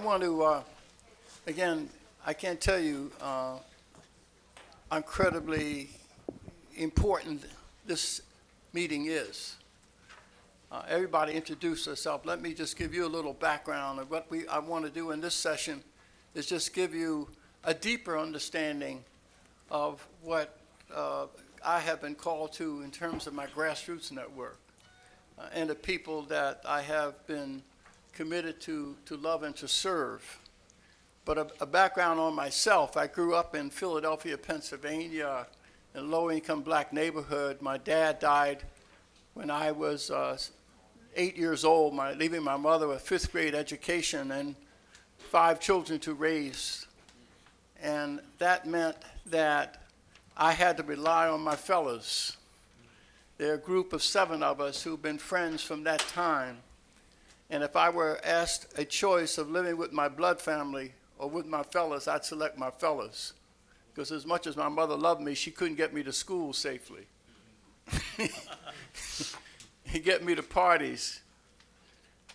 want to, again, I can't tell you incredibly important this meeting is. Everybody introduce herself. Let me just give you a little background of what I want to do in this session is just give you a deeper understanding of what I have been called to in terms of my grassroots network and the people that I have been committed to love and to serve. But a background on myself, I grew up in Philadelphia, Pennsylvania, in a low-income black neighborhood. My dad died when I was 8 years old, leaving my mother with a 5th grade education and 5 children to raise. And that meant that I had to rely on my fellows. They're a group of 7 of us who've been friends from that time. And if I were asked a choice of living with my blood family or with my fellows, I'd select my fellows. Because as much as my mother loved me, she couldn't get me to school safely. Get me to parties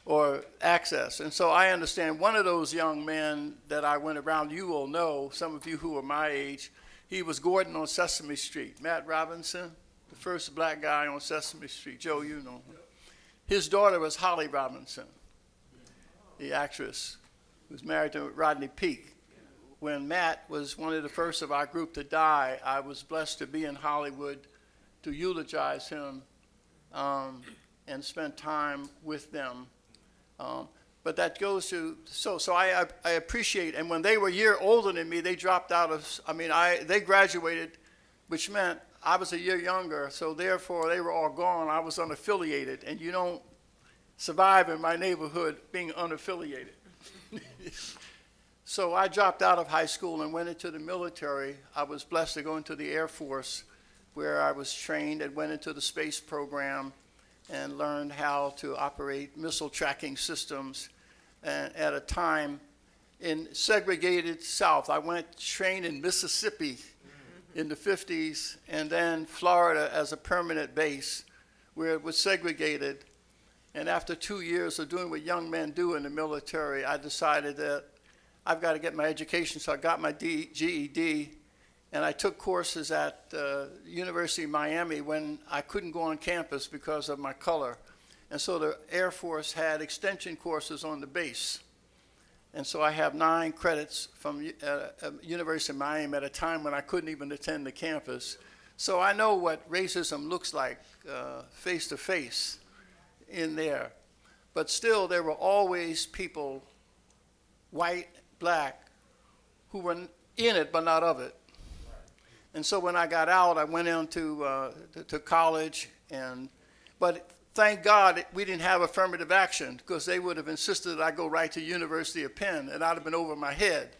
or access. And so I understand one of those young men that I went around, you will know, some of you who are my age, he was Gordon on Sesame Street. Matt Robinson, the first black guy on Sesame Street. Joe, you know him. His daughter was Holly Robinson, the actress who was married to Rodney Peake. When Matt was one of the first of our group to die, I was blessed to be in Hollywood to eulogize him and spend time with them. But that goes to, so I appreciate, and when they were a year older than me, they dropped out of, they graduated, which meant I was a year younger, so therefore they were all gone. I was unaffiliated, and you don't survive in my neighborhood being unaffiliated. So I dropped out of high school and went into the military. I was blessed to go into the Air Force, where I was trained and went into the space program and learned how to operate missile tracking systems. And at a time in segregated South, I went trained in Mississippi in the 50s, and then Florida as a permanent base where it was segregated. And after 2 years of doing what young men do in the military, I decided that I've got to get my education. So I got my GED, and I took courses at University of Miami when I couldn't go on campus because of my color. And so the Air Force had extension courses on the base. And so I have 9 credits from University of Miami at a time when I couldn't even attend the campus. So I know what racism looks like face to face in there. But still, there were always people, white, black, who were in it but not of it. And so when I got out, I went into to college, but thank God we didn't have affirmative action, because they would have insisted that I go right to University of Penn, and I'd have been over my head,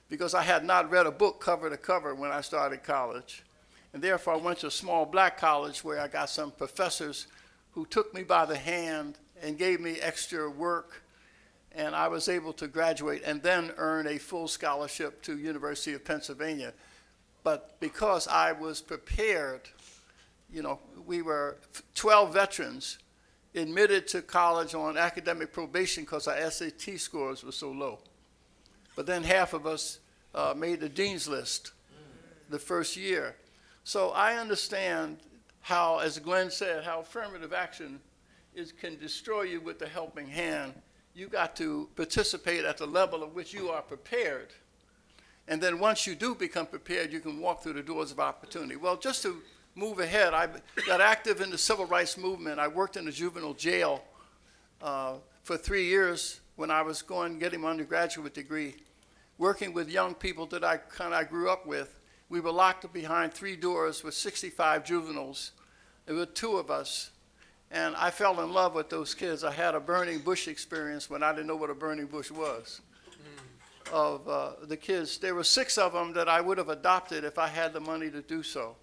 because I had not read a book cover to cover when I started college. And therefore, I went to a small black college where I got some professors who took me by the hand and gave me extra work, and I was able to graduate and then earn a full scholarship to University of Pennsylvania. But because I was prepared, we were 12 veterans admitted to college on academic probation because our SAT scores were so low. But then half of us made the dean's list the first year. So I understand how, as Glenn said, how affirmative action can destroy you with the helping hand. You got to participate at the level at which you are prepared. And then once you do become prepared, you can walk through the doors of opportunity. Well, just to move ahead, I got active in the civil rights movement. I worked in a juvenile jail for 3 years when I was getting my undergraduate degree, working with young people that I grew up with. We were locked behind 3 doors with 65 juveniles. There were 2 of us. And I fell in love with those kids. I had a burning bush experience when I didn't know what a burning bush was. Of the kids. There were 6 of them that I would have adopted if I had the money to do so.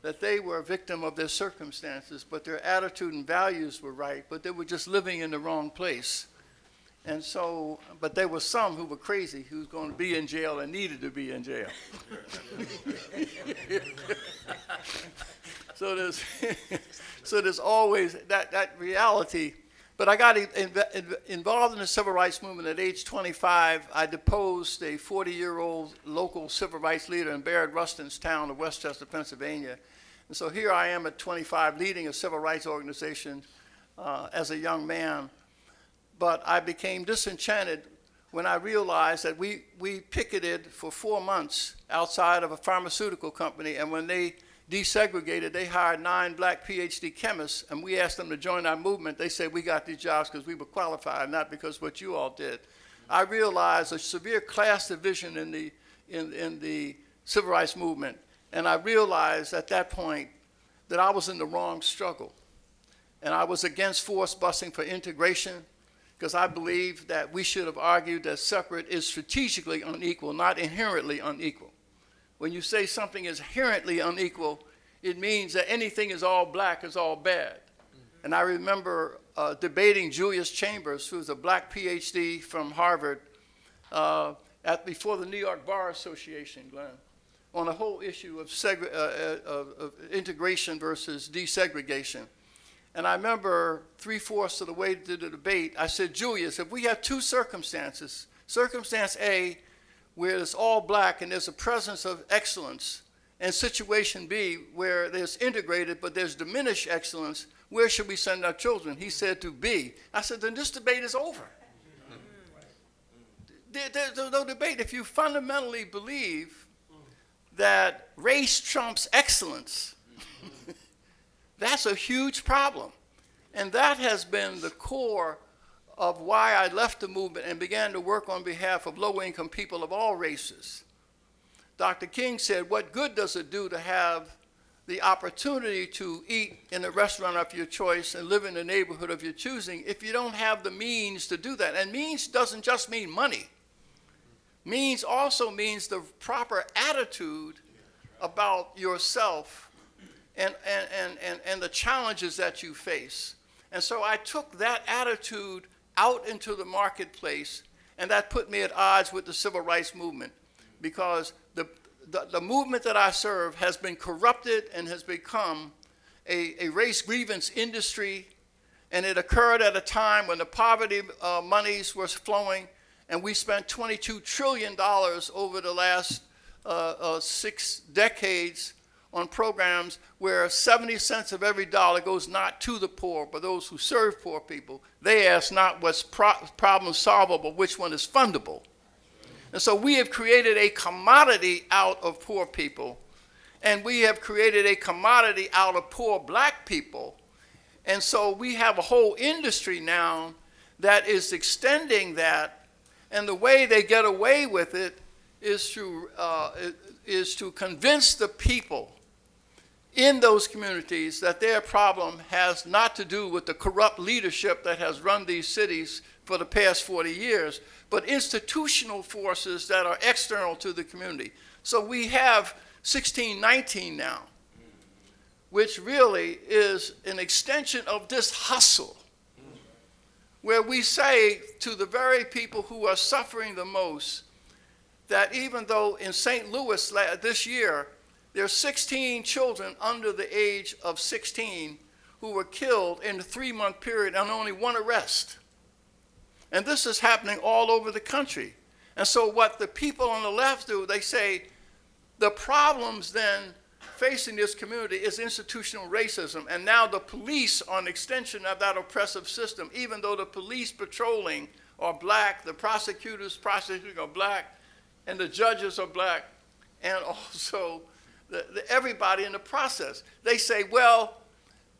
That they were a victim of their circumstances, but their attitude and values were right, but they were just living in the wrong place. And so, but there were some who were crazy, who was going to be in jail and needed to be in jail. So there's always that reality But I got involved in the civil rights movement at age 25. I deposed a 40-year-old local civil rights leader in Barrett Rustin's town of Westchester, Pennsylvania. And so here I am at 25 leading a civil rights organization as a young man. But I became disenchanted when I realized that we picketed for 4 months outside of a pharmaceutical company, and when they desegregated, they hired 9 black PhD chemists, and we asked them to join our movement. They said we got these jobs because we were qualified, not because what you all did. I realized a severe class division in the civil rights movement, and I realized at that point that I was in the wrong struggle. And I was against forced busing for integration, because I believe that we should have argued that separate is strategically unequal, not inherently unequal. When you say something is inherently unequal, it means that anything is all black is all bad. Mm-hmm. And I remember debating Julius Chambers, who's a black PhD from Harvard, before the New York Bar Association, Glenn, on the whole issue of integration versus desegregation. And I remember 3/4 of the way to the debate, I said, Julius, if we have 2 circumstances, circumstance A, where it's all black and there's a presence of excellence, and situation B, where there's integrated but there's diminished excellence, where should we send our children? He said to B. I said, then this debate is over. There's no debate. If you fundamentally believe that race trumps excellence, that's a huge problem. And that has been the core of why I left the movement and began to work on behalf of low-income people of all races. Dr. King said, what good does it do to have the opportunity to eat in a restaurant of your choice and live in the neighborhood of your choosing if you don't have the means to do that? And means doesn't just mean money. Means also means the proper attitude about yourself and the challenges that you face. And so I took that attitude out into the marketplace, and that put me at odds with the civil rights movement, because the movement that I serve has been corrupted and has become a race grievance industry, and it occurred at a time when the poverty monies were flowing, and we spent $22 trillion over the last 6 decades on programs where 70 cents of every dollar goes not to the poor, but those who serve poor people. They ask not what's problem solvable, which one is fundable. And so we have created a commodity out of poor people, and we have created a commodity out of poor black people. And so we have a whole industry now that is extending that, and the way they get away with it is to convince the people in those communities that their problem has not to do with the corrupt leadership that has run these cities for the past 40 years, but institutional forces that are external to the community. So we have 1619 now, which really is an extension of this hustle, where we say to the very people who are suffering the most that even though in St. Louis this year, there's 16 children under the age of 16 who were killed in a 3-month period and only 1 arrest. And this is happening all over the country. And so what the people on the left do, they say the problems then facing this community is institutional racism, and now the police are an extension of that oppressive system, even though the police patrolling are black, the prosecutors prosecuting are black, and the judges are black, and also everybody in the process. They say, well,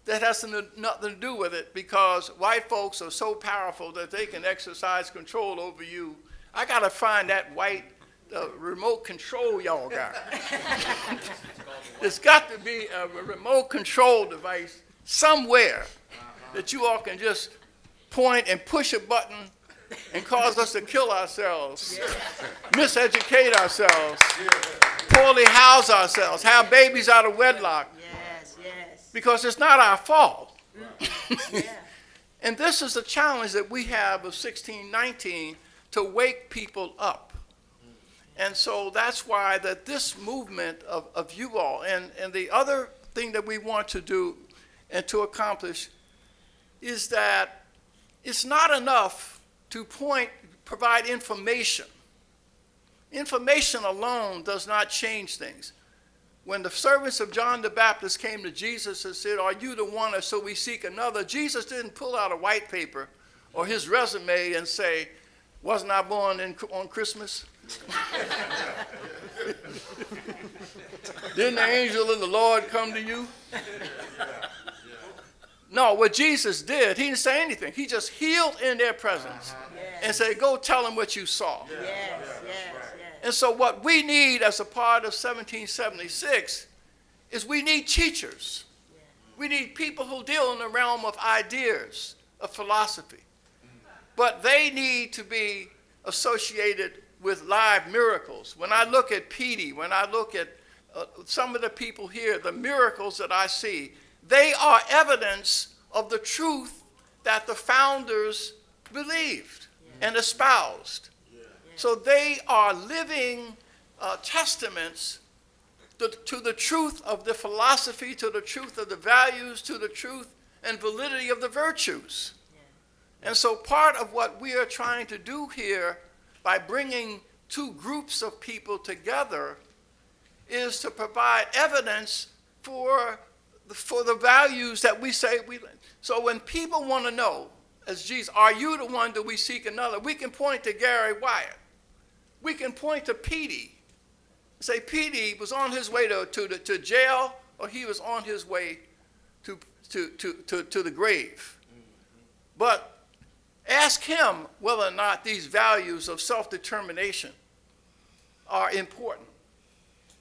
that has nothing to do with it because white folks are so powerful that they can exercise control over you. I got to find that white remote control y'all got. There's got to be a remote control device somewhere that you all can just point and push a button and cause us to kill ourselves, miseducate ourselves, poorly house ourselves, have babies out of wedlock. Because it's not our fault. And this is the challenge that we have of 1619, to wake people up. And so that's why that this movement of you all, and the other thing that we want to do and to accomplish is that it's not enough to provide information. Information alone does not change things. When the servants of John the Baptist came to Jesus and said, "Are you the one, or so we seek another?" Jesus didn't pull out a white paper or his resume and say, "Wasn't I born on Christmas?" Didn't the angel of the Lord come to you? No, what Jesus did, he didn't say anything. He just healed in their presence and said, "Go tell them what you saw." And so what we need as a part of 1776 is we need teachers. We need people who deal in the realm of ideas, of philosophy. But they need to be associated with live miracles. When I look at Petey, when I look at some of the people here, the miracles that I see, they are evidence of the truth that the founders believed and espoused. So they are living testaments to the truth of the philosophy, to the truth of the values, to the truth and validity of the virtues. And so part of what we are trying to do here by bringing two groups of people together is to provide evidence for the values that we say we live. So when people want to know, as Jesus, "Are you the one, do we seek another?" we can point to Gary Wyatt. We can point to Petey. Say Petey was on his way to jail, or he was on his way to the grave. But ask him whether or not these values of self-determination are important.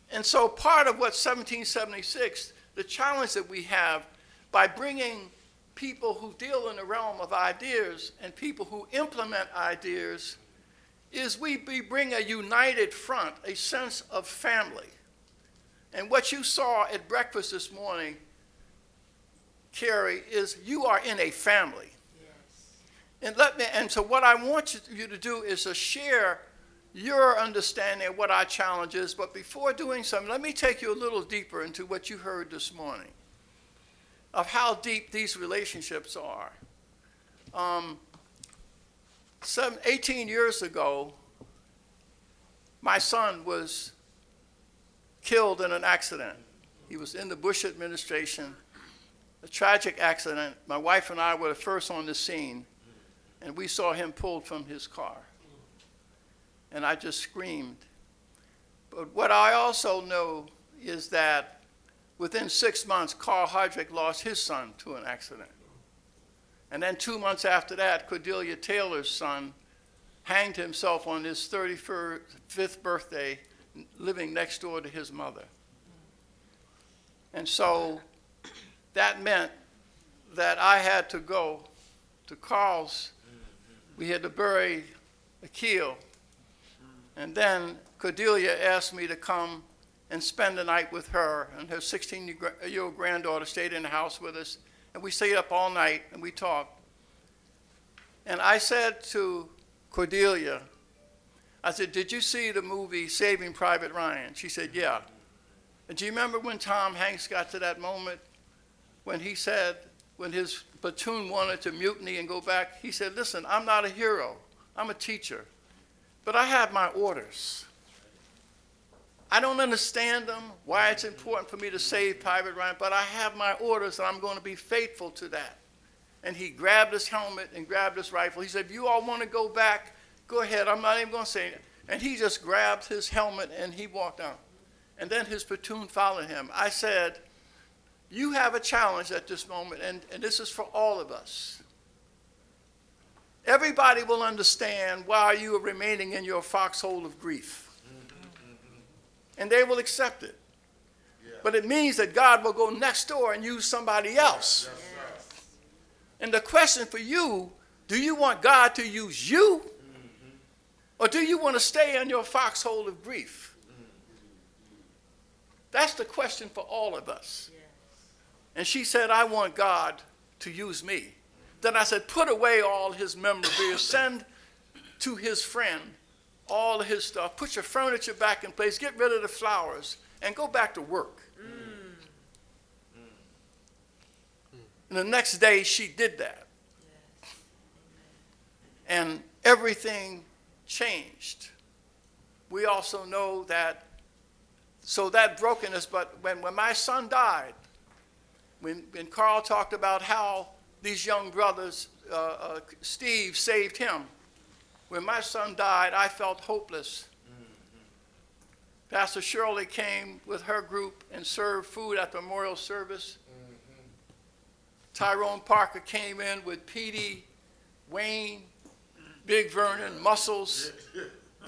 And so part of what 1776, the challenge that we have by bringing people who deal in the realm of ideas and people who implement ideas is we bring a united front, a sense of family. And what you saw at breakfast this morning, Carrie, is you are in a family. And so what I want you to do is to share your understanding of what our challenge is. But before doing something, let me take you a little deeper into what you heard this morning, of how deep these relationships are. 18 years ago, my son was killed in an accident. He was in the Bush administration, a tragic accident. My wife and I were the first on the scene, and we saw him pulled from his car. And I just screamed. But what I also know is that within 6 months, Carl Hardrick lost his son to an accident. And then 2 months after that, Cordelia Taylor's son hanged himself on his 35th birthday, living next door to his mother. And so that meant that I had to go to Carl's. We had to bury Akil. And then Cordelia asked me to come and spend the night with her, and her 16-year-old granddaughter stayed in the house with us. And we stayed up all night and we talked. And I said to Cordelia, I said, "Did you see the movie Saving Private Ryan?" She said, "Yeah." And do you remember when Tom Hanks got to that moment when he said, when his platoon wanted to mutiny and go back, he said, "Listen, I'm not a hero, I'm a teacher, but I have my orders. I don't understand them, why it's important for me to save Private Ryan, but I have my orders and I'm going to be faithful to that." And he grabbed his helmet and grabbed his rifle. He said, "If you all want to go back, go ahead, I'm not even going to say it." And he just grabbed his helmet and he walked out. And then his platoon followed him. I said, "You have a challenge at this moment, and this is for all of us. Everybody will understand why you are remaining in your foxhole of grief. And they will accept it. But it means that God will go next door and use somebody else. And the question for you, do you want God to use you? Or do you want to stay in your foxhole of grief? That's the question for all of us. And she said, "I want God to use me." Then I said, "Put away all his memorabilia. Send to his friend all of his stuff. Put your furniture back in place. Get rid of the flowers and go back to work." And the next day she did that. and everything changed. We also know that, so that brokenness, but when my son died, when Carl talked about how these young brothers, Steve saved him, when my son died, I felt hopeless. Pastor Shirley came with her group and served food at the memorial service. Tyrone Parker came in with Petey, Wayne, Big Vernon, Muscles,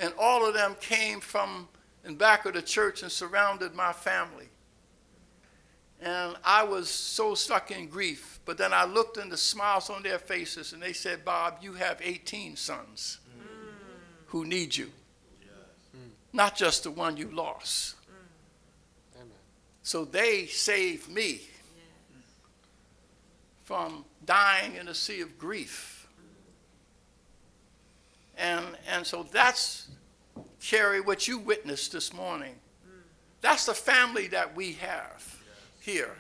and all of them came from in back of the church and surrounded my family. And I was so stuck in grief. But then I looked in the smiles on their faces, and they said, Bob, you have 18 sons who need you, not just the one you lost. Amen. So they saved me from dying in a sea of grief. And so that's, Carrie, what you witnessed this morning. That's the family that we have here.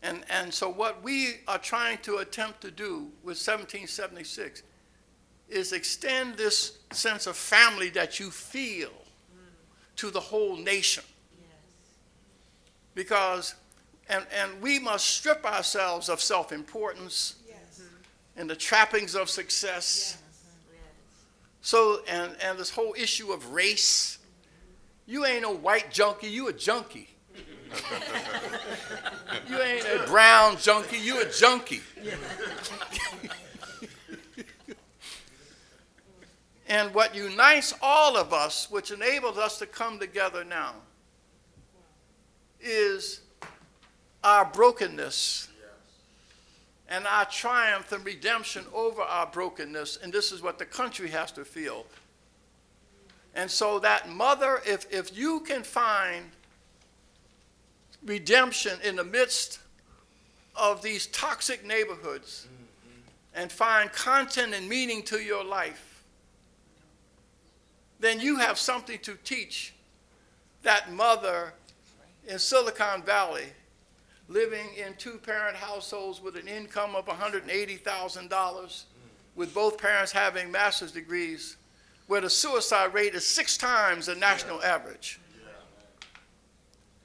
And so what we are trying to attempt to do with 1776 is extend this sense of family that you feel to the whole nation. Because, and we must strip ourselves of self-importance and the trappings of success. So, and this whole issue of race, you ain't no white junkie, you a junkie. You ain't a brown junkie, you a junkie. And what unites all of us, which enables us to come together now, is our brokenness and our triumph and redemption over our brokenness. And this is what the country has to feel. And so that mother, if you can find redemption in the midst of these toxic neighborhoods and find content and meaning to your life, then you have something to teach that mother in Silicon Valley living in two-parent households with an income of $180,000, with both parents having master's degrees, where the suicide rate is 6 times the national average.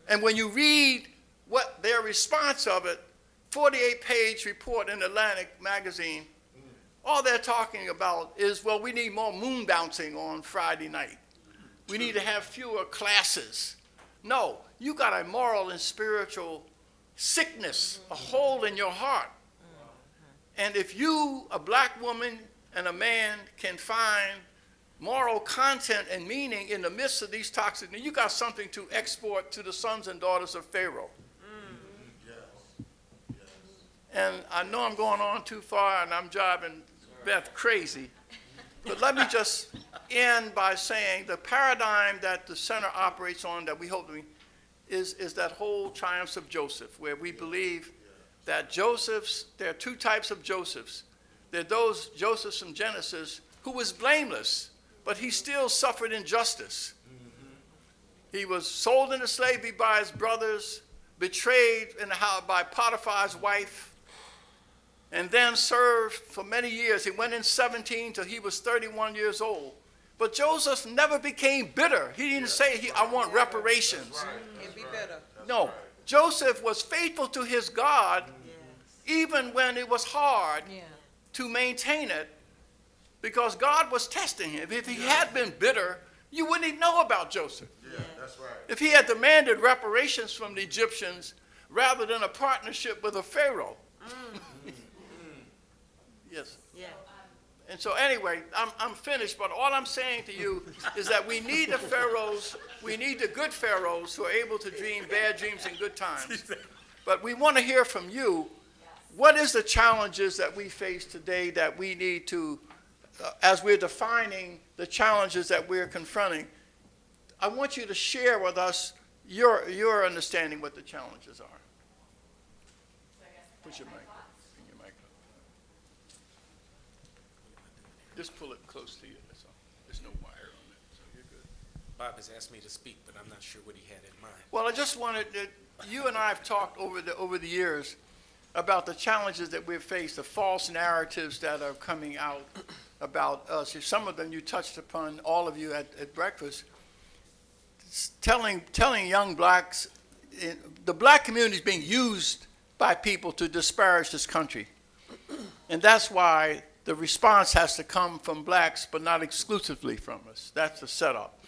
And when you read what their response of it, 48-page report in Atlantic magazine, all they're talking about is, well, we need more moon bouncing on Friday night. We need to have fewer classes. No, you got a moral and spiritual sickness, a hole in your heart. And if you, a black woman and a man, can find moral content and meaning in the midst of these toxic, you got something to export to the sons and daughters of Pharaoh. And I know I'm going on too far and I'm driving Beth crazy, but let me just end by saying the paradigm that the center operates on, that we hope to, is that whole triumphs of Joseph, where we believe that Josephs, there are 2 types of Josephs. There are those Josephs from Genesis who was blameless, but he still suffered injustice. He was sold into slavery by his brothers, betrayed in the house by Potiphar's wife, and then served for many years. He went in 17 till he was 31 years old. But Joseph never became bitter. He didn't say, I want reparations. Can't be better. No, Joseph was faithful to his God, even when it was hard to maintain it, because God was testing him. If he had been bitter, you wouldn't even know about Joseph. Yeah, that's right. If he had demanded reparations from the Egyptians rather than a partnership with a Pharaoh. Yes. Yeah. And so anyway, I'm finished, but all I'm saying to you is that we need the pharaohs, we need the good pharaohs who are able to dream bad dreams in good times. But we want to hear from you, what is the challenges that we face today that we need to, as we're defining the challenges that we're confronting, I want you to share with us your understanding what the challenges are. Put your mic. Just pull it close to you, that's all. There's no wire on it, so you're good. Bob has asked me to speak, but I'm not sure what he had in mind. Well, I just wanted to, you and I have talked over the years about the challenges that we've faced, the false narratives that are coming out about us. Some of them you touched upon, all of you at breakfast, telling young blacks, the black community is being used by people to disparage this country. And that's why the response has to come from blacks, but not exclusively from us. That's the setup.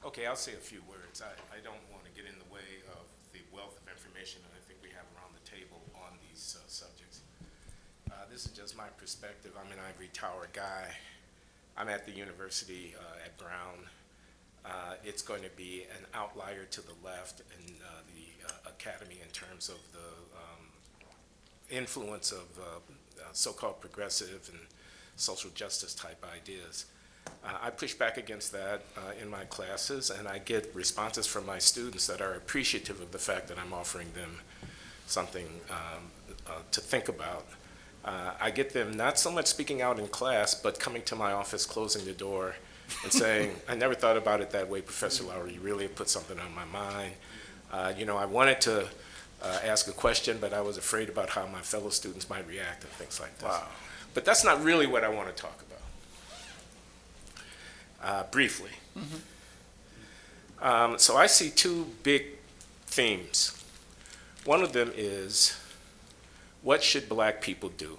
Okay, I'll say a few words. I don't want to get in the way of the wealth of information that I think we have around the table on these subjects. This is just my perspective. I'm an ivory tower guy. I'm at the university at Brown. It's going to be an outlier to the left in the academy in terms of the influence of so-called progressive and social justice type ideas. I push back against that in my classes, and I get responses from my students that are appreciative of the fact that I'm offering them something to think about. I get them not so much speaking out in class, but coming to my office, closing the door, and saying, I never thought about it that way, Professor Lowry, you really put something on my mind. I wanted to ask a question, but I was afraid about how my fellow students might react and things like this. Wow. But that's not really what I want to talk about. Briefly. Mm-hmm. So I see two big themes. One of them is, what should black people do?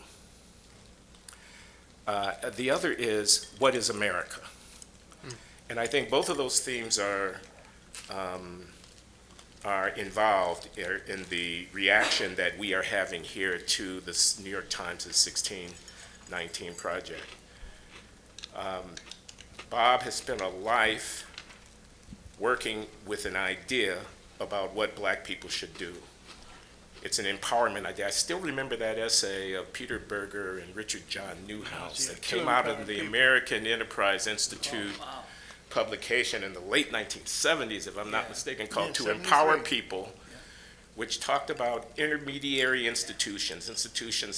The other is, what is America? And I think both of those themes are involved in the reaction that we are having here to this New York Times' 1619 project. Bob has spent a life working with an idea about what black people should do. It's an empowerment idea. I still remember that essay of Peter Berger and Richard John Newhouse that came out of the American Enterprise Institute publication in the late 1970s, if I'm not mistaken, called To Empower People, which talked about intermediary institutions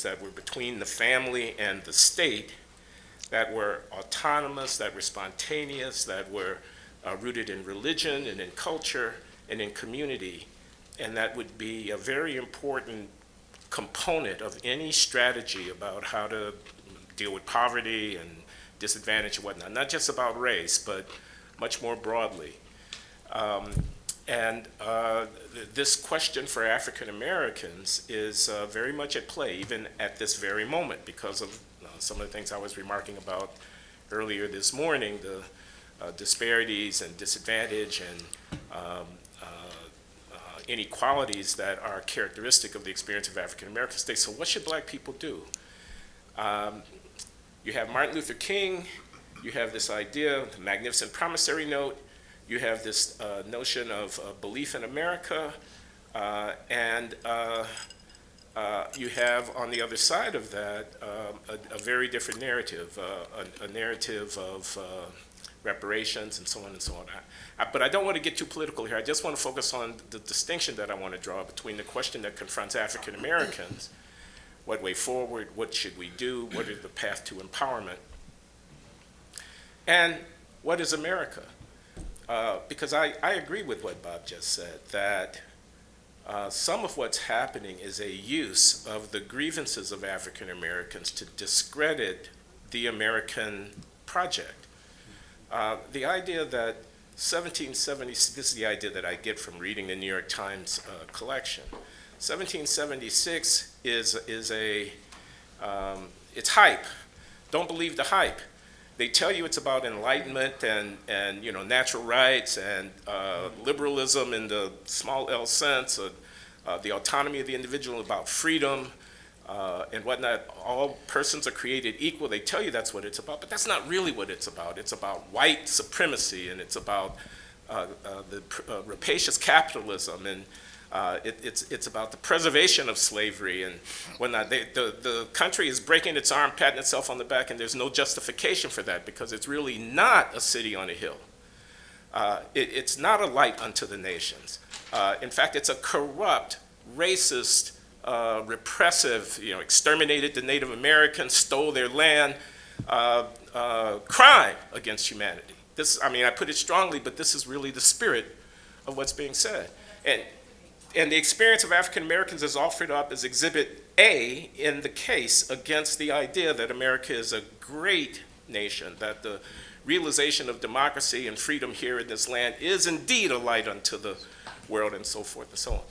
that were between the family and the state, that were autonomous, that were spontaneous, that were rooted in religion and in culture and in community, and that would be a very important component of any strategy about how to deal with poverty and disadvantage and whatnot, not just about race, but much more broadly. This question for African Americans is very much at play, even at this very moment, because of some of the things I was remarking about earlier this morning, the disparities and disadvantage and inequalities that are characteristic of the experience of African American states. So what should black people do? You have Martin Luther King, you have this idea, the Magnificent Promissory Note, you have this notion of belief in America, and you have on the other side of that a very different narrative, a narrative of reparations and so on and so on. But I don't want to get too political here. I just want to focus on the distinction that I want to draw between the question that confronts African Americans, what way forward, what should we do, what is the path to empowerment, and what is America? Because I agree with what Bob just said, that some of what's happening is a use of the grievances of African Americans to discredit the American project. The idea that 1770, this is the idea that I get from reading the New York Times collection. 1776 is it's hype. Don't believe the hype. They tell you it's about enlightenment and natural rights and liberalism in the small L sense, the autonomy of the individual, about freedom and whatnot. All persons are created equal. They tell you that's what it's about, but that's not really what it's about. It's about white supremacy, and it's about the rapacious capitalism, and it's about the preservation of slavery and whatnot. The country is breaking its arm, patting itself on the back, and there's no justification for that because it's really not a city on a hill. It's not a light unto the nations. In fact, it's a corrupt, racist, repressive, exterminated the Native Americans, stole their land, crime against humanity. I put it strongly, but this is really the spirit of what's being said. And And the experience of African Americans is offered up as Exhibit A in the case against the idea that America is a great nation, that the realization of democracy and freedom here in this land is indeed a light unto the world, and so forth and so on.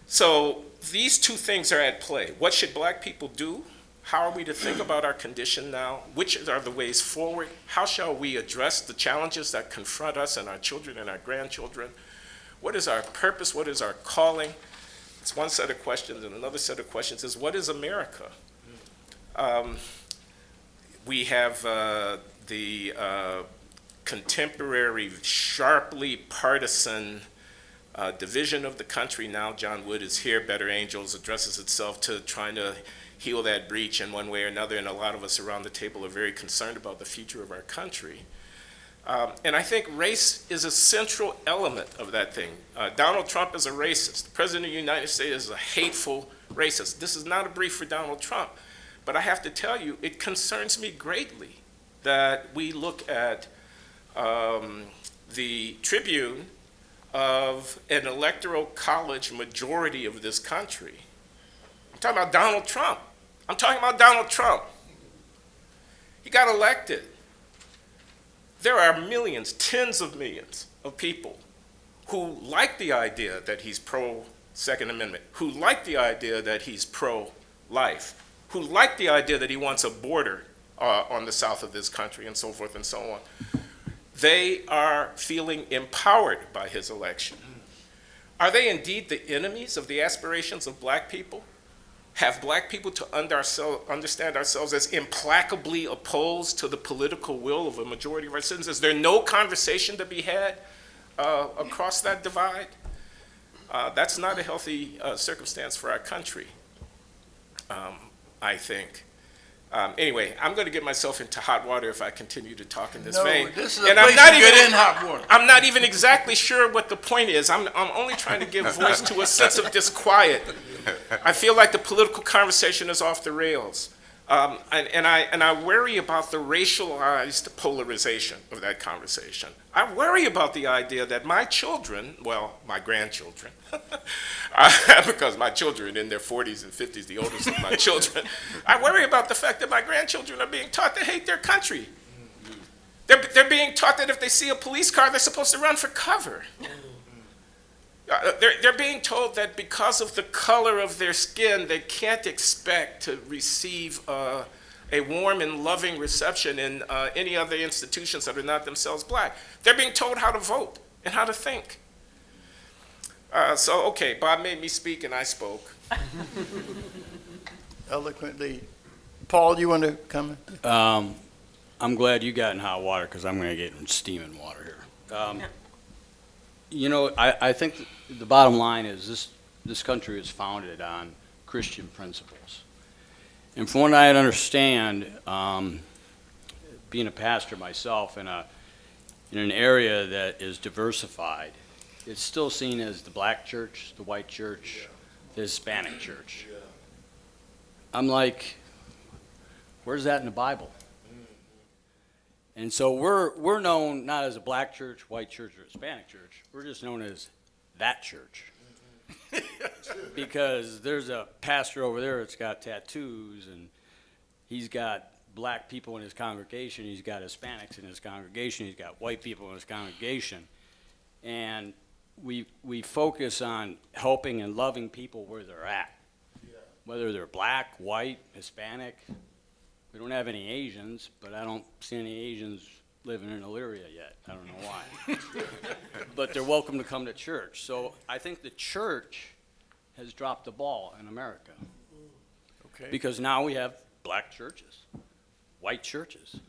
So these two things are at play. What should black people do? How are we to think about our condition now? Which are the ways forward? How shall we address the challenges that confront us and our children and our grandchildren? What is our purpose? What is our calling? It's one set of questions, and another set of questions is, what is America? We have the contemporary, sharply partisan division of the country now. John Wood is here. Better Angels addresses itself to trying to heal that breach in one way or another, and a lot of us around the table are very concerned about the future of our country. And I think race is a central element of that thing. Donald Trump is a racist. The President of the United States is a hateful racist. This is not a brief for Donald Trump, but I have to tell you, it concerns me greatly that we look at the tribune of an electoral college majority of this country. I'm talking about Donald Trump. I'm talking about Donald Trump. He got elected. There are millions, tens of millions of people who like the idea that he's pro-Second Amendment, who like the idea that he's pro-life, who like the idea that he wants a border on the south of this country, and so forth and so on. They are feeling empowered by his election. Are they indeed the enemies of the aspirations of black people? Have black people to understand ourselves as implacably opposed to the political will of a majority of our citizens? Is there no conversation to be had across that divide? That's not a healthy circumstance for our country, I think. Anyway, I'm going to get myself into hot water if I continue to talk in this vein. This is a place to get in hot water. I'm not even exactly sure what the point is. I'm only trying to give voice to a sense of disquiet. I feel like the political conversation is off the rails. And I worry about the racialized polarization of that conversation. I worry about the idea that my children, well, my grandchildren, because my children in their 40s and 50s, the oldest of my children, I worry about the fact that my grandchildren are being taught to hate their country. They're being taught that if they see a police car, they're supposed to run for cover. They're being told that because of the color of their skin, they can't expect to receive a warm and loving reception in any other institutions that are not themselves black. They're being told how to vote and how to think. So, okay, Bob made me speak and I spoke. Eloquently. Paul, you want to comment? I'm glad you got in hot water because I'm going to get in steaming water here. You know, I think the bottom line is this country is founded on Christian principles. And from what I understand, being a pastor myself in an area that is diversified, it's still seen as the black church, the white church, the Hispanic church. I'm like, where's that in the Bible? And so we're known not as a black church, white church, or Hispanic church. We're just known as that church. Because there's a pastor over there that's got tattoos, and he's got black people in his congregation, he's got Hispanics in his congregation, he's got white people in his congregation. And we focus on helping and loving people where they're at. Whether they're black, white, Hispanic. We don't have any Asians, but I don't see any Asians living in Elyria yet. I don't know why. But they're welcome to come to church. So I think the church has dropped the ball in America. Okay. Because now we have black churches, white churches.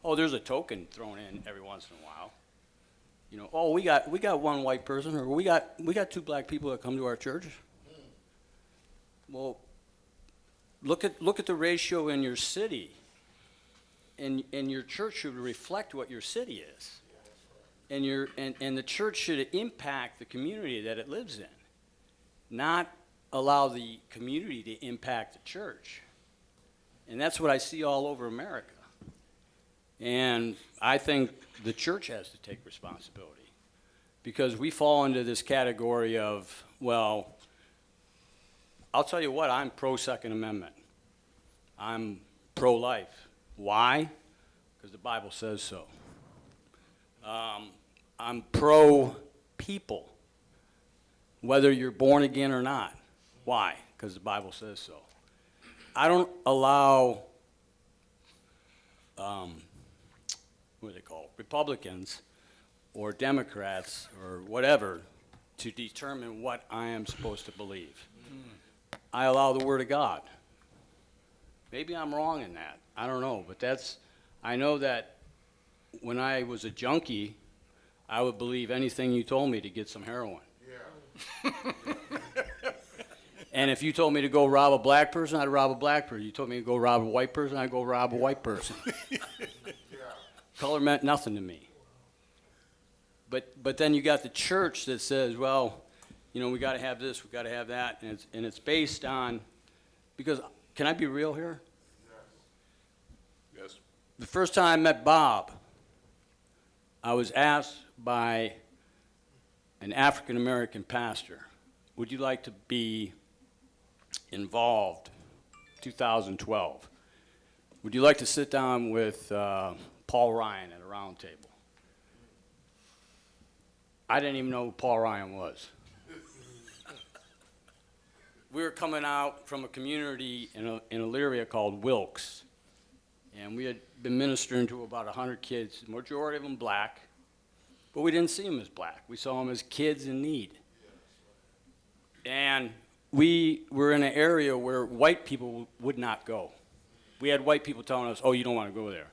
Oh, there's a token thrown in every once in a while. You know, oh, we got one white person, or we got two black people that come to our church. Well, look at the ratio in your city, and your church should reflect what your city is, and the church should impact the community that it lives in, not allow the community to impact the church. And that's what I see all over America. And I think the church has to take responsibility, because we fall into this category of, Well, I'll tell you what, I'm pro-Second Amendment. I'm pro-life. Why? Because the Bible says so. I'm pro-people, whether you're born again or not. Why? Because the Bible says so. I don't allow, what do they call it, Republicans or Democrats or whatever to determine what I am supposed to believe. I allow the Word of God. Maybe I'm wrong in that. I don't know, but I know that when I was a junkie, I would believe anything you told me to get some heroin. Yeah. And if you told me to go rob a black person, I'd rob a black person. You told me to go rob a white person, I'd go rob a white person. Color meant nothing to me. But then you got the church that says, well, you know, we got to have this, we got to have that, and it's based on, because, can I be real here? Yes. The first time I met Bob, I was asked by an African-American pastor, would you like to be involved, 2012, would you like to sit down with Paul Ryan at a round table? I didn't even know who Paul Ryan was. We were coming out from a community in Elyria called Wilkes, and we had been ministering to about 100 kids, the majority of them black, but we didn't see them as black. We saw them as kids in need. And we were in an area where white people would not go. We had white people telling us, oh, you don't want to go there.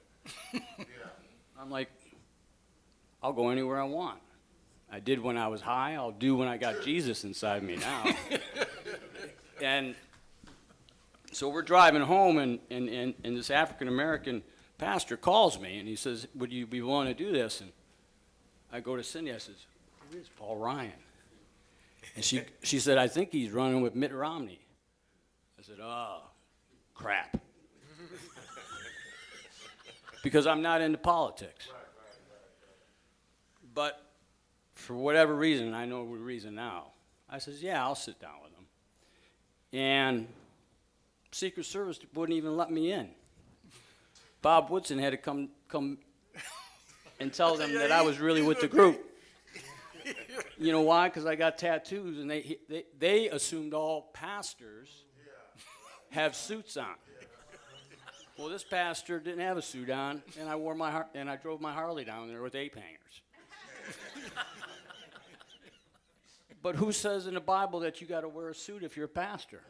I'm like, I'll go anywhere I want. I did when I was high. I'll do when I got Jesus inside me now. And so we're driving home, and this African-American pastor calls me, and he says, would you be willing to do this? And I go to Cindy, I says, who is Paul Ryan? And she said, I think he's running with Mitt Romney. I said, oh, crap. Because I'm not into politics. But for whatever reason, I know the reason now, I says, yeah, I'll sit down with him. And Secret Service wouldn't even let me in. Bob Woodson had to come and tell them that I was really with the group. You know why? Because I got tattoos, and they assumed all pastors have suits on. Well, this pastor didn't have a suit on, and I drove my Harley down there with ape hangers. But who says in the Bible that you got to wear a suit if you're a pastor?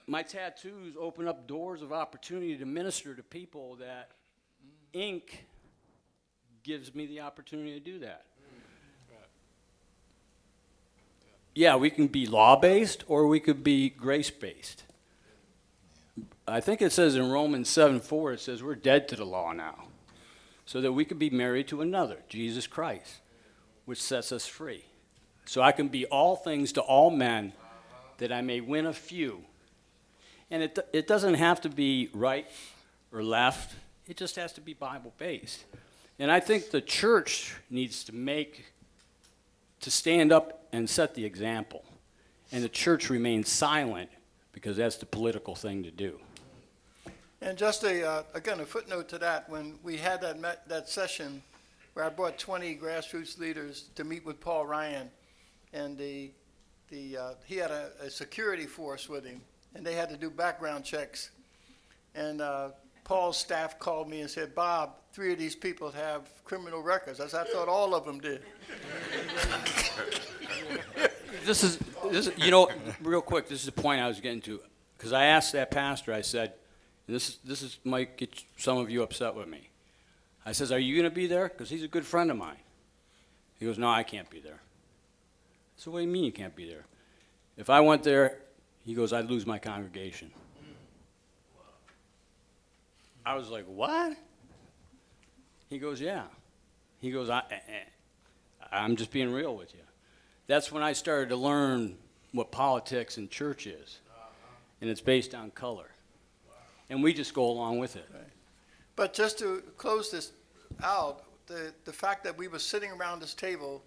My tattoos open up doors of opportunity to minister to people that ink gives me the opportunity to do that. Yeah, we can be law-based or we could be grace-based. I think it says in Romans 7:4, it says we're dead to the law now, so that we could be married to another, Jesus Christ, which sets us free. So I can be all things to all men, that I may win a few. And it doesn't have to be right or left. It just has to be Bible-based. And I think the church needs to stand up and set the example. And the church remains silent because that's the political thing to do. And just again, a footnote to that, when we had that session where I brought 20 grassroots leaders to meet with Paul Ryan, and he had a security force with him, and they had to do background checks. And Paul's staff called me and said, Bob, 3 of these people have criminal records. I said, I thought all of them did. This is, you know, real quick, this is the point I was getting to. Because I asked that pastor, I said, and this might get some of you upset with me. I says, are you going to be there? Because he's a good friend of mine. He goes, no, I can't be there. So what do you mean you can't be there? If I went there, he goes, I'd lose my congregation. I was like, what? He goes, yeah. He goes, I'm just being real with you. That's when I started to learn what politics and church is. And it's based on color. And we just go along with it. Right. But just to close this out, the fact that we were sitting around this table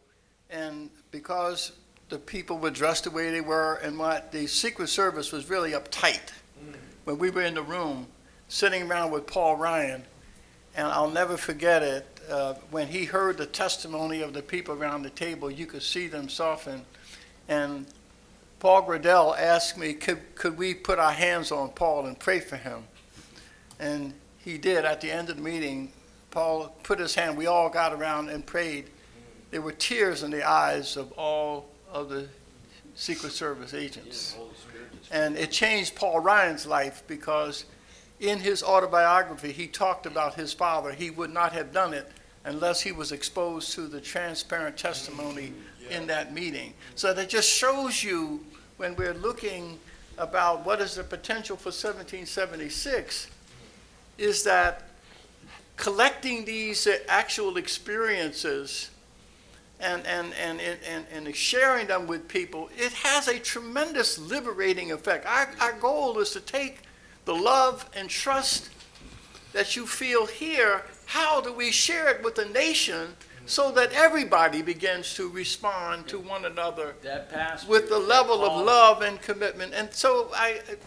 And because the people were dressed the way they were and what the Secret Service was really uptight when we were in the room sitting around with Paul Ryan. And I'll never forget it. When he heard the testimony of the people around the table, you could see them soften. And Paul Gradell asked me, could we put our hands on Paul and pray for him? And he did. At the end of the meeting, Paul put his hand, we all got around and prayed. There were tears in the eyes of all of the Secret Service agents. And it changed Paul Ryan's life, because in his autobiography, he talked about his father. He would not have done it unless he was exposed to the transparent testimony in that meeting. So that just shows you, when we're looking about what is the potential for 1776, is that collecting these actual experiences and sharing them with people, it has a tremendous liberating effect. Our goal is to take the love and trust that you feel here, how do we share it with the nation so that everybody begins to respond to one another with the level of love and commitment? And so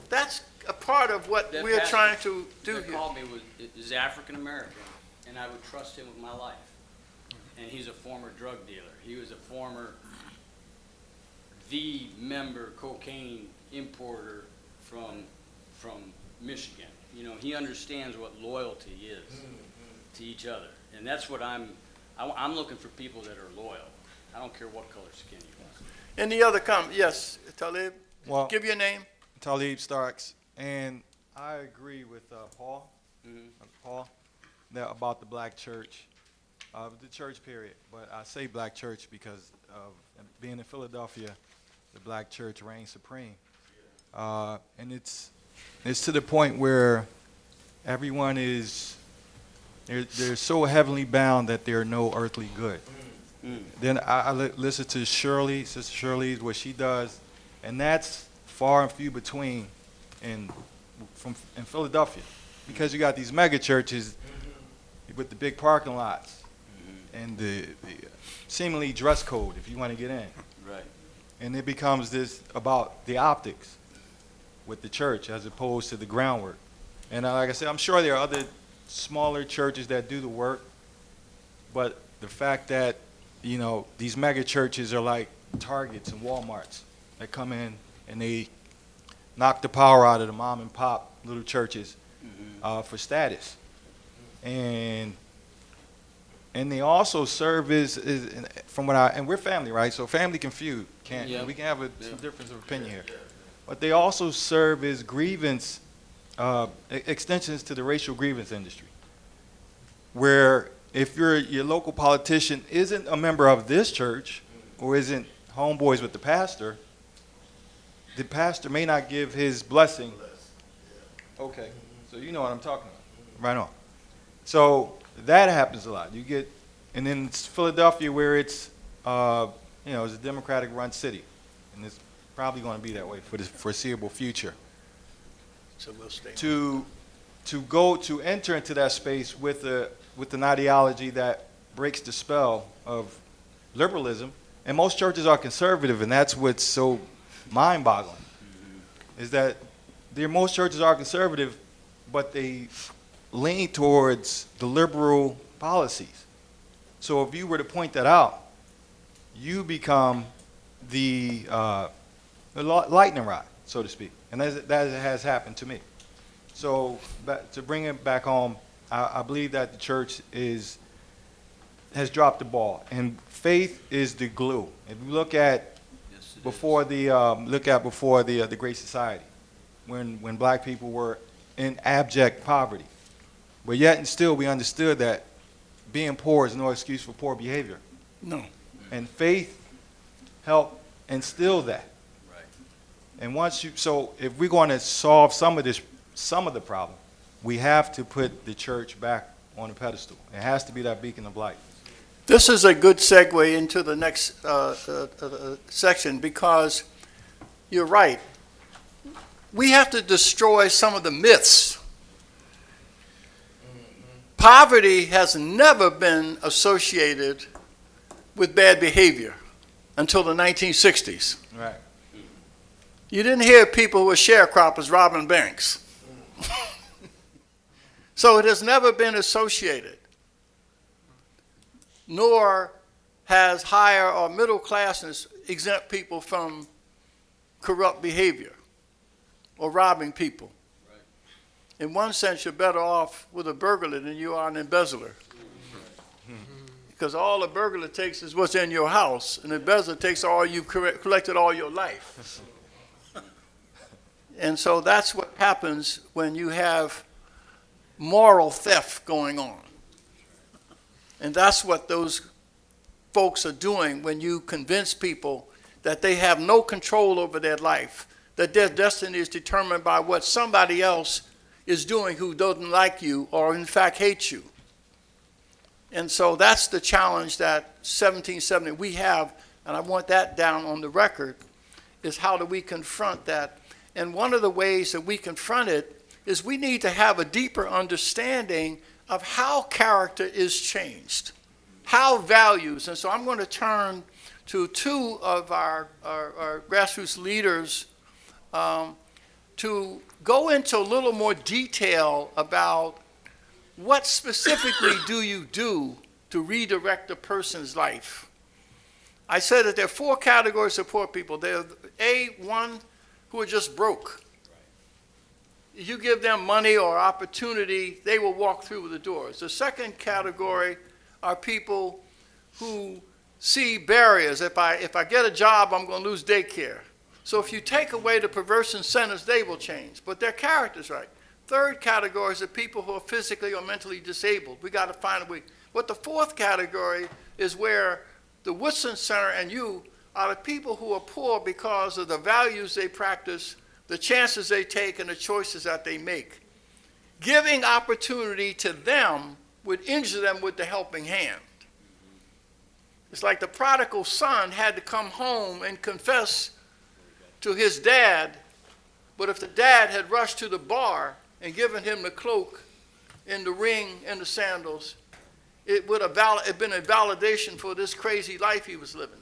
that's a part of what we're trying to do here. That called me is African American, and I would trust him with my life. And he's a former drug dealer. He was a former member cocaine importer from Michigan. You know, he understands what loyalty is to each other, and that's what I'm looking for, people that are loyal. I don't care what color skin you have. Any other comment? Yes, Talib. Well, Give your name. Talib Starks, and I agree with Paul. Paul, about the black church, the church period. But I say black church because of being in Philadelphia, the black church reigns supreme, and it's to the point where everyone is they're so heavenly bound that they're no earthly good. Then I listen to Sister Shirley, what she does, and that's far and few between in Philadelphia, because you got these mega churches with the big parking lots and the seemingly dress code if you want to get in. Right. And it becomes this about the optics with the church as opposed to the groundwork. And like I said, I'm sure there are other smaller churches that do the work, but the fact that, you know, these mega churches are like Targets and Walmarts that come in and they knock the power out of the mom and pop little churches for status. And they also serve as from what and we're family, right? So family can feud. We can have some difference of opinion here. But they also serve as grievance extensions to the racial grievance industry, where if your local politician isn't a member of this church or isn't homeboys with the pastor may not give his blessing. Okay, so you know what I'm talking about. Right on. So that happens a lot. You get, and then it's Philadelphia, where it's it's a Democratic run city, and it's probably going to be that way for the foreseeable future. So we'll stay. To enter into that space with an ideology that breaks the spell of liberalism, and most churches are conservative, and that's what's so mind-boggling, is that most churches are conservative, but they lean towards the liberal policies. So if you were to point that out, you become the lightning rod, so to speak, and that has happened to me. So to bring it back home, I believe that the church has dropped the ball, and faith is the glue. If you look at before the Great Society, when black people were in abject poverty, but yet and still we understood that being poor is no excuse for poor behavior. No. And faith helped instill that. Right. And so if we're going to solve some of the problem, we have to put the church back on the pedestal. It has to be that beacon of light. This is a good segue into the next section, because you're right. We have to destroy some of the myths. Poverty has never been associated with bad behavior. until the 1960s. Right. You didn't hear people who were sharecroppers robbing banks. So it has never been associated, nor has higher or middle classness exempt people from corrupt behavior or robbing people. In one sense, you're better off with a burglar than you are an embezzler. Because all a burglar takes is what's in your house, and the embezzler takes all you've collected all your life. And so that's what happens when you have moral theft going on. And that's what those folks are doing when you convince people that they have no control over their life, that their destiny is determined by what somebody else is doing who doesn't like you or in fact hates you. And so that's the challenge that 1770 we have, and I want that down on the record, is how do we confront that? And one of the ways that we confront it is we need to have a deeper understanding of how character is changed, how values, and so I'm going to turn to two of our grassroots leaders to go into a little more detail about what specifically do you do to redirect a person's life. I said that there are four categories of poor people. They're one who are just broke. You give them money or opportunity, they will walk through the doors. The second category are people who see barriers. If I get a job, I'm going to lose daycare. So if you take away the perverse incentives, they will change. But their character's right. Third category is the people who are physically or mentally disabled. We got to find a way. But the fourth category is where the Woodson Center and you are the people who are poor because of the values they practice, the chances they take, and the choices that they make. Giving opportunity to them would injure them with the helping hand. It's like the prodigal son had to come home and confess to his dad, but if the dad had rushed to the bar and given him the cloak and the ring and the sandals, it would have been a validation for this crazy life he was living.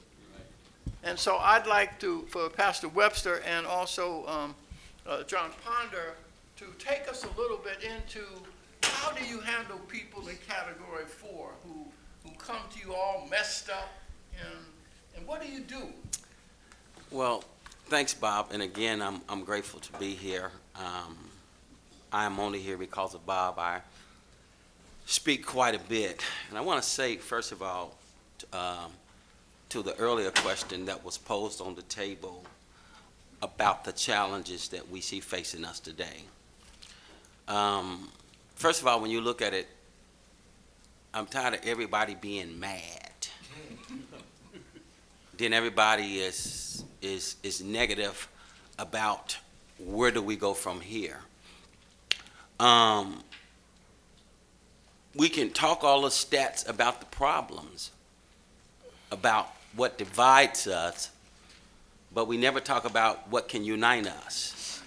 And so I'd like for Pastor Webster and also John Ponder to take us a little bit into how do you handle people in category 4 who come to you all messed up, and what do you do? Well, thanks, Bob. And again, I'm grateful to be here. I am only here because of Bob. I speak quite a bit. And I want to say, first of all, to the earlier question that was posed on the table about the challenges that we see facing us today. First of all, when you look at it, I'm tired of everybody being mad. Then everybody is negative about where do we go from here. We can talk all the stats about the problems, about what divides us, but we never talk about what can unite us.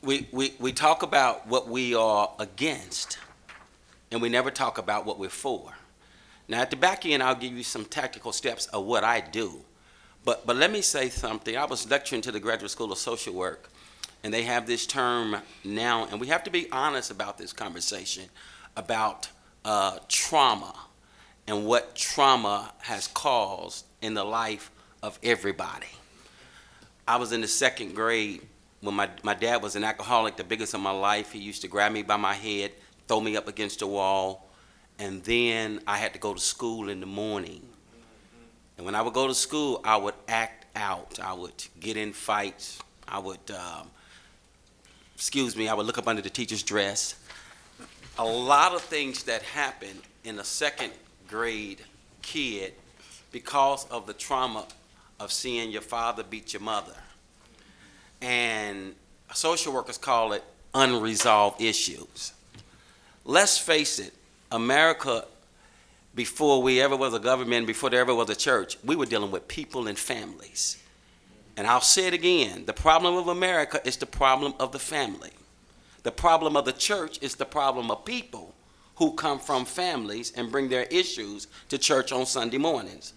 We talk about what we are against, and we never talk about what we're for. Now, at the back end, I'll give you some tactical steps of what I do. But let me say something. I was lecturing to the Graduate School of Social Work, and they have this term now, and we have to be honest about this conversation about trauma and what trauma has caused in the life of everybody. I was in the second grade when my dad was an alcoholic, the biggest of my life. He used to grab me by my head, throw me up against the wall, and then I had to go to school in the morning. And when I would go to school, I would act out. I would get in fights. I would look up under the teacher's dress. A lot of things that happen in a second grade kid because of the trauma of seeing your father beat your mother. And social workers call it unresolved issues. Let's face it, America, before we ever was a government, before there ever was a church, we were dealing with people and families. And I'll say it again, the problem of America is the problem of the family. The problem of the church is the problem of people who come from families and bring their issues to church on Sunday mornings.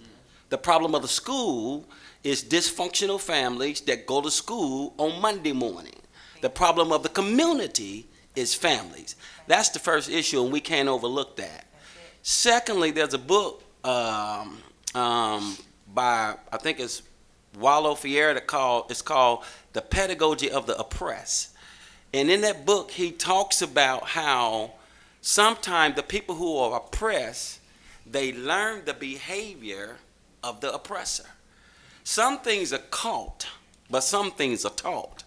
The problem of the school is dysfunctional families that go to school on Monday morning. The problem of the community is families. That's the first issue, and we can't overlook that. Secondly, there's a book by, I think it's Wallo Fiera, it's called The Pedagogy of the Oppressed. And in that book, he talks about how sometimes the people who are oppressed, they learn the behavior of the oppressor. Some things are caught, but some things are taught.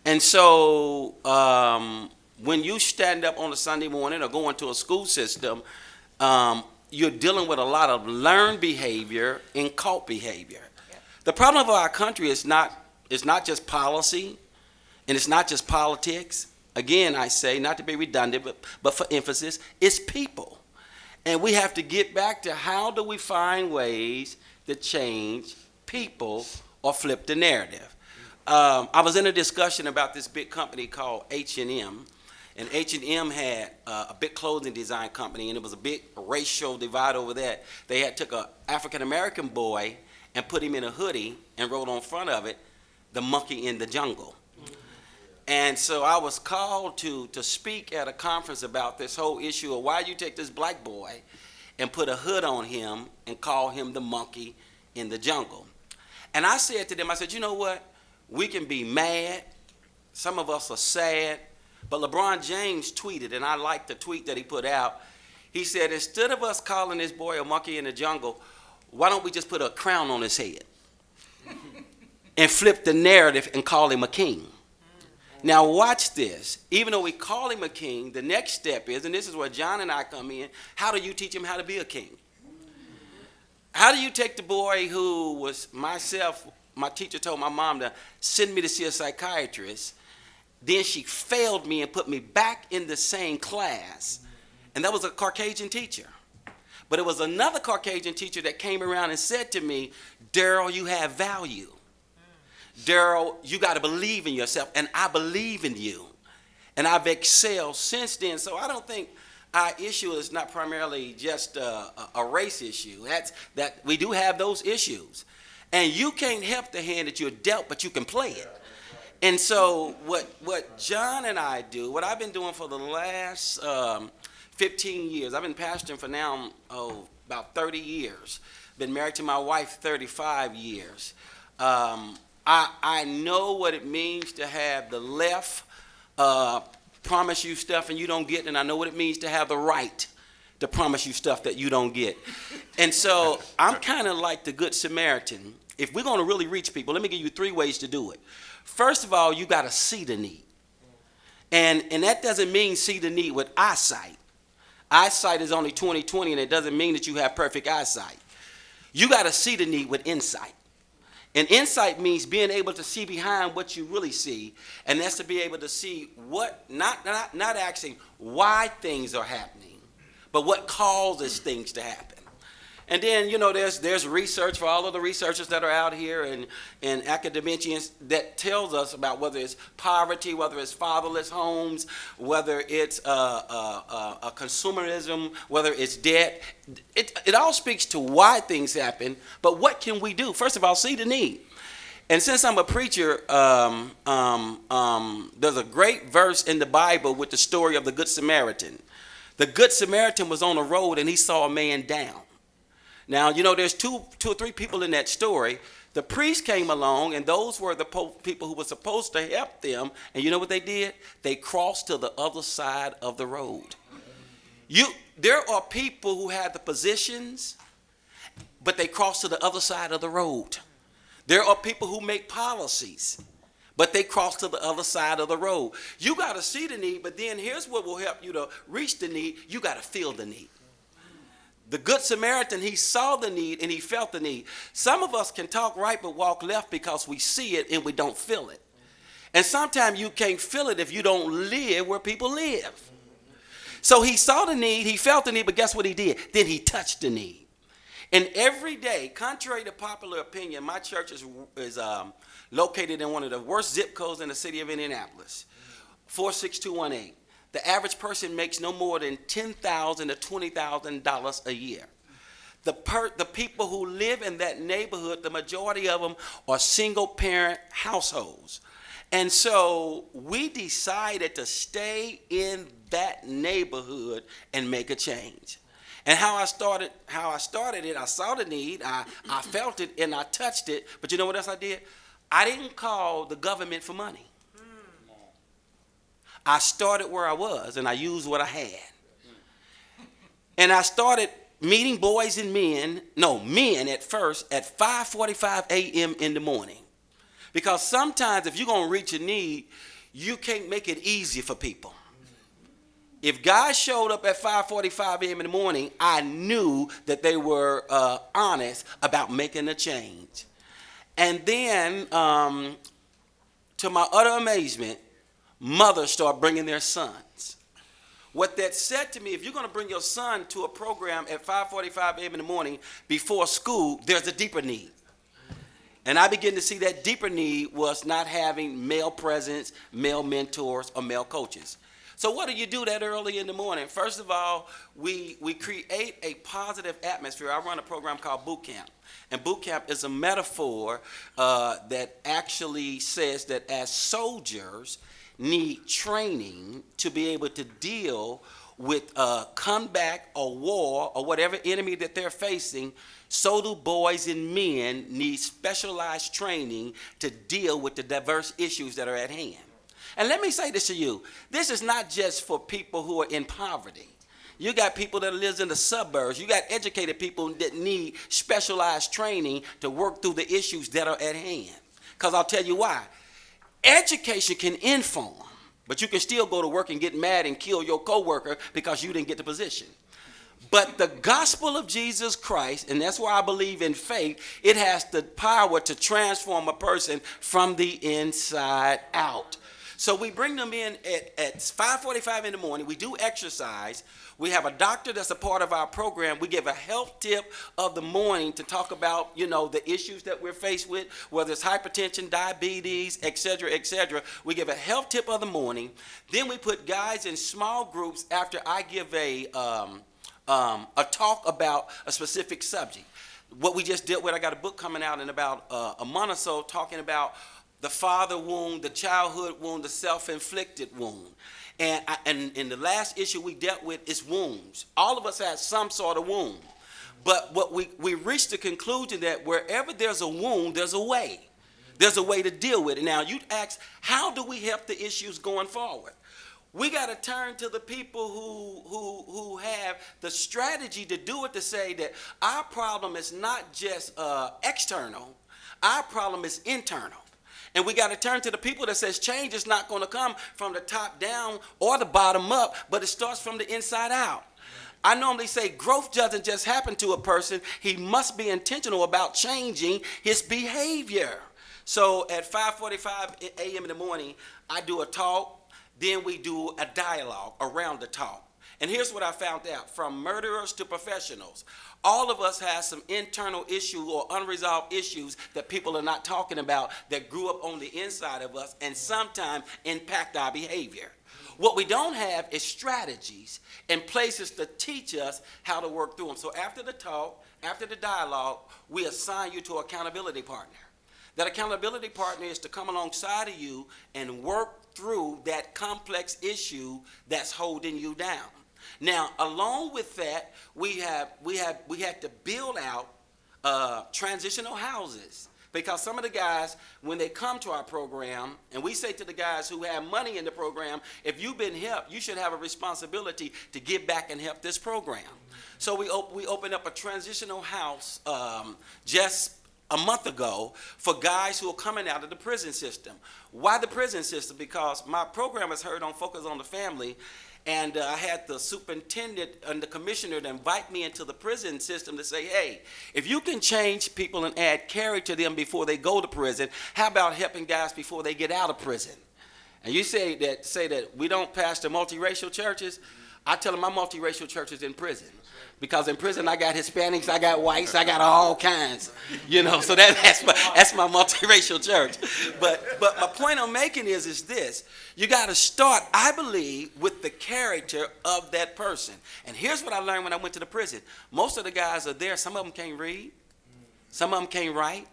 And so when you stand up on a Sunday morning or go into a school system, you're dealing with a lot of learned behavior and caught behavior. Yep. The problem of our country is not just policy, and it's not just politics. Again, I say, not to be redundant, but for emphasis, it's people. And we have to get back to how do we find ways to change people or flip the narrative. I was in a discussion about this big company called H&M. And H&M had a big clothing design company, and it was a big racial divide over that. They had took a African-American boy and put him in a hoodie and wrote on front of it, "The Monkey in the Jungle." And so I was called to speak at a conference about this whole issue of why you take this black boy and put a hood on him and call him the monkey in the jungle. And I said to them, I said, you know what? We can be mad. Some of us are sad. But LeBron James tweeted, and I like the tweet that he put out. He said, instead of us calling this boy a monkey in the jungle, why don't we just put a crown on his head and flip the narrative and call him a king? Now watch this. Even though we call him a king, the next step is, and this is where John and I come in, how do you teach him how to be a king? How do you take the boy who was myself, my teacher told my mom to send me to see a psychiatrist, then she failed me and put me back in the same class, and that was a Caucasian teacher. But it was another Caucasian teacher that came around and said to me, Daryl, you have value. Daryl, you got to believe in yourself, and I believe in you. And I've excelled since then. So I don't think our issue is not primarily just a race issue. That we do have those issues. And you can't help the hand that you're dealt, but you can play it. And so what John and I do, what I've been doing for the last 15 years, I've been pastoring for now about 30 years. Been married to my wife 35 years. I know what it means to have the left promise you stuff and you don't get, and I know what it means to have the right to promise you stuff that you don't get. And so I'm kind of like the Good Samaritan. If we're going to really reach people, let me give you 3 ways to do it. First of all, you got to see the need. And that doesn't mean see the need with eyesight. Eyesight is only 20/20, and it doesn't mean that you have perfect eyesight. You got to see the need with insight. And insight means being able to see behind what you really see, and that's to be able to see what, not asking why things are happening, but what causes things to happen. And then, you know, there's research for all of the researchers that are out here and academicians that tells us about whether it's poverty, whether it's fatherless homes, whether it's a consumerism, whether it's debt. It all speaks to why things happen, but what can we do? First of all, see the need. And since I'm a preacher, there's a great verse in the Bible with the story of the Good Samaritan. The Good Samaritan was on the road and he saw a man down. Now, you know, there's two or three people in that story. The priest came along, and those were the people who were supposed to help them. And you know what they did? They crossed to the other side of the road. There are people who have the positions, but they cross to the other side of the road. There are people who make policies, but they cross to the other side of the road. You got to see the need, but then here's what will help you to reach the need. You got to feel the need. The Good Samaritan, he saw the need and he felt the need. Some of us can talk right but walk left because we see it and we don't feel it. And sometimes you can't feel it if you don't live where people live. So he saw the need, he felt the need, but guess what he did? Then he touched the need. And every day, contrary to popular opinion, my church is located in one of the worst zip codes in the city of Indianapolis, 46218. The average person makes no more than $10,000 to $20,000 a year. the people who live in that neighborhood, the majority of them are single parent households. And so we decided to stay in that neighborhood and make a change. And how I started it, I saw the need, I felt it, and I touched it. But you know what else I did? I didn't call the government for money. I started where I was, and I used what I had. And I started meeting boys and men at first at 5:45 a.m. in the morning. Because sometimes if you're going to reach a need, you can't make it easy for people. If guys showed up at 5:45 a.m. in the morning, I knew that they were honest about making a change. And then, to my utter amazement, mothers start bringing their sons. What that said to me, if you're going to bring your son to a program at 5:45 a.m. in the morning before school, there's a deeper need. And I began to see that deeper need was not having male presence, male mentors, or male coaches. So what do you do that early in the morning? First of all, we create a positive atmosphere. I run a program called Boot Camp. And Boot Camp is a metaphor that actually says that as soldiers need training to be able to deal with comeback or war or whatever enemy that they're facing, so do boys and men need specialized training to deal with the diverse issues that are at hand. And let me say this to you. This is not just for people who are in poverty. You got people that live in the suburbs. You got educated people that need specialized training to work through the issues that are at hand. Because I'll tell you why. Education can inform, but you can still go to work and get mad and kill your coworker because you didn't get the position. But the gospel of Jesus Christ, and that's why I believe in faith, it has the power to transform a person from the inside out. So we bring them in at 5:45 in the morning. We do exercise. We have a doctor that's a part of our program. We give a health tip of the morning to talk about, the issues that we're faced with, whether it's hypertension, diabetes, et cetera, et cetera. We give a health tip of the morning. Then we put guys in small groups after I give a talk about a specific subject. What we just dealt with, I got a book coming out in about a month or so talking about the father wound, the childhood wound, the self-inflicted wound. And in the last issue we dealt with is wounds. All of us have some sort of wound. But what we reached the conclusion that wherever there's a wound, there's a way. There's a way to deal with it. Now, you'd ask, how do we help the issues going forward? We got to turn to the people who have the strategy to do it, to say that our problem is not just external. Our problem is internal. And we got to turn to the people that says change is not going to come from the top down or the bottom up, but it starts from the inside out. I normally say growth doesn't just happen to a person. He must be intentional about changing his behavior. So at 5:45 a.m. in the morning, I do a talk. Then we do a dialogue around the talk. And here's what I found out. From murderers to professionals, all of us have some internal issue or unresolved issues that people are not talking about that grew up on the inside of us and sometimes impact our behavior. What we don't have is strategies and places to teach us how to work through them. So after the talk, after the dialogue, we assign you to an accountability partner. That accountability partner is to come alongside of you and work through that complex issue that's holding you down. Now, along with that, we had to build out transitional houses, because some of the guys, when they come to our program, and we say to the guys who have money in the program, if you've been helped, you should have a responsibility to give back and help this program. So we opened up a transitional house just a month ago for guys who are coming out of the prison system. Why the prison system? Because my program is heard on Focus on the Family. And I had the superintendent and the commissioner to invite me into the prison system to say, hey, if you can change people and add character to them before they go to prison, how about helping guys before they get out of prison? And you say that we don't pastor multiracial churches. I tell them my multiracial church is in prison. Because in prison I got Hispanics, I got whites, I got all kinds. So that's my multiracial church. But my point I'm making is this. You got to start, I believe, with the character of that person. And here's what I learned when I went to the prison. Most of the guys are there, some of them can't read, some of them can't write.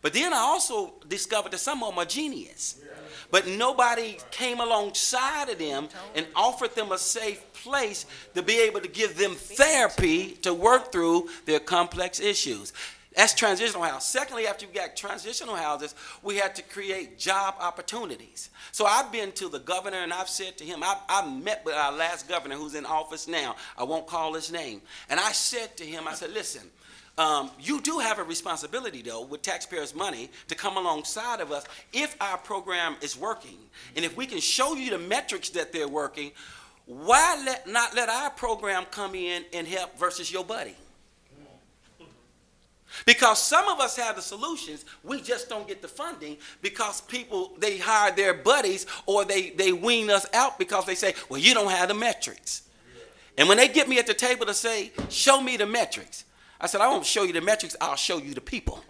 But then I also discovered that some of them are genius. But nobody came alongside of them and offered them a safe place to be able to give them therapy to work through their complex issues. That's transitional house. Secondly, after you got transitional houses, we had to create job opportunities. So I've been to the governor and I've said to him, I met with our last governor who's in office now. I won't call his name. And I said to him, I said, listen, you do have a responsibility, though, with taxpayers' money to come alongside of us if our program is working. And if we can show you the metrics that they're working, why not let our program come in and help versus your buddy? Because some of us have the solutions, we just don't get the funding because people, they hire their buddies or they wean us out because they say, well, you don't have the metrics. And when they get me at the table to say, show me the metrics, I said, I won't show you the metrics, I'll show you the people.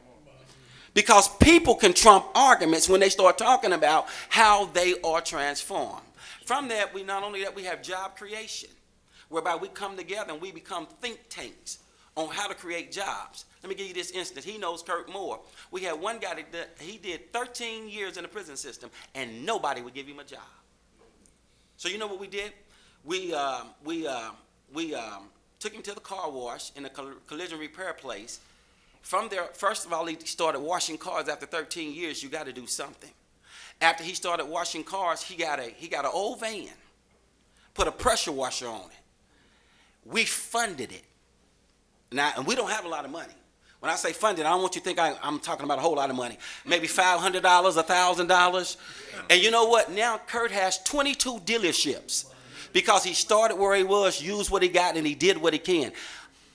Because people can trump arguments when they start talking about how they are transformed. From that, we not only that, we have job creation, whereby we come together and we become think tanks on how to create jobs. Let me give you this instance. He knows Kurt Moore. We had one guy that he did 13 years in the prison system, and nobody would give him a job. So you know what we did? We took him to the car wash in a collision repair place. From there, first of all, he started washing cars. After 13 years, you got to do something. After he started washing cars, he got an old van, put a pressure washer on it. We funded it. Now, and we don't have a lot of money. When I say funded, I don't want you to think I'm talking about a whole lot of money. Maybe $500, $1,000. And you know what? Now Kurt has 22 dealerships because he started where he was, used what he got, and he did what he can.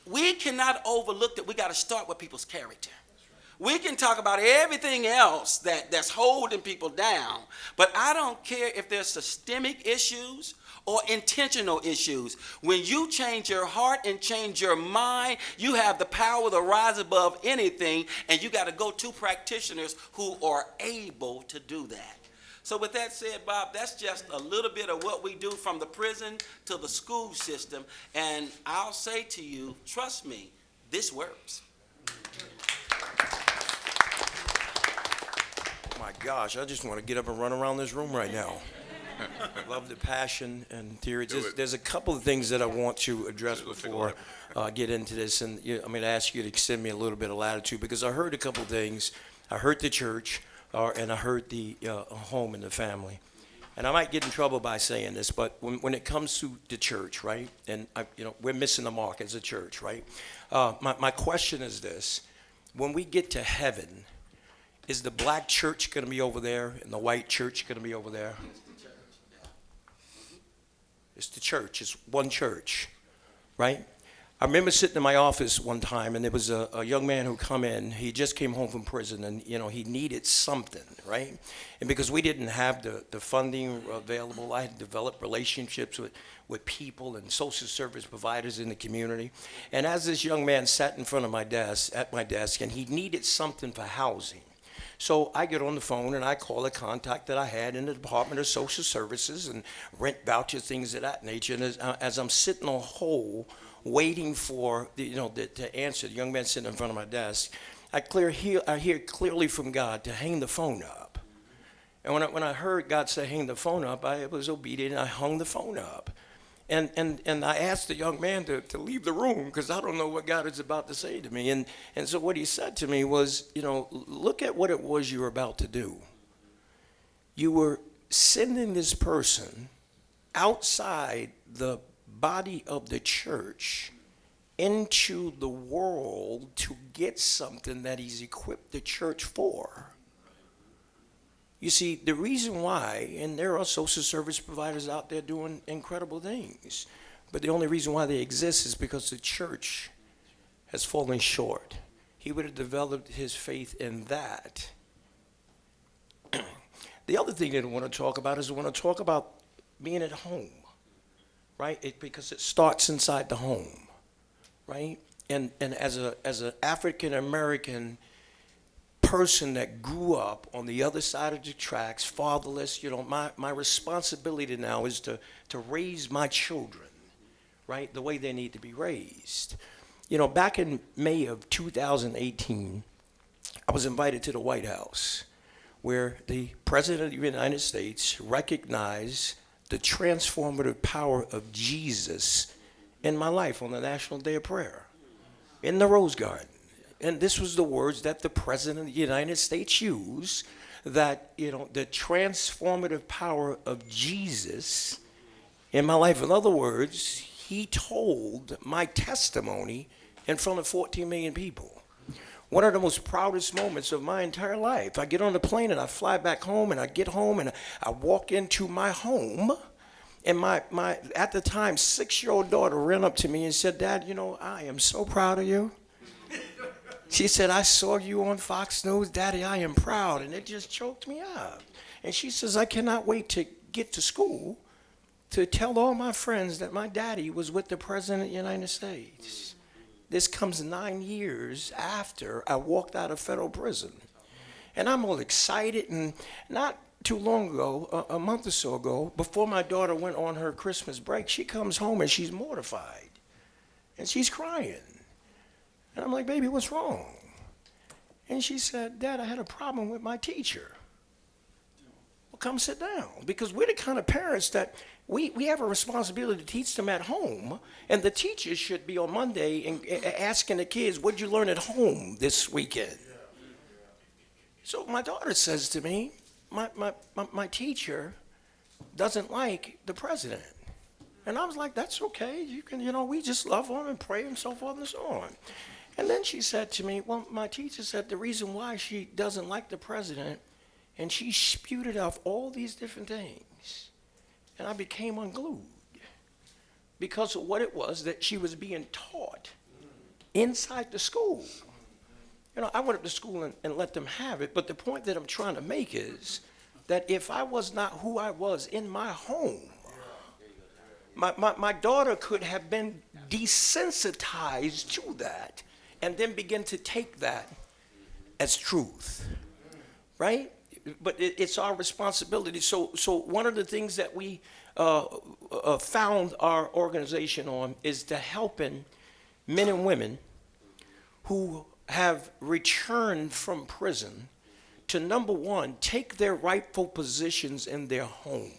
We cannot overlook that we got to start with people's character. We can talk about everything else that's holding people down, but I don't care if there's systemic issues or intentional issues. When you change your heart and change your mind, you have the power to rise above anything, and you got to go to practitioners who are able to do that. So with that said, Bob, that's just a little bit of what we do from the prison to the school system, and I'll say to you, trust me, this works. My gosh, I just want to get up and run around this room right now. Love the passion and theory. There's a couple of things that I want to address before I get into this, and I'm going to ask you to extend me a little bit of latitude because I heard a couple of things. I heard the church, and I heard the home and the family. And I might get in trouble by saying this, but when it comes to the church, right, and we're missing the mark as a church, right? My question is this. When we get to heaven, is the black church going to be over there and the white church going to be over there? It's the church. It's one church, right? I remember sitting in my office one time, and there was a young man who come in. He just came home from prison, and he needed something, right? And because we didn't have the funding available, I had developed relationships with people and social service providers in the community. And as this young man sat in front of my desk, and he needed something for housing. So I get on the phone and I call a contact that I had in the Department of Social Services and rent vouchers, things of that nature. And as I'm sitting on hold, waiting for to answer, the young man sitting in front of my desk, I hear clearly from God to hang the phone up. And when I heard God say hang the phone up, I was obedient and I hung the phone up. And I asked the young man to leave the room because I don't know what God is about to say to me. And so what he said to me was, look at what it was you were about to do. You were sending this person outside the body of the church into the world to get something that he's equipped the church for. You see, the reason why, and there are social service providers out there doing incredible things, but the only reason why they exist is because the church has fallen short. He would have developed his faith in that. The other thing that I want to talk about is I want to talk about being at home, right? Because it starts inside the home, right? And as an African American person that grew up on the other side of the tracks, fatherless, my responsibility now is to raise my children, right, the way they need to be raised. Back in May of 2018, I was invited to the White House, where the President of the United States recognized the transformative power of Jesus in my life on the National Day of Prayer in the Rose Garden. And this was the words that the President of the United States used, that, the transformative power of Jesus in my life. In other words, he told my testimony in front of 14 million people. One of the most proudest moments of my entire life. I get on the plane and I fly back home, and I get home and I walk into my home, and my at the time 6-year-old daughter ran up to me and said, "Dad, I am so proud of you." She said, "I saw you on Fox News, Daddy, I am proud." And it just choked me up. And she says, "I cannot wait to get to school to tell all my friends that my daddy was with the President of the United States." This comes 9 years after I walked out of federal prison. And I'm all excited. And not too long ago, a month or so ago, before my daughter went on her Christmas break, she comes home and she's mortified. And she's crying. And I'm like, "Baby, what's wrong?" And she said, "Dad, I had a problem with my teacher." Well, come sit down. Because we're the kind of parents that we have a responsibility to teach them at home. And the teachers should be on Monday and asking the kids, "What'd you learn at home this weekend?" So my daughter says to me, my teacher doesn't like the president. And I was like, "That's okay. You can, we just love him and pray and so forth and so on." And then she said to me, "Well, my teacher said the reason why she doesn't like the president," and she spewed off all these different things. And I became unglued because of what it was that she was being taught inside the school. I went up to school and let them have it, but the point that I'm trying to make is that if I was not who I was in my home, my daughter could have been desensitized to that and then begin to take that as truth, right? But it's our responsibility. So one of the things that we found our organization on is to helping men and women who have returned from prison to, number one, take their rightful positions in their home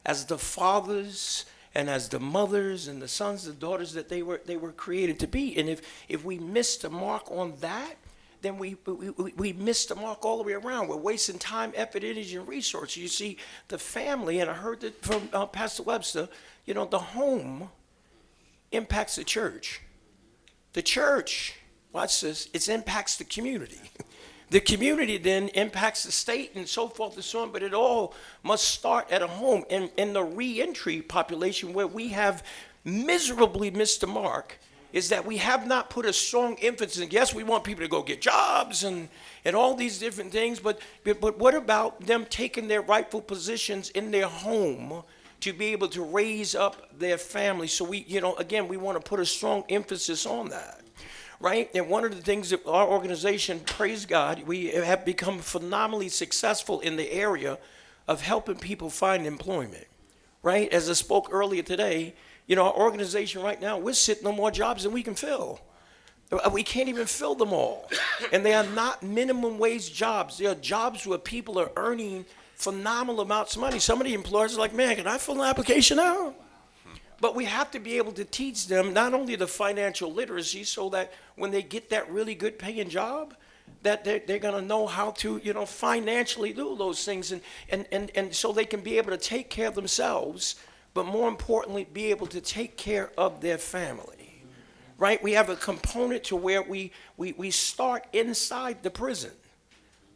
as the fathers and as the mothers and the sons and daughters that they were created to be. And if we miss the mark on that, then we miss the mark all the way around. We're wasting time, effort, energy, and resources. You see, the family, and I heard it from Pastor Webster, the home impacts the church. The church, watch this, it impacts the community. The community then impacts the state and so forth and so on, but it all must start at a home. And in the reentry population, where we have miserably missed the mark, is that we have not put a strong emphasis. And yes, we want people to go get jobs and all these different things, but what about them taking their rightful positions in their home to be able to raise up their family? So we want to put a strong emphasis on that. Right? And one of the things that our organization, praise God, we have become phenomenally successful in the area of helping people find employment. Right? As I spoke earlier today, our organization right now, we're sitting on more jobs than we can fill. We can't even fill them all. And they are not minimum wage jobs. They are jobs where people are earning phenomenal amounts of money. Some of the employers are like, "Man, can I fill an application now?" But we have to be able to teach them not only the financial literacy, so that when they get that really good paying job, that they're going to know how to, financially do those things, and so they can be able to take care of themselves, but more importantly, be able to take care of their family. Right? We have a component to where we start inside the prison,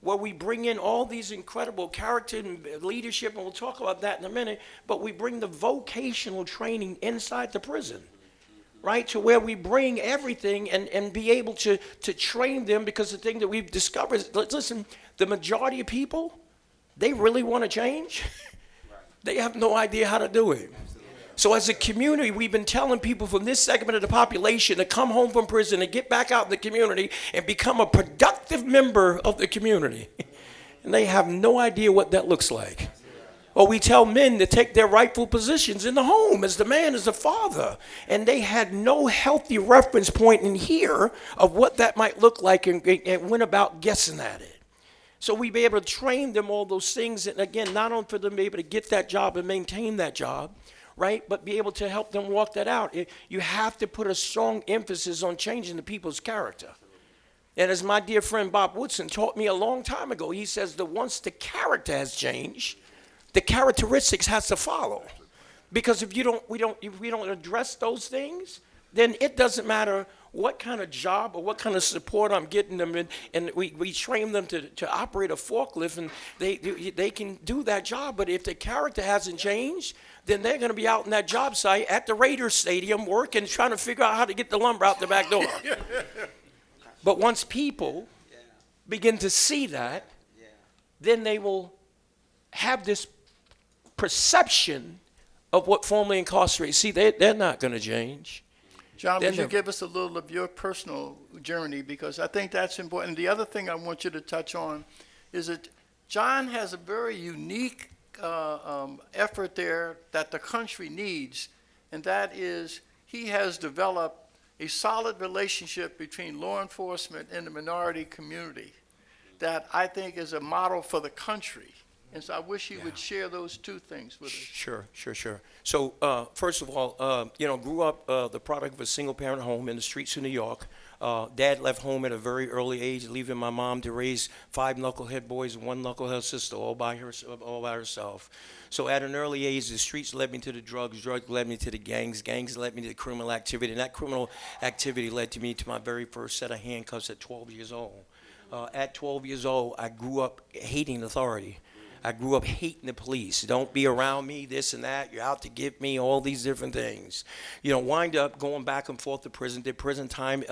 where we bring in all these incredible character and leadership, and we'll talk about that in a minute, but we bring the vocational training inside the prison, right? To where we bring everything and be able to train them, because the thing that we've discovered is, listen, the majority of people, they really want to change. They have no idea how to do it. So as a community, we've been telling people from this segment of the population to come home from prison and get back out in the community and become a productive member of the community. And they have no idea what that looks like. Or we tell men to take their rightful positions in the home as the man, as the father. And they had no healthy reference point in here of what that might look like and went about guessing at it. So we be able to train them all those things. And again, not only for them to be able to get that job and maintain that job, right, but be able to help them walk that out. You have to put a strong emphasis on changing the people's character. And as my dear friend Bob Woodson taught me a long time ago, he says that once the character has changed, the characteristics has to follow. Because if we don't address those things, then it doesn't matter what kind of job or what kind of support I'm getting them in, and we train them to operate a forklift, and they can do that job. But if the character hasn't changed, then they're going to be out in that job site at the Raiders Stadium working, trying to figure out how to get the lumber out the back door. But once people begin to see that, then they will have this perception of what formerly incarcerated. See, they're not going to change. John, Then would you the- give us a little of your personal journey? Because I think that's important. The other thing I want you to touch on is that John has a very unique effort there that the country needs, and that is he has developed a solid relationship between law enforcement and the minority community that I think is a model for the country. And so I wish you would share those two things with us. Sure. So first of all, grew up the product of a single-parent home in the streets of New York. Dad left home at a very early age, leaving my mom to raise 5 knucklehead boys and 1 knucklehead sister all by herself. So at an early age, the streets led me to the drugs led me to the gangs led me to the criminal activity, and that criminal activity led me to my very first set of handcuffs at 12 years old. At 12 years old, I grew up hating authority. I grew up hating the police. Don't be around me, this and that. You're out to get me, all these different things. Wind up going back and forth to prison. Did prison time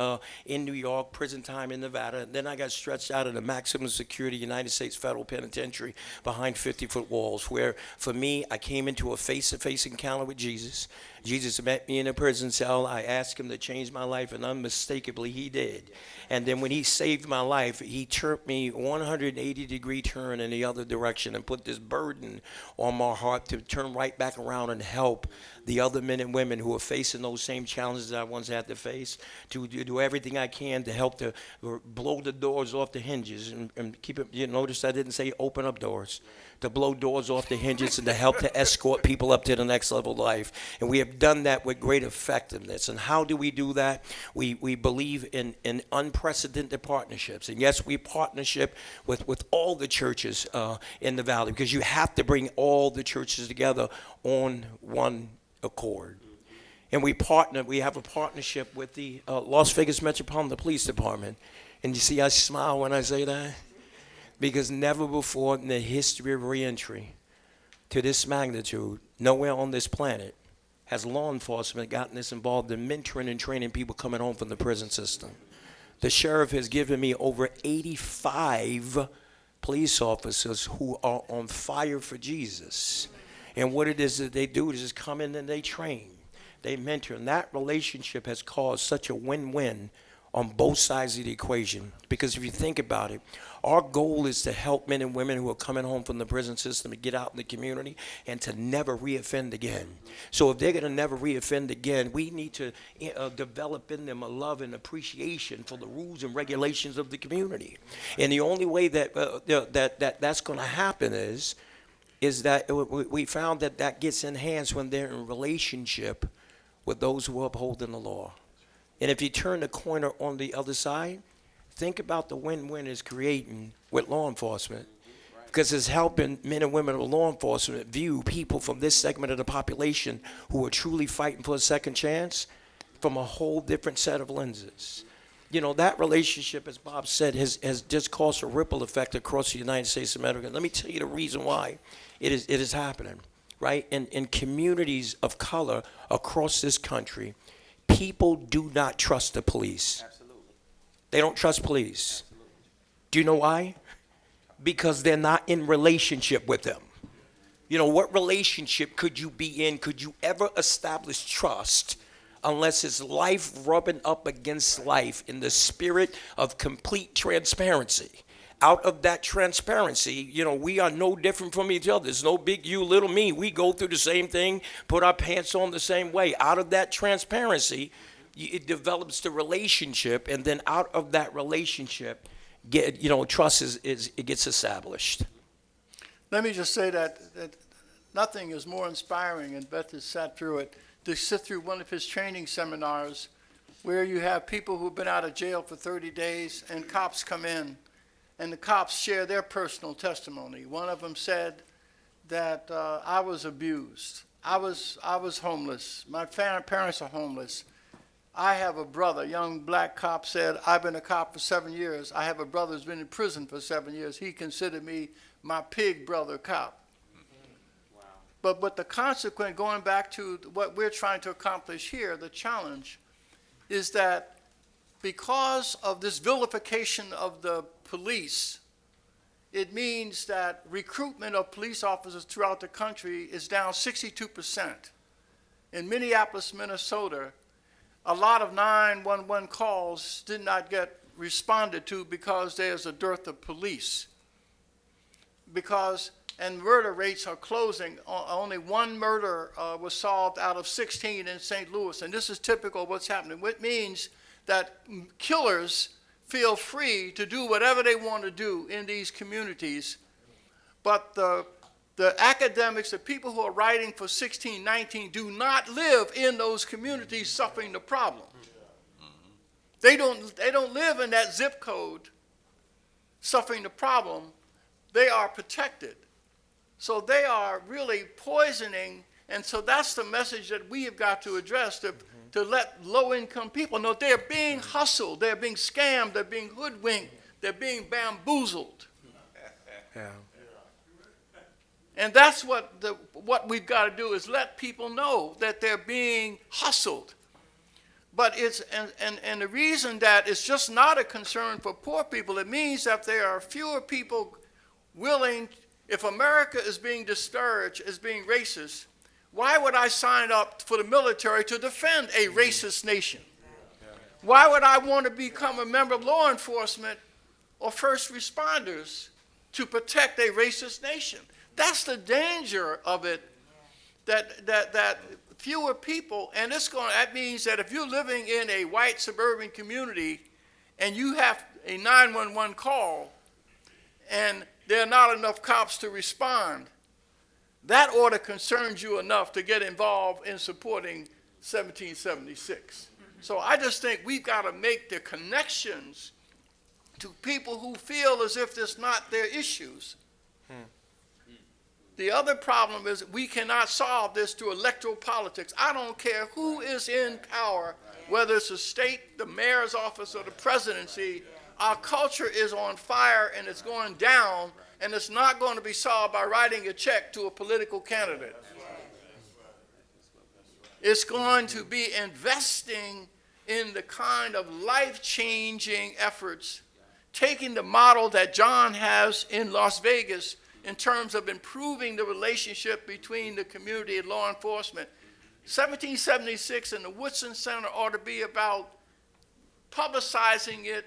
in New York, prison time in Nevada. Then I got stretched out of the maximum security United States Federal Penitentiary behind 50-foot walls, where, for me, I came into a face-to-face encounter with Jesus. Jesus met me in a prison cell. I asked him to change my life, and unmistakably he did. And then when he saved my life, he turned me 180-degree turn in the other direction and put this burden on my heart to turn right back around and help the other men and women who are facing those same challenges I once had to face, to do everything I can to help to blow the doors off the hinges and keep it. You notice I didn't say open up doors. To blow doors off the hinges and to help to escort people up to the next level of life. And we have done that with great effectiveness. And how do we do that? We believe in unprecedented partnerships. And yes, we partnership with all the churches in the valley, because you have to bring all the churches together on one accord. And we have a partnership with the Las Vegas Metropolitan Police Department. And you see, I smile when I say that. Because never before in the history of reentry to this magnitude, nowhere on this planet, has law enforcement gotten this involved in mentoring and training people coming home from the prison system. The sheriff has given me over 85 police officers who are on fire for Jesus. And what it is that they do is just come in and they train. They mentor. And that relationship has caused such a win-win on both sides of the equation. Because if you think about it, our goal is to help men and women who are coming home from the prison system to get out in the community and to never reoffend again. So if they're going to never reoffend again, we need to develop in them a love and appreciation for the rules and regulations of the community. And the only way that that's going to happen is that we found that gets enhanced when they're in relationship with those who are upholding the law. And if you turn the corner on the other side, think about the win-win it's creating with law enforcement. Because it's helping men and women of law enforcement view people from this segment of the population who are truly fighting for a second chance from a whole different set of lenses. That relationship, as Bob said, has just caused a ripple effect across the United States of America. Let me tell you the reason why it is happening, right? In communities of color across this country, people do not trust the police. Absolutely. They don't trust police. Absolutely. Do you know why? Because they're not in relationship with them. You know, what relationship could you be in? Could you ever establish trust unless it's life rubbing up against life in the spirit of complete transparency? Out of that transparency, you know, we are no different from each other. There's no big you, little me. We go through the same thing, put our pants on the same way. Out of that transparency, it develops the relationship, and then out of that relationship, trust it gets established. Let me just say that nothing is more inspiring, and Beth has sat through it, to sit through one of his training seminars where you have people who've been out of jail for 30 days and cops come in and the cops share their personal testimony. One of them said that I was abused. I was homeless. My parents are homeless. I have a brother, a young black cop said, I've been a cop for 7 years. I have a brother who's been in prison for 7 years. He considered me my pig brother cop. Wow. But the consequence, going back to what we're trying to accomplish here, the challenge is that because of this vilification of the police, it means that recruitment of police officers throughout the country is down 62%. In Minneapolis, Minnesota, a lot of 911 calls did not get responded to because there's a dearth of police. And murder rates are closing. Only one murder was solved out of 16 in St. Louis, and this is typical of what's happening. Which means that killers feel free to do whatever they want to do in these communities, but the academics, the people who are writing for 1619 do not live in those communities suffering the problem. They don't live in that zip code suffering the problem. They are protected. So they are really poisoning, and so that's the message that we have got to address, to let low-income people know they're being hustled, they're being scammed, they're being hoodwinked, they're being bamboozled. Yeah. And that's what we've got to do, is let people know that they're being hustled. But and the reason that it's just not a concern for poor people, it means that there are fewer people willing. If America is being discouraged as being racist, why would I sign up for the military to defend a racist nation? Why would I want to become a member of law enforcement or first responders to protect a racist nation? That's the danger of it, that fewer people, and that means that if you're living in a white suburban community and you have a 911 call and there are not enough cops to respond, that ought to concern you enough to get involved in supporting 1776. So I just think we've got to make the connections to people who feel as if it's not their issues. The other problem is we cannot solve this through electoral politics. I don't care who is in power, whether it's the state, the mayor's office, or the presidency. Our culture is on fire and it's going down, and it's not going to be solved by writing a check to a political candidate. It's going to be investing in the kind of life-changing efforts, taking the model that John has in Las Vegas in terms of improving the relationship between the community and law enforcement. 1776 and the Woodson Center ought to be about publicizing it,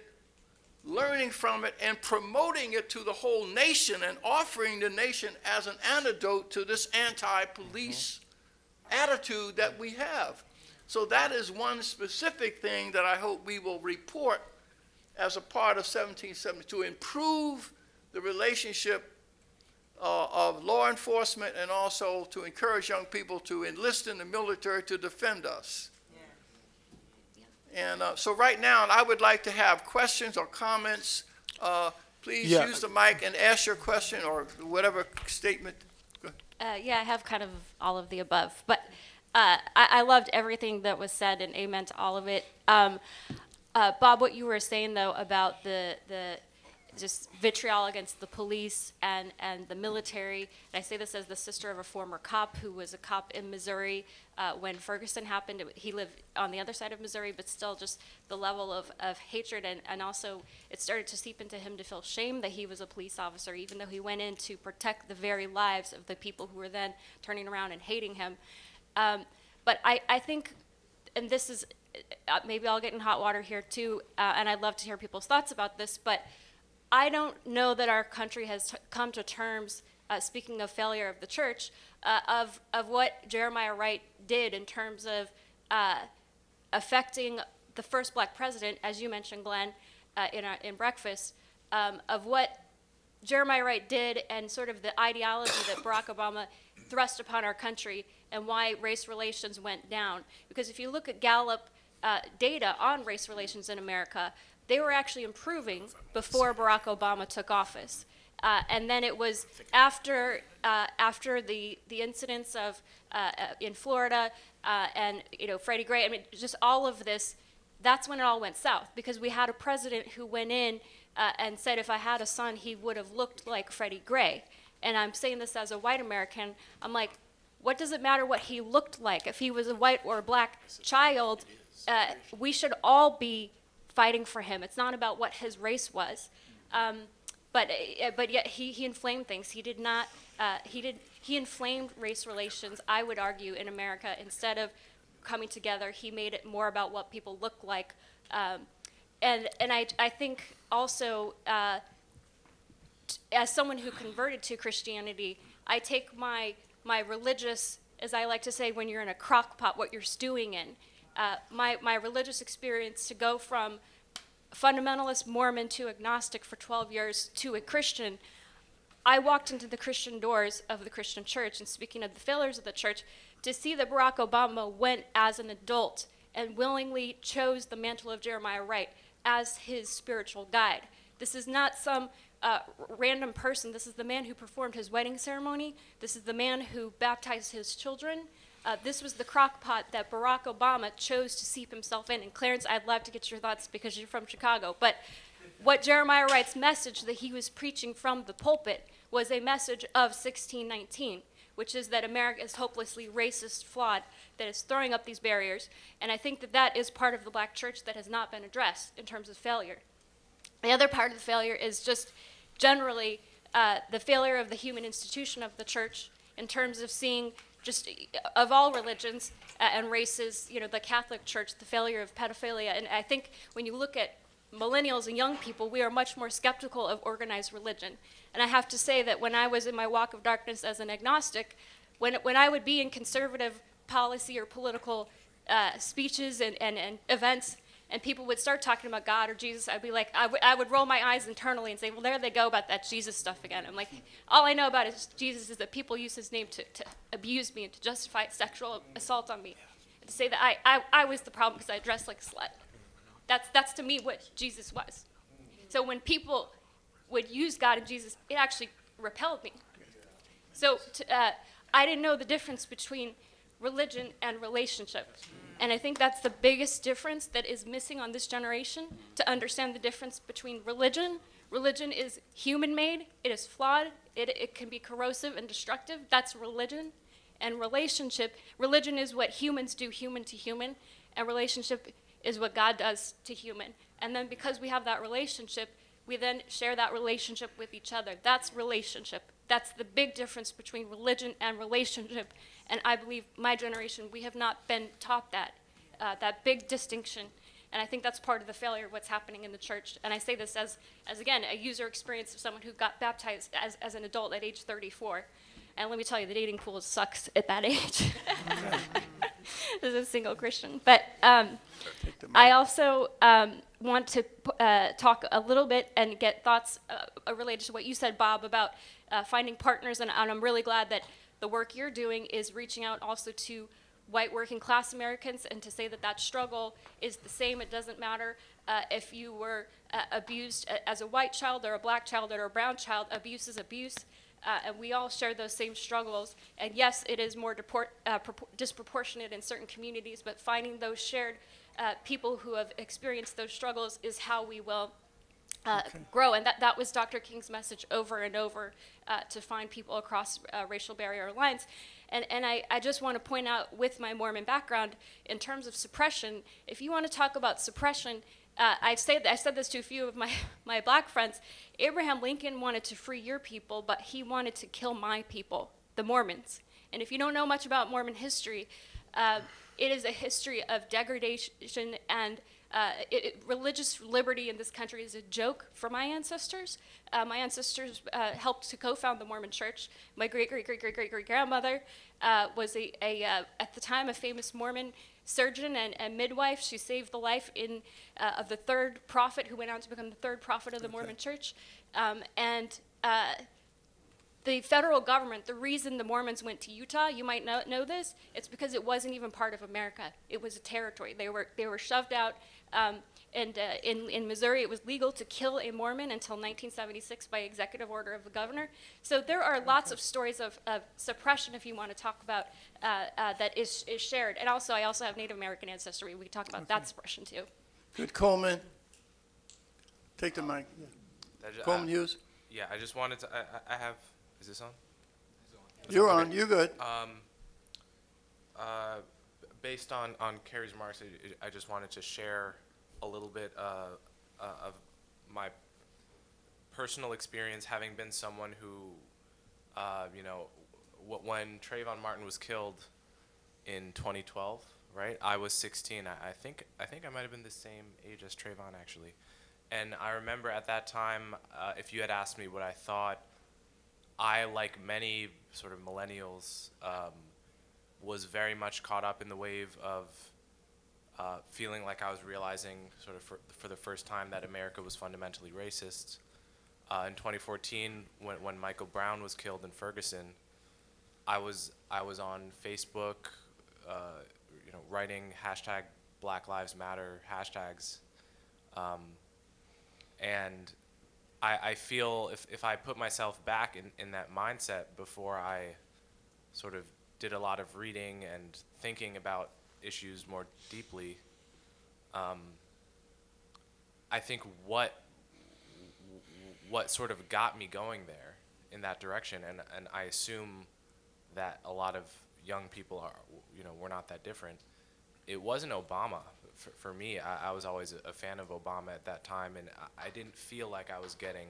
learning from it, and promoting it to the whole nation and offering the nation as an antidote to this anti-police attitude that we have. So that is one specific thing that I hope we will report as a part of 1770, to improve the relationship of law enforcement, and also to encourage young people to enlist in the military to defend us. And so right now, I would like to have questions or comments. Please use the mic and ask your question or whatever statement. Yeah, I have kind of all of the above, but I loved everything that was said, and amen to all of it. Bob, what you were saying though about the just vitriol against the police and the military. And I say this as the sister of a former cop who was a cop in Missouri when Ferguson happened. He lived on the other side of Missouri, but still just the level of hatred. And also it started to seep into him to feel shame that he was a police officer, even though he went in to protect the very lives of the people who were then turning around and hating him. But I think, and this is, maybe I'll get in hot water here too, and I'd love to hear people's thoughts about this, but I don't know that our country has come to terms, speaking of failure of the church, of what Jeremiah Wright did in terms of affecting the first black president, as you mentioned, Glenn, in breakfast, of what Jeremiah Wright did and sort of the ideology that Barack Obama thrust upon our country and why race relations went down. Because if you look at Gallup data on race relations in America, they were actually improving before Barack Obama took office. And then it was after the incidents of in Florida and Freddie Gray, I mean, just all of this, that's when it all went south, because we had a president who went in and said if I had a son, he would have looked like Freddie Gray. And I'm saying this as a white American. I'm like, what does it matter what he looked like? If he was a white or a black child, we should all be fighting for him. It's not about what his race was. But yet he inflamed things. He did not, he inflamed race relations, I would argue, in America. Instead of coming together, he made it more about what people look like. And I think also, as someone who converted to Christianity, I take my religious, as I like to say, when you're in a crock pot, what you're stewing in, my religious experience to go from fundamentalist Mormon to agnostic for 12 years to a Christian, I walked into the Christian doors of the Christian church, and speaking of the failures of the church, to see that Barack Obama went as an adult and willingly chose the mantle of Jeremiah Wright as his spiritual guide. This is not some random person. This is the man who performed his wedding ceremony. This is the man who baptized his children. This was the crock pot that Barack Obama chose to seep himself in. And Clarence, I'd love to get your thoughts because you're from Chicago. But what Jeremiah Wright's message that he was preaching from the pulpit was a message of 1619, which is that America is hopelessly racist, flawed, that is throwing up these barriers. And I think that that is part of the black church that has not been addressed in terms of failure. The other part of the failure is just generally the failure of the human institution of the church in terms of seeing just of all religions and races, the Catholic Church, the failure of pedophilia. And I think when you look at millennials and young people, we are much more skeptical of organized religion. And I have to say that when I was in my walk of darkness as an agnostic, when I would be in conservative policy or political speeches and events, and people would start talking about God or Jesus, I'd be like, I would roll my eyes internally and say, well, there they go about that Jesus stuff again. I'm like, all I know about Jesus is that people use his name to abuse me and to justify sexual assault on me. And to say that I was the problem because I dressed like a slut. That's to me what Jesus was. So when people would use God and Jesus, it actually repelled me. So I didn't know the difference between religion and relationship. And I think that's the biggest difference that is missing on this generation, to understand the difference between religion. Religion is human-made, it is flawed, it can be corrosive and destructive. That's religion. And relationship, religion is what humans do human to human, and relationship is what God does to human. And then because we have that relationship, we then share that relationship with each other. That's relationship. That's the big difference between religion and relationship. And I believe my generation, we have not been taught that big distinction. And I think that's part of the failure of what's happening in the church. And I say this as again, a user experience of someone who got baptized as an adult at age 34. And let me tell you, the dating pool sucks at that age. As a single Christian. But I also want to talk a little bit and get thoughts related to what you said, Bob, about finding partners. And I'm really glad that the work you're doing is reaching out also to white working class Americans, and to say that that struggle is the same. It doesn't matter if you were abused as a white child or a black child or a brown child. Abuse is abuse. And we all share those same struggles. And yes, it is more disproportionate in certain communities, but finding those shared people who have experienced those struggles is how we will grow. And that was Dr. King's message over and over, to find people across racial barrier lines. And I just want to point out, with my Mormon background, in terms of suppression, if you want to talk about suppression, I said this to a few of my black friends. Abraham Lincoln wanted to free your people, but he wanted to kill my people, the Mormons. And if you don't know much about Mormon history, it is a history of degradation and religious liberty in this country is a joke for my ancestors. My ancestors helped to co-found the Mormon Church. My great-great-great-great-great-great-grandmother was at the time, a famous Mormon surgeon and midwife. She saved the life of the third prophet, who went on to become the third prophet of the Mormon Church. The federal government, the reason the Mormons went to Utah, you might know this, it's because it wasn't even part of America. It was a territory. They were shoved out. In Missouri, it was legal to kill a Mormon until 1976 by executive order of the governor. So there are lots of stories of suppression, if you want to talk about, that is shared. And also, I also have Native American ancestry. We can talk about that suppression too. Good. Coleman, take the mic. Coleman Hughes, Yeah, I just wanted to, I have, is this on? you're on. You're good. Based on Carrie's remarks, I just wanted to share a little bit of my personal experience, having been someone who, when Trayvon Martin was killed in 2012, right? I was 16. I think I might have been the same age as Trayvon, actually. And I remember at that time, if you had asked me what I thought, I, like many sort of millennials, was very much caught up in the wave of feeling like I was realizing sort of for the first time that America was fundamentally racist. In 2014, when Michael Brown was killed in Ferguson, I was on Facebook, writing hashtag Black Lives Matter hashtags, and I feel if I put myself back in that mindset before I sort of did a lot of reading and thinking about issues more deeply, I think what sort of got me going there in that direction, and I assume that a lot of young people are, we're not that different. It wasn't Obama. For me, I was always a fan of Obama at that time, and I didn't feel like I was getting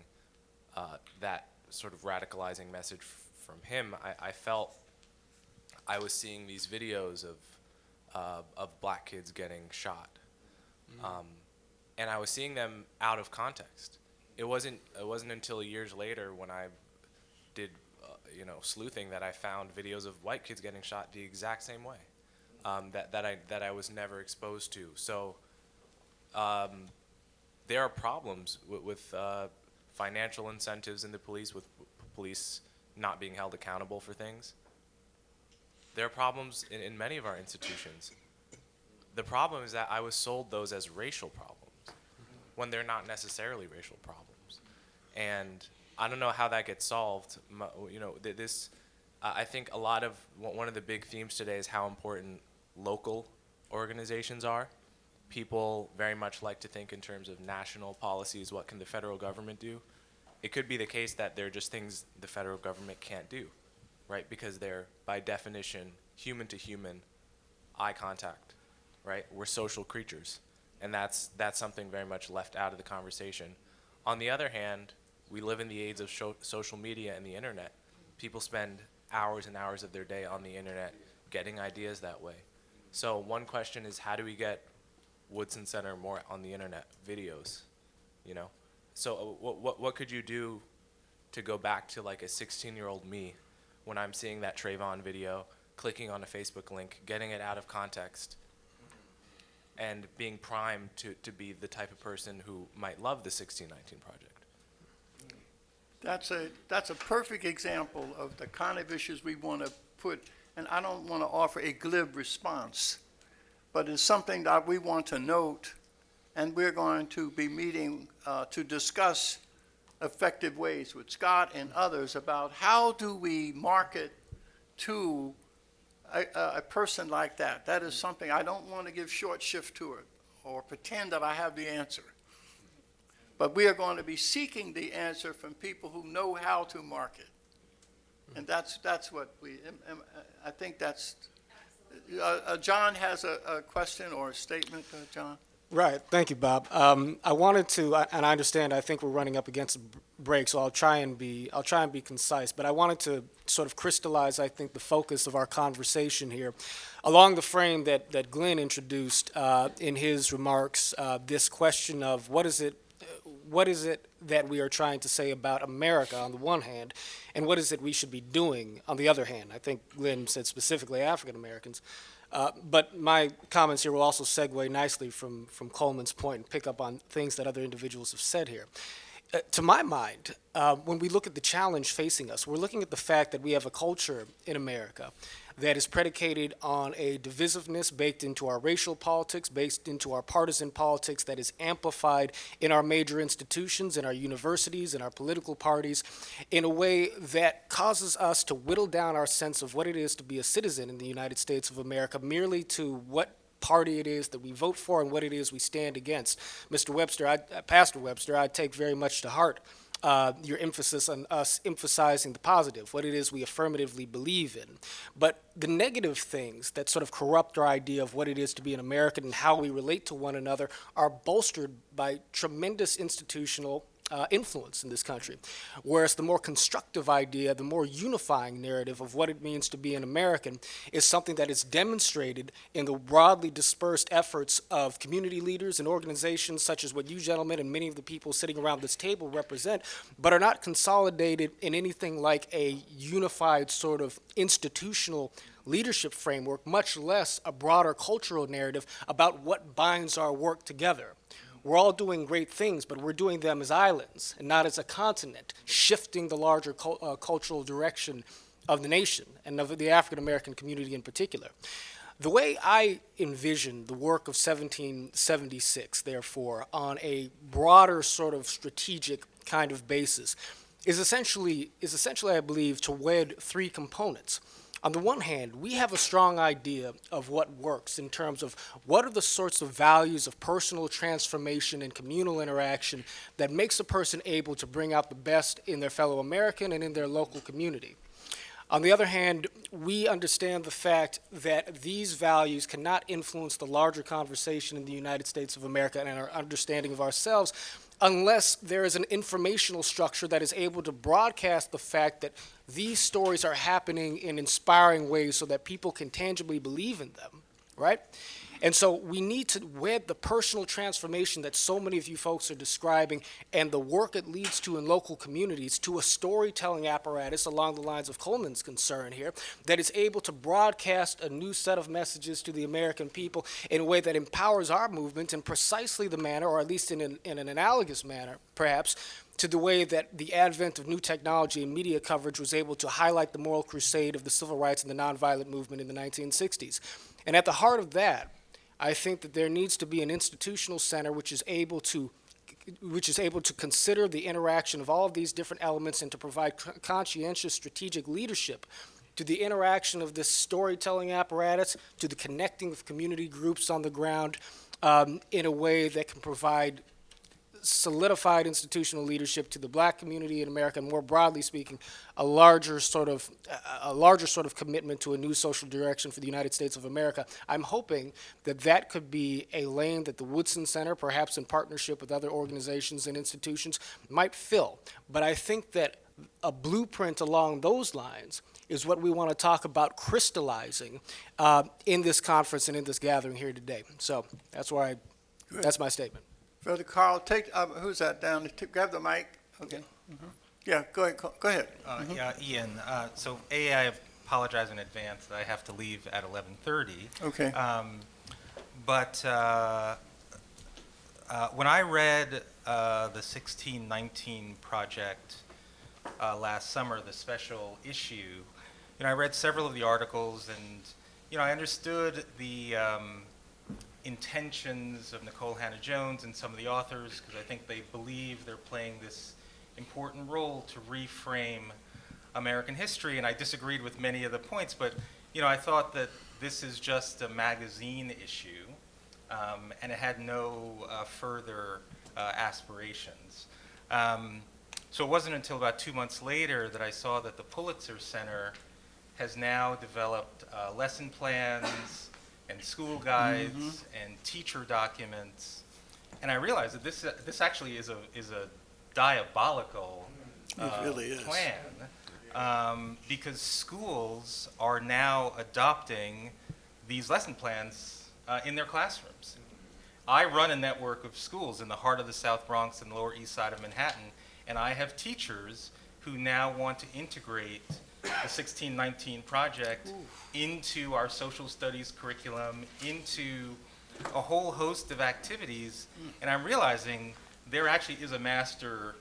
that sort of radicalizing message from him. I felt I was seeing these videos of black kids getting shot, and I was seeing them out of context. It wasn't until years later when I did sleuthing that I found videos of white kids getting shot the exact same way, that I was never exposed to. So there are problems with financial incentives in the police, with police not being held accountable for things. There are problems in many of our institutions. The problem is that I was sold those as racial problems when they're not necessarily racial problems. And I don't know how that gets solved. I think one of the big themes today is how important local organizations are. People very much like to think in terms of national policies. What can the federal government do? It could be the case that there are just things the federal government can't do, right? Because they're, by definition, human to human, eye contact, right? We're social creatures, and that's something very much left out of the conversation. On the other hand, we live in the age of social media and the internet. People spend hours and hours of their day on the internet getting ideas that way. So one question is, how do we get Woodson Center more on the internet, videos, So what could you do to go back to like a 16-year-old me when I'm seeing that Trayvon video, clicking on a Facebook link, getting it out of context, and being primed to be the type of person who might love the 1619 Project? That's a perfect example of the kind of issues we want to put, and I don't want to offer a glib response, but it's something that we want to note, and we're going to be meeting to discuss effective ways with Scott and others about how do we market to a person like that. That is something I don't want to give short shift to it or pretend that I have the answer. But we are going to be seeking the answer from people who know how to market. And that's what I think that's, John has a question or a statement, John? Right. Thank you, Bob. I wanted to, and I understand. I think we're running up against a break, so I'll try and be concise. But I wanted to sort of crystallize, I think, the focus of our conversation here, along the frame that Glenn introduced in his remarks. This question of what is it that we are trying to say about America on the one hand, and what is it we should be doing on the other hand? I think Glenn said specifically African Americans. But my comments here will also segue nicely from Coleman's point and pick up on things that other individuals have said here. To my mind, when we look at the challenge facing us, we're looking at the fact that we have a culture in America that is predicated on a divisiveness baked into our racial politics, based into our partisan politics, that is amplified in our major institutions, in our universities, in our political parties, in a way that causes us to whittle down our sense of what it is to be a citizen in the United States of America merely to what party it is that we vote for and what it is we stand against. Pastor Webster, I take very much to heart your emphasis on us emphasizing the positive, what it is we affirmatively believe in. But the negative things that sort of corrupt our idea of what it is to be an American and how we relate to one another are bolstered by tremendous institutional influence in this country. Whereas the more constructive idea, the more unifying narrative of what it means to be an American is something that is demonstrated in the broadly dispersed efforts of community leaders and organizations such as what you gentlemen and many of the people sitting around this table represent, but are not consolidated in anything like a unified sort of institutional leadership framework, much less a broader cultural narrative about what binds our work together. We're all doing great things, but we're doing them as islands and not as a continent, shifting the larger cultural direction of the nation and of the African American community in particular. The way I envision the work of 1776, therefore, on a broader sort of strategic kind of basis, is essentially, I believe, to wed three components. On the one hand, we have a strong idea of what works in terms of what are the sorts of values of personal transformation and communal interaction that makes a person able to bring out the best in their fellow American and in their local community. On the other hand, we understand the fact that these values cannot influence the larger conversation in the United States of America and our understanding of ourselves unless there is an informational structure that is able to broadcast the fact that these stories are happening in inspiring ways so that people can tangibly believe in them, right? And so we need to wed the personal transformation that so many of you folks are describing and the work it leads to in local communities to a storytelling apparatus along the lines of Coleman's concern here that is able to broadcast a new set of messages to the American people in a way that empowers our movement in precisely the manner, or at least in an analogous manner, perhaps, to the way that the advent of new technology and media coverage was able to highlight the moral crusade of the civil rights and the nonviolent movement in the 1960s. And at the heart of that, I think that there needs to be an institutional center which is able to consider the interaction of all of these different elements and to provide conscientious strategic leadership to the interaction of this storytelling apparatus, to the connecting of community groups on the ground in a way that can provide solidified institutional leadership to the black community in America, and more broadly speaking, a larger sort of commitment to a new social direction for the United States of America. I'm hoping that that could be a lane that the Woodson Center, perhaps in partnership with other organizations and institutions, might fill. But I think that a blueprint along those lines is what we want to talk about crystallizing in this conference and in this gathering here today. So that's my statement. Brother Carl, who's that down? Grab the mic. Okay. Mm-hmm. Yeah, go ahead. Yeah, Ian. So I apologize in advance that I have to leave at 11:30. Okay. But when I read the 1619 project last summer, the special issue, I read several of the articles, and I understood the intentions of Nicole Hannah-Jones and some of the authors, because I think they believe they're playing this important role to reframe American history, and I disagreed with many of the points, but I thought that this is just a magazine issue, and it had no further aspirations. So it wasn't until about 2 months later that I saw that the Pulitzer Center has now developed lesson plans and school guides and teacher documents, and I realized that this actually is a diabolical It really is. plan, because schools are now adopting these lesson plans in their classrooms. I run a network of schools in the heart of the South Bronx and the Lower East Side of Manhattan, and I have teachers who now want to integrate the 1619 project into our social studies curriculum, into a whole host of activities, and I'm realizing there actually is a master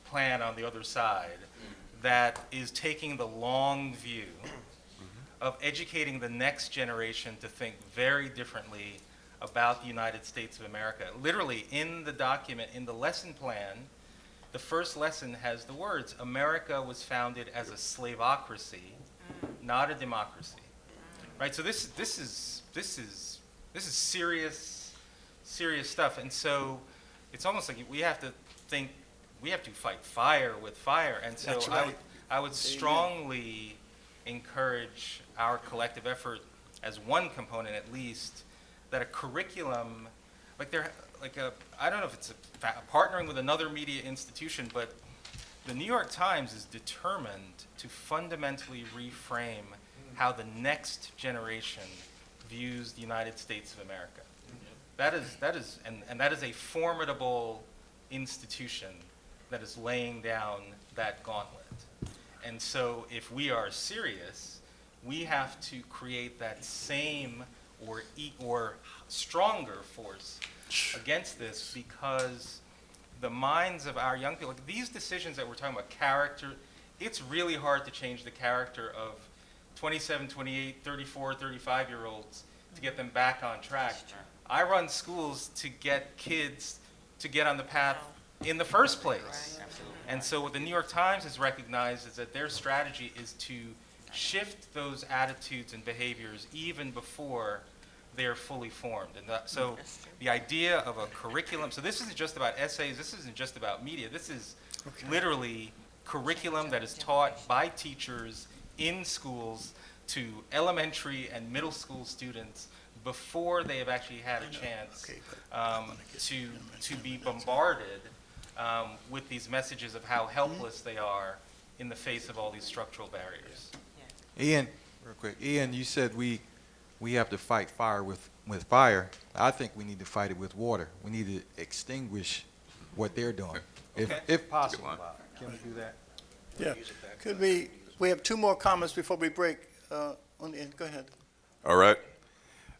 plan on the other side that is taking the long view of educating the next generation to think very differently about the United States of America. Literally, in the document, in the lesson plan, the first lesson has the words, America was founded as a slavocracy, not a democracy. Right? So this is serious stuff. And so it's almost like we have to think, we have to fight fire with fire. And so That's right. I would strongly encourage our collective effort as one component at least, that a curriculum, I don't know if it's partnering with another media institution, but the New York Times is determined to fundamentally reframe how the next generation views the United States of America. That is a formidable institution that is laying down that gauntlet. And so if we are serious, we have to create that same or stronger force against this, because the minds of our young people, like these decisions that we're talking about, character, it's really hard to change the character of 27, 28, 34, 35-year-olds to get them back on track. I run schools to get kids to get on the path in the first place. And so what the New York Times has recognized is that their strategy is to shift those attitudes and behaviors even before they're fully formed. And so the idea of a curriculum, so this isn't just about essays, this isn't just about media, this is literally curriculum that is taught by teachers in schools to elementary and middle school students before they have actually had a chance to be bombarded with these messages of how helpless they are in the face of all these structural barriers. Ian, real quick. Ian, you said we have to fight fire with fire. I think we need to fight it with water. We need to extinguish what they're doing, if possible. Can we do that? Yeah. Could we have two more comments before we break. Go ahead. All right.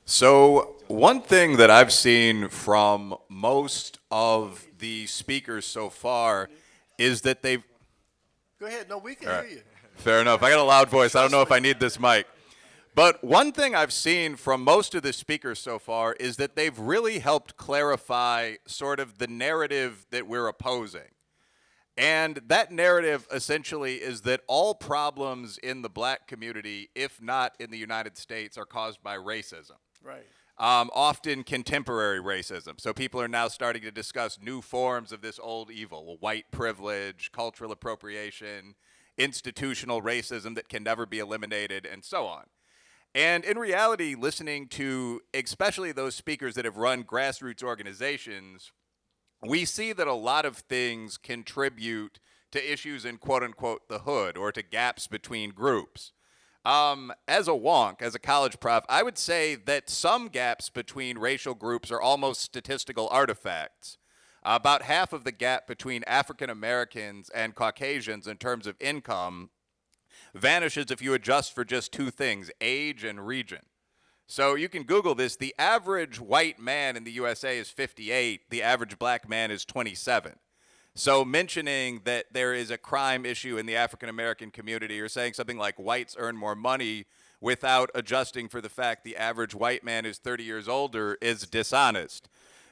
So one thing that I've seen from most of the speakers so far is that they've... Go ahead. No, we can All hear right. you. Fair enough. I got a loud voice. I don't know if I need this mic. But one thing I've seen from most of the speakers so far is that they've really helped clarify sort of the narrative that we're opposing. And that narrative essentially is that all problems in the black community, if not in the United States, are caused by racism. Right. Often contemporary racism. So people are now starting to discuss new forms of this old evil, white privilege, cultural appropriation, institutional racism that can never be eliminated, and so on. And in reality, listening to especially those speakers that have run grassroots organizations, we see that a lot of things contribute to issues in quote-unquote the hood, or to gaps between groups. As a wonk, as a college prof, I would say that some gaps between racial groups are almost statistical artifacts. About half of the gap between African Americans and Caucasians in terms of income vanishes if you adjust for just two things, age and region. So you can Google this. The average white man in the USA is 58. The average black man is 27. So mentioning that there is a crime issue in the African American community, or saying something like whites earn more money without adjusting for the fact the average white man is 30 years older, is dishonest.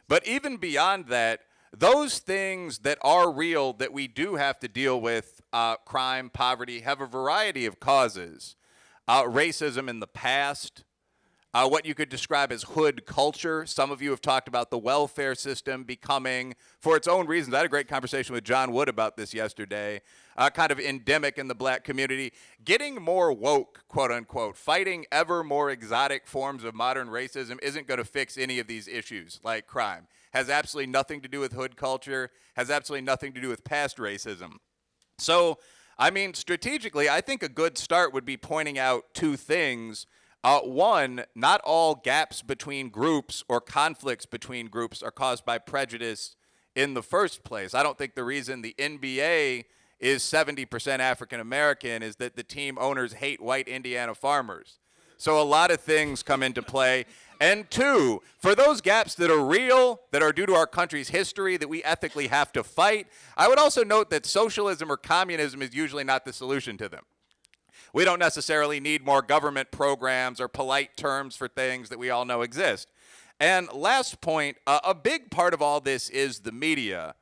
But even beyond that, those things that are real that we do have to deal with, crime, poverty, have a variety of causes. Racism in the past, what you could describe as hood culture. Some of you have talked about the welfare system becoming, for its own reasons, I had a great conversation with John Wood about this yesterday, kind of endemic in the black community, getting more woke, quote unquote, fighting ever more exotic forms of modern racism isn't going to fix any of these issues like crime. Has absolutely nothing to do with hood culture, has absolutely nothing to do with past racism. So, I mean, strategically, I think a good start would be pointing out two things. One, not all gaps between groups or conflicts between groups are caused by prejudice in the first place. I don't think the reason the NBA is 70% African American is that the team owners hate white Indiana farmers. So a lot of things come into play. And two, for those gaps that are real, that are due to our country's history, that we ethically have to fight, I would also note that socialism or communism is usually not the solution to them. We don't necessarily need more government programs or polite terms for things that we all know exist. And last point, a big part of all this is the media.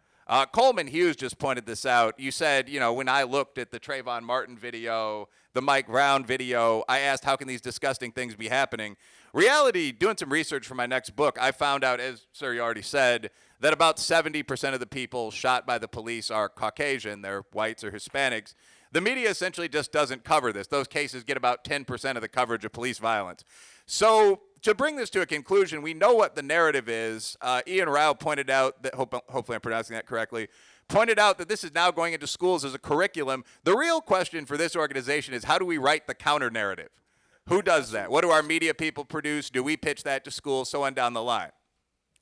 Coleman Hughes just pointed this out. You said, you know, when I looked at the Trayvon Martin video, the Mike Brown video, I asked how can these disgusting things be happening? Reality, doing some research for my next book, I found out, as sir, you already said, that about 70% of the people shot by the police are Caucasian, they're whites or Hispanics. The media essentially just doesn't cover this. Those cases get about 10% of the coverage of police violence. So to bring this to a conclusion, we know what the narrative is. Ian Rao pointed out that, hopefully I'm pronouncing that correctly, pointed out that this is now going into schools as a curriculum. The real question for this organization is how do we write the counter narrative? Who does that? What do our media people produce? Do we pitch that to schools? So on down the line.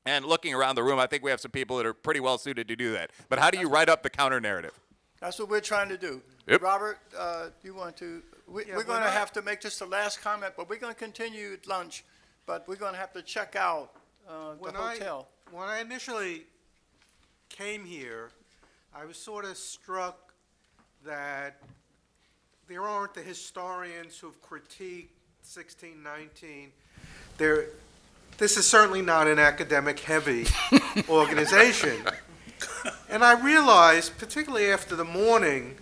And looking around the room, I think we have some people that are pretty well suited to do that. But how do you write up the counter narrative? That's what we're trying to do. Yep. Robert, you want to, we're going to have to make this the last comment, but we're going to continue at lunch, but we're going to have to check out the hotel. When I initially came here, I was sort of struck that there aren't the historians who've critiqued 1619. This is certainly not an academic-heavy organization. And I realized, particularly after the morning,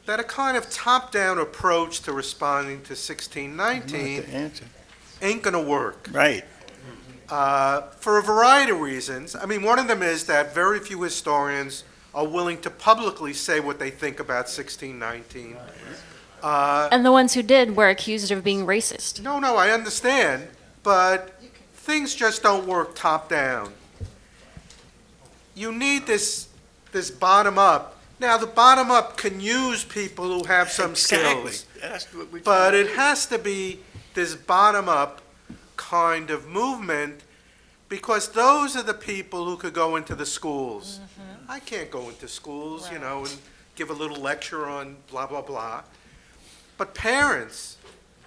that a kind of top-down approach to responding to 1619 ain't going to work. Right. For a variety of reasons. I mean, one of them is that very few historians are willing to publicly say what they think about 1619. And the ones who did were accused of being racist. No, I understand, but things just don't work top-down. You need this bottom-up. Now, the bottom-up can use people who have some skills, That's what we but it has to be this bottom-up kind of movement because those are the people who could go into the schools. I can't go into schools, you know, and give a little lecture on blah, blah, blah. But parents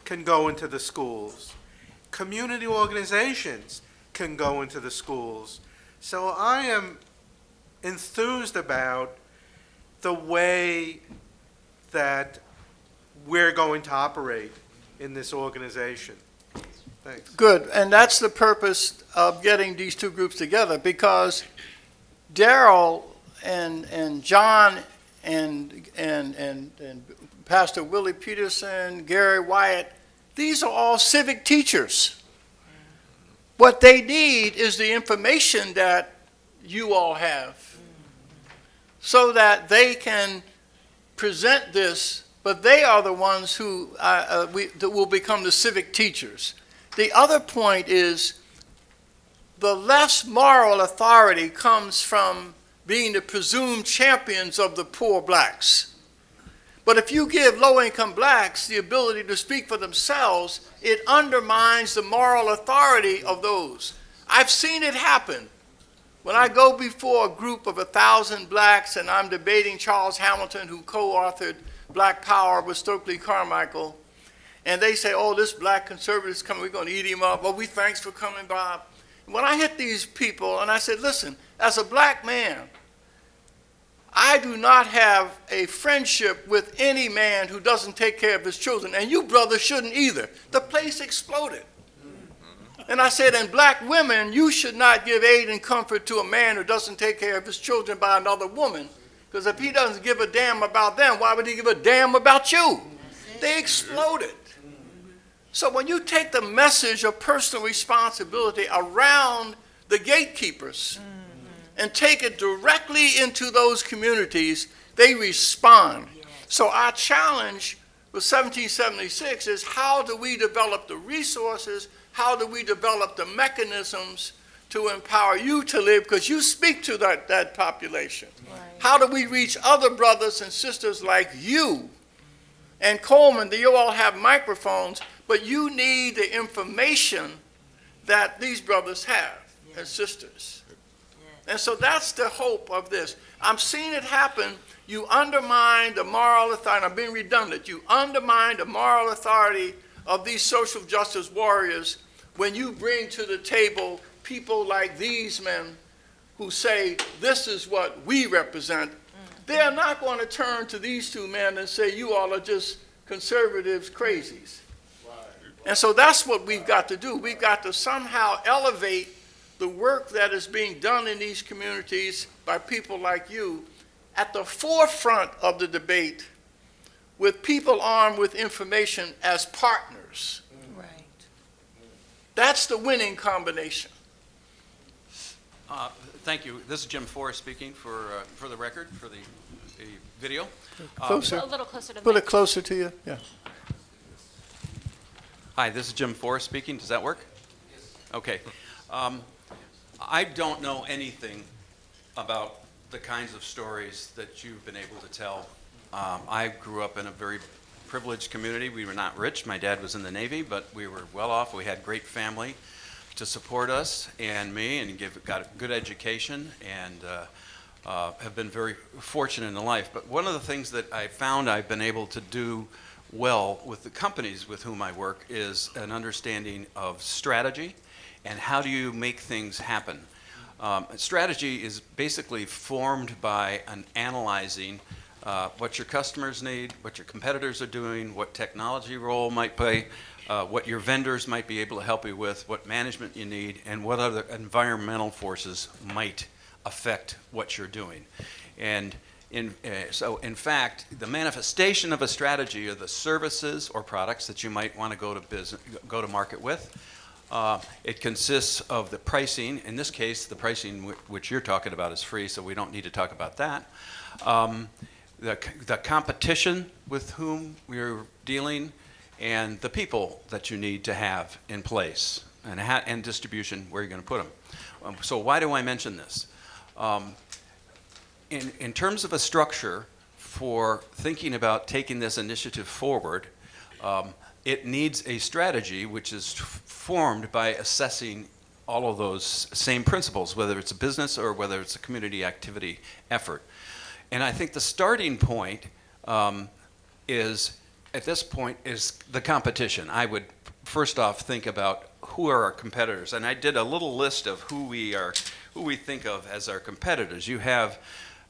can go into the schools. Community organizations can go into the schools. So I am enthused about the way that we're going to operate in this organization. Thanks. Good, and that's the purpose of getting these two groups together, because Daryl and John and Pastor Willie Peterson, Gary Wyatt, these are all civic teachers. What they need is the information that you all have so that they can present this, but they are the ones who that will become the civic teachers. The other point is the less moral authority comes from being the presumed champions of the poor blacks. But if you give low-income blacks the ability to speak for themselves, it undermines the moral authority of those. I've seen it happen. When I go before a group of 1,000 blacks and I'm debating Charles Hamilton, who co-authored Black Power with Stokely Carmichael, and they say, oh, this black conservative's coming, we're going to eat him up. Oh, thanks for coming, Bob. When I hit these people and I said, listen, as a black man, I do not have a friendship with any man who doesn't take care of his children, and you brothers shouldn't either. The place exploded. And I said, and black women, you should not give aid and comfort to a man who doesn't take care of his children by another woman, because if he doesn't give a damn about them, why would he give a damn about you? They exploded. So when you take the message of personal responsibility around the gatekeepers and take it directly into those communities, they respond. So our challenge with 1776 is, how do we develop the resources? How do we develop the mechanisms to empower you to live? Because you speak to that population. How do we reach other brothers and sisters like you? And Coleman, you all have microphones, but you need the information that these brothers have and sisters. And so that's the hope of this. I'm seeing it happen. You undermine the moral authority. I'm being redundant. You undermine the moral authority of these social justice warriors when you bring to the table people like these men who say, this is what we represent. They're not going to turn to these two men and say, you all are just conservatives, crazies. And so that's what we've got to do. We've got to somehow elevate the work that is being done in these communities by people like you at the forefront of the debate, with people armed with information as partners. Right. That's the winning combination. Thank you. This is Jim Forrest speaking for the record, for the video. Closer. A little closer to the Put mic. it closer to you. Yeah. Hi, this is Jim Forrest speaking. Does that work? Okay. I don't know anything about the kinds of stories that you've been able to tell. I grew up in a very privileged community. We were not rich. My dad was in the Navy, but we were well off. We had great family to support us and me, and got a good education, and have been very fortunate in life. But one of the things that I found I've been able to do well with the companies with whom I work is an understanding of strategy and how do you make things happen. Strategy is basically formed by analyzing what your customers need, what your competitors are doing, what technology role might play, what your vendors might be able to help you with, what management you need, and what other environmental forces might affect what you're doing. And so in fact, the manifestation of a strategy are the services or products that you might want to go to market with. It consists of the pricing. In this case, the pricing which you're talking about is free, so we don't need to talk about that. The competition with whom we're dealing, and the people that you need to have in place, and distribution, where you're going to put them. So why do I mention this? In terms of a structure for thinking about taking this initiative forward, it needs a strategy which is formed by assessing all of those same principles, whether it's a business or whether it's a community activity effort. And I think the starting point at this point is the competition. I would first off think about who are our competitors, and I did a little list of who we think of as our competitors. You have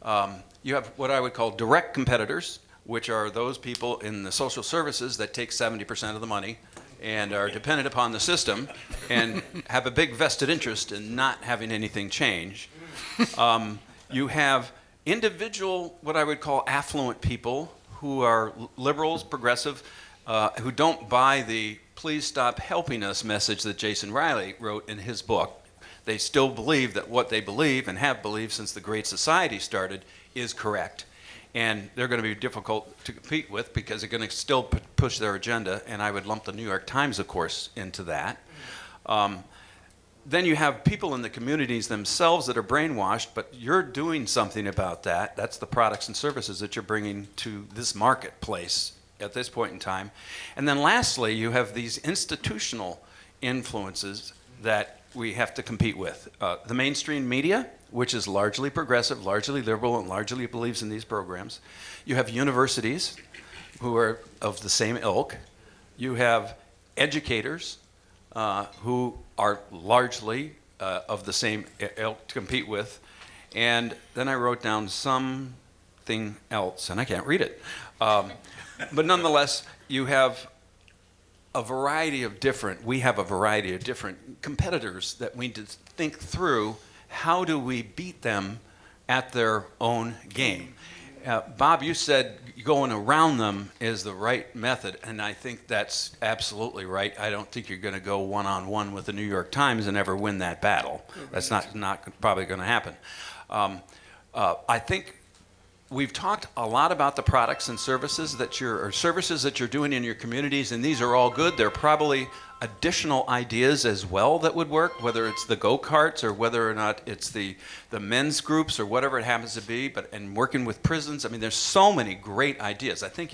what I would call direct competitors, which are those people in the social services that take 70% of the money and are dependent upon the system and have a big vested interest in not having anything change. You have individual, what I would call affluent people who are liberals, progressive, who don't buy the "please stop helping us" message that Jason Riley wrote in his book. They still believe that what they believe and have believed since the Great Society started is correct. And they're going to be difficult to compete with because they're going to still push their agenda, and I would lump the New York Times, of course, into that. Then you have people in the communities themselves that are brainwashed, but you're doing something about that. That's the products and services that you're bringing to this marketplace at this point in time. And then lastly, you have these institutional influences that we have to compete with. The mainstream media, which is largely progressive, largely liberal, and largely believes in these programs. You have universities who are of the same ilk. You have educators who are largely of the same ilk to compete with. And then I wrote down something else, and I can't read it. But nonetheless, you have we have a variety of different competitors that we need to think through how do we beat them at their own game. Bob, you said going around them is the right method, and I think that's absolutely right. I don't think you're going to go one-on-one with the New York Times and ever win that battle. That's not probably going to happen. I think we've talked a lot about the products and services that you're doing in your communities, and these are all good. There are probably additional ideas as well that would work, whether it's the go-karts or whether or not it's the men's groups or whatever it happens to be, and working with prisons. I mean, there's so many great ideas. I think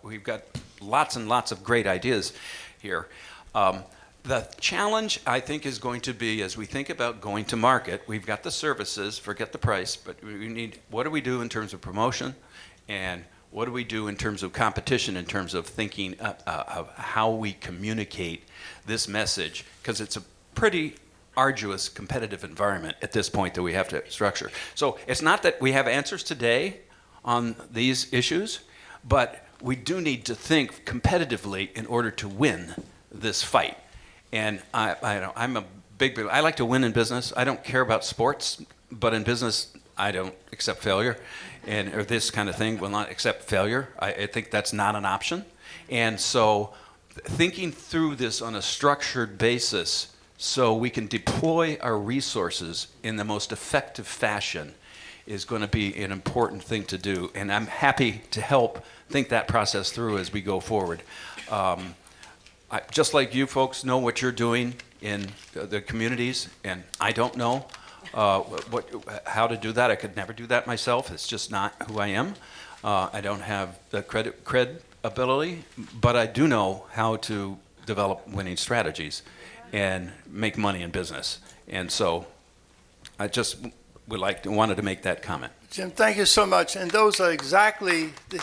we've got lots and lots of great ideas here. The challenge, I think, is going to be, as we think about going to market, we've got the services, forget the price, but we need, what do we do in terms of promotion, and what do we do in terms of competition, in terms of thinking of how we communicate this message, because it's a pretty arduous competitive environment at this point that we have to structure. So it's not that we have answers today on these issues, but we do need to think competitively in order to win this fight. And I'm a big, I like to win in business. I don't care about sports, but in business, I don't accept failure, or this kind of thing will not accept failure. I think that's not an option. And so thinking through this on a structured basis so we can deploy our resources in the most effective fashion is going to be an important thing to do. And I'm happy to help think that process through as we go forward. Just like you folks know what you're doing in the communities, and I don't know how to do that. I could never do that myself. It's just not who I am. I don't have the credibility, but I do know how to develop winning strategies and make money in business. And so I just wanted to make that comment. Jim, thank you so much. And those are exactly the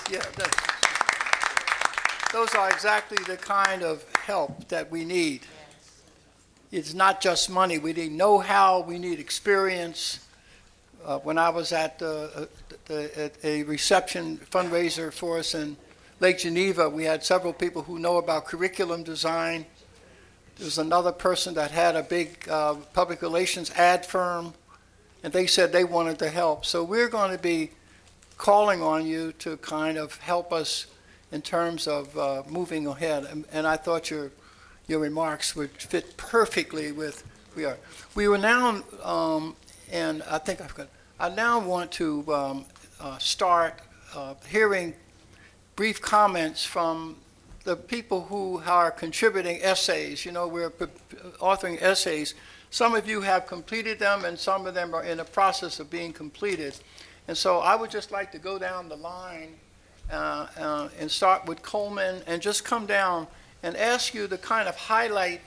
kind of help that we need. It's not just money. We need know-how. We need experience. When I was at a reception fundraiser for us in Lake Geneva, we had several people who know about curriculum design. There was another person that had a big public relations ad firm, and they said they wanted to help. So we're going to be calling on you to kind of help us in terms of moving ahead. And I thought your remarks would fit perfectly with we were now, and I think I now want to start hearing brief comments from the people who are contributing essays. You know, we're authoring essays. Some of you have completed them, and some of them are in the process of being completed. And so I would just like to go down the line and start with Coleman and just come down and ask you to kind of highlight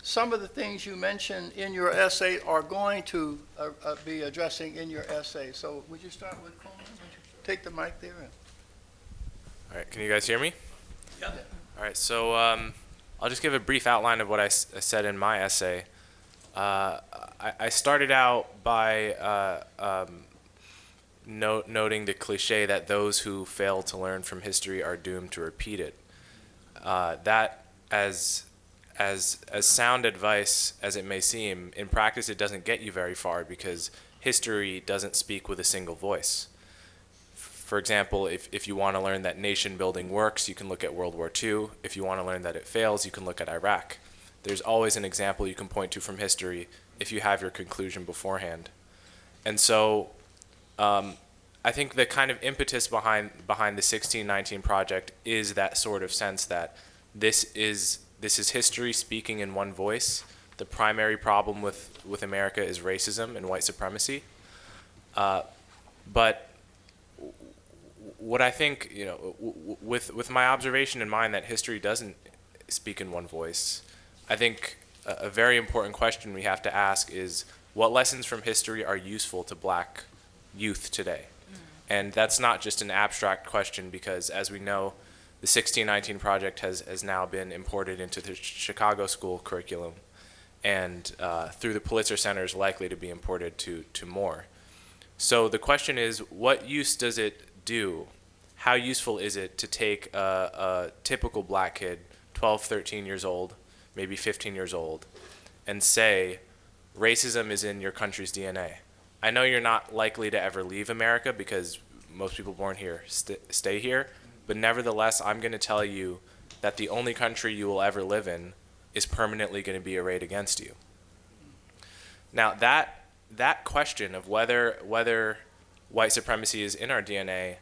some of the things you mentioned in your essay are going to be addressing in your essay. So would you start with Coleman? Would you take the mic there? All right, can you guys hear me? Yeah. All right, so I'll just give a brief outline of what I said in my essay. I started out by noting the cliche that those who fail to learn from history are doomed to repeat it. That, as sound advice as it may seem, in practice it doesn't get you very far because history doesn't speak with a single voice. For example, if you want to learn that nation building works, you can look at World War II. If you want to learn that it fails, you can look at Iraq. There's always an example you can point to from history if you have your conclusion beforehand. And so I think the kind of impetus behind the 1619 project is that sort of sense that this is history speaking in one voice. The primary problem with America is racism and white supremacy. But what I think, you know, with my observation in mind that history doesn't speak in one voice, I think a very important question we have to ask is what lessons from history are useful to black youth today? And that's not just an abstract question because, as we know, the 1619 project has now been imported into the Chicago school curriculum, and through the Pulitzer Center is likely to be imported to more. So the question is, what use does it do? How useful is it to take a typical black kid, 12, 13 years old, maybe 15 years old, and say, racism is in your country's DNA? I know you're not likely to ever leave America because most people born here stay here, but nevertheless, I'm going to tell you that the only country you will ever live in is permanently going to be arrayed against you. Now, that question of whether white supremacy is in our DNA,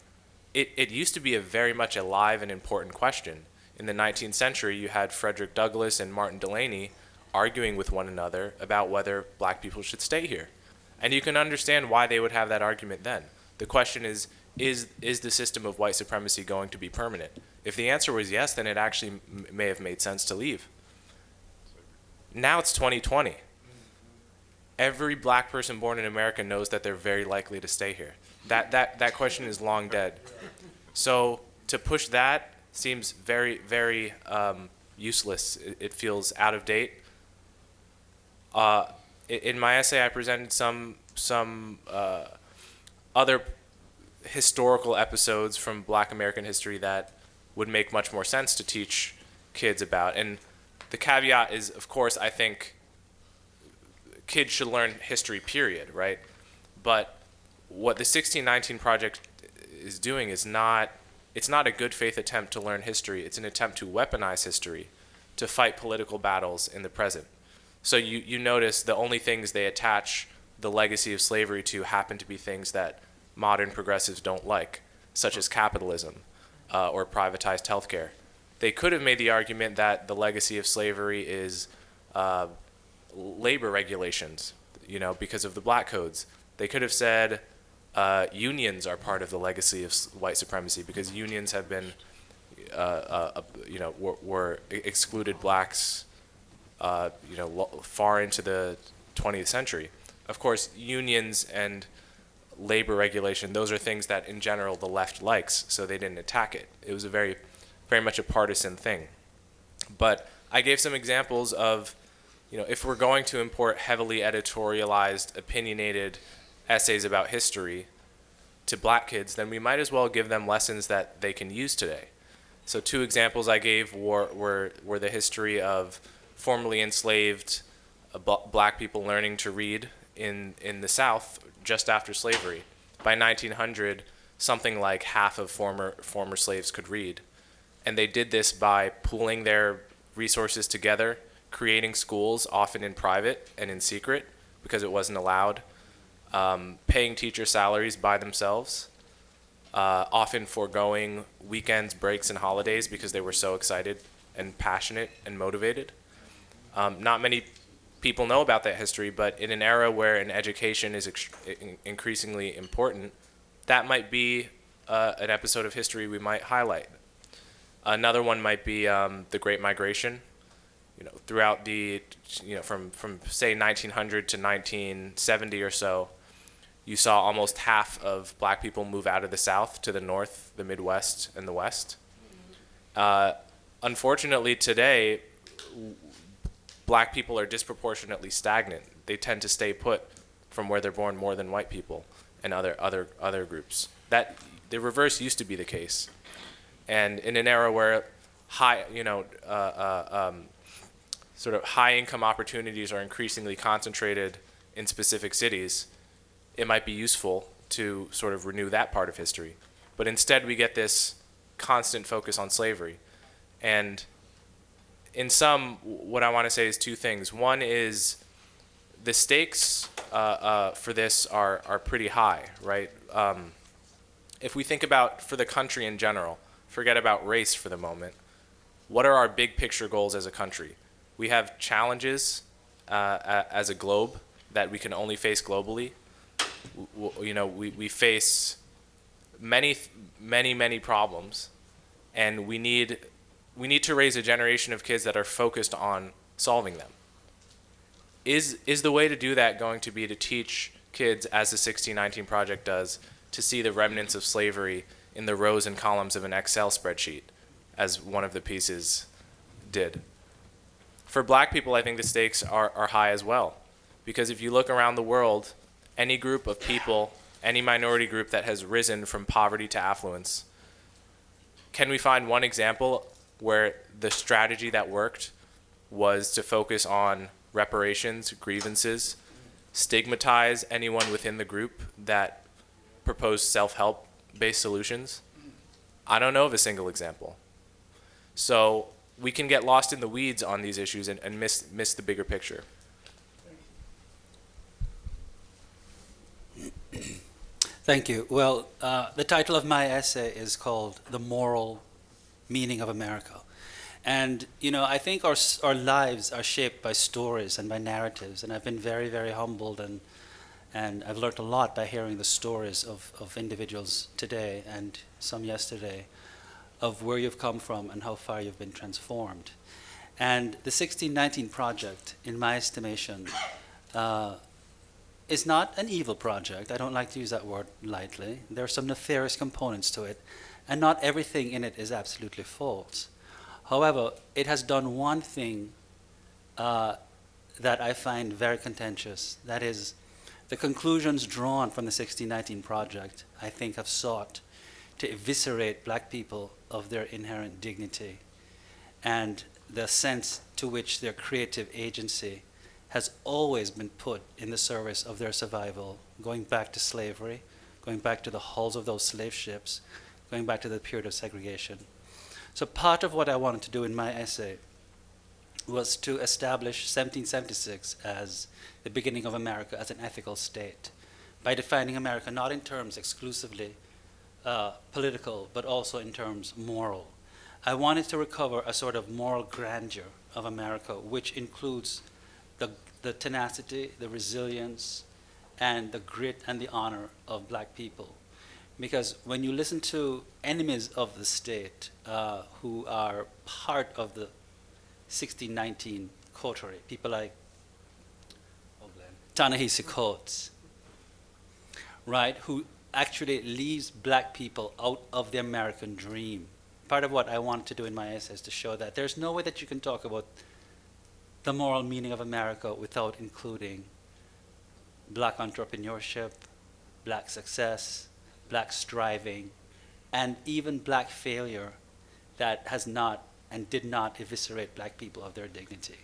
it used to be a very much alive and important question. In the 19th century, you had Frederick Douglass and Martin Delany arguing with one another about whether black people should stay here. And you can understand why they would have that argument then. The question is the system of white supremacy going to be permanent? If the answer was yes, then it actually may have made sense to leave. Now it's 2020. Every black person born in America knows that they're very likely to stay here. That question is long dead. So to push that seems very, very useless. It feels out of date. In my essay, I presented some other historical episodes from Black American history that would make much more sense to teach kids about. And the caveat is, of course, I think kids should learn history, period, right? But what the 1619 Project is doing is it's not a good faith attempt to learn history. It's an attempt to weaponize history to fight political battles in the present. So you notice the only things they attach the legacy of slavery to happen to be things that modern progressives don't like, such as capitalism or privatized healthcare. They could have made the argument that the legacy of slavery is labor regulations, because of the black codes. They could have said unions are part of the legacy of white supremacy because unions have been, were excluded blacks, far into the 20th century. Of course, unions and labor regulation, those are things that in general the left likes, so they didn't attack it. It was a very much a partisan thing. But I gave some examples of, if we're going to import heavily editorialized, opinionated essays about history to black kids, then we might as well give them lessons that they can use today. So 2 examples I gave were the history of formerly enslaved black people learning to read in the South just after slavery. By 1900, something like half of former slaves could read. And they did this by pooling their resources together, creating schools, often in private and in secret, because it wasn't allowed, paying teacher salaries by themselves, often foregoing weekends, breaks, and holidays because they were so excited and passionate and motivated. Not many people know about that history, but in an era where an education is increasingly important, that might be an episode of history we might highlight. Another one might be the Great Migration. Throughout the, from say 1900 to 1970 or so, you saw almost half of black people move out of the South to the North, the Midwest, and the West. Unfortunately, today, black people are disproportionately stagnant. They tend to stay put from where they're born more than white people and other groups. That the reverse used to be the case. And in an era where sort of high income opportunities are increasingly concentrated in specific cities, it might be useful to sort of renew that part of history. But instead we get this constant focus on slavery. And in sum, what I want to say is 2 things. One is the stakes for this are pretty high, right? If we think about, for the country in general, forget about race for the moment, what are our big picture goals as a country? We have challenges as a globe that we can only face globally. We face many problems, and we need to raise a generation of kids that are focused on solving them. Is the way to do that going to be to teach kids, as the 1619 Project does, to see the remnants of slavery in the rows and columns of an Excel spreadsheet, as one of the pieces did? For black people, I think the stakes are high as well. Because if you look around the world, any group of people, any minority group that has risen from poverty to affluence, can we find one example where the strategy that worked was to focus on reparations, grievances, stigmatize anyone within the group that proposed self-help based solutions? I don't know of a single example. So we can get lost in the weeds on these issues and miss the bigger picture. Thank you. Well, the title of my essay is called The Moral Meaning of America. And, you know, I think our lives are shaped by stories and by narratives. And I've been very, very humbled and I've learned a lot by hearing the stories of individuals today and some yesterday of where you've come from and how far you've been transformed. And the 1619 Project, in my estimation, is not an evil project. I don't like to use that word lightly. There are some nefarious components to it, and not everything in it is absolutely false. However, it has done one thing that I find very contentious. That is, the conclusions drawn from the 1619 Project, I think, have sought to eviscerate black people of their inherent dignity and the sense to which their creative agency has always been put in the service of their survival, going back to slavery, going back to the hulls of those slave ships, going back to the period of segregation. So part of what I wanted to do in my essay was to establish 1776 as the beginning of America as an ethical state, by defining America not in terms exclusively political, but also in terms moral. I wanted to recover a sort of moral grandeur of America, which includes the tenacity, the resilience, and the grit and the honor of black people. Because when you listen to enemies of the state who are part of the 1619 coterie, people like Ta-Nehisi Coates, right, who actually leaves black people out of the American dream. Part of what I wanted to do in my essay is to show that there's no way that you can talk about the moral meaning of America without including black entrepreneurship, black success, black striving, and even black failure that has not and did not eviscerate black people of their dignity,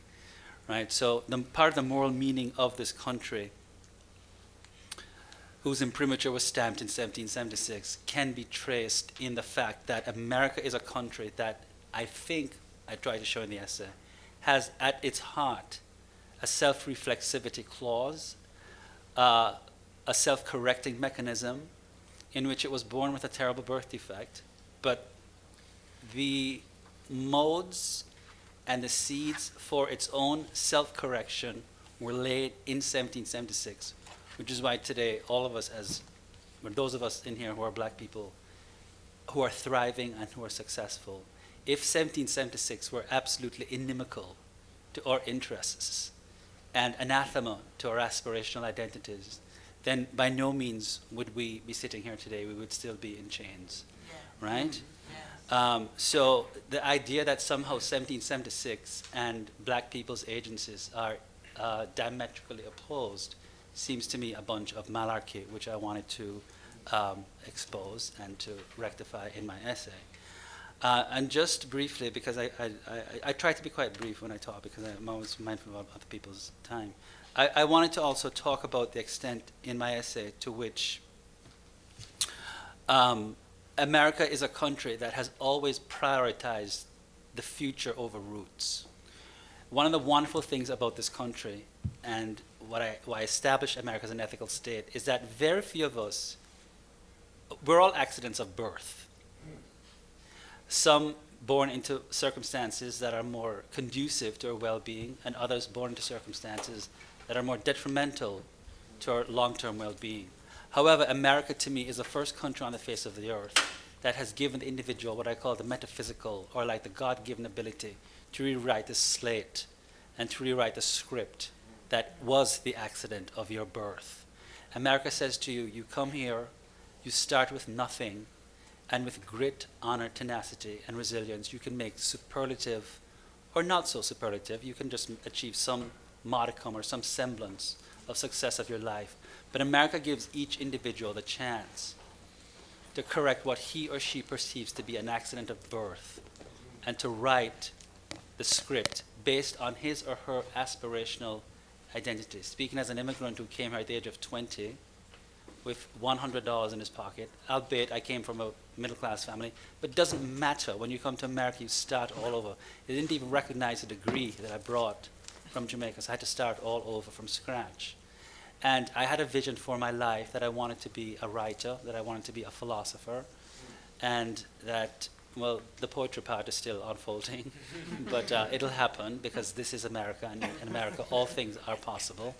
right? So part of the moral meaning of this country, whose imprimatur was stamped in 1776, can be traced in the fact that America is a country that I think, I try to show in the essay, has at its heart a self-reflexivity clause, a self-correcting mechanism in which it was born with a terrible birth defect, but the modes and the seeds for its own self-correction were laid in 1776, which is why today all of us, those of us in here who are black people, who are thriving and who are successful, if 1776 were absolutely inimical to our interests and anathema to our aspirational identities, then by no means would we be sitting here today. We would still be in chains, right? So the idea that somehow 1776 and black people's agencies are diametrically opposed seems to me a bunch of malarkey, which I wanted to expose and to rectify in my essay. And just briefly, because I try to be quite brief when I talk, because I'm always mindful of other people's time. I wanted to also talk about the extent in my essay to which America is a country that has always prioritized the future over roots. One of the wonderful things about this country, and why I established America as an ethical state, is that very few of us, we're all accidents of birth. Some born into circumstances that are more conducive to our well-being, and others born into circumstances that are more detrimental to our long-term well-being. However, America to me is the first country on the face of the earth that has given the individual what I call the metaphysical, or like the God-given ability to rewrite the slate and to rewrite the script that was the accident of your birth. America says to you, you come here, you start with nothing, and with grit, honor, tenacity, and resilience, you can make superlative, or not so superlative, you can just achieve some modicum or some semblance of success of your life. But America gives each individual the chance to correct what he or she perceives to be an accident of birth, and to write the script based on his or her aspirational identity. Speaking as an immigrant who came here at the age of 20 with $100 in his pocket, albeit I came from a middle-class family, but it doesn't matter. When you come to America, you start all over. They didn't even recognize the degree that I brought from Jamaica, so I had to start all over from scratch. And I had a vision for my life that I wanted to be a writer, that I wanted to be a philosopher, and that, well, the poetry part is still unfolding, but it'll happen because this is America, and in America all things are possible.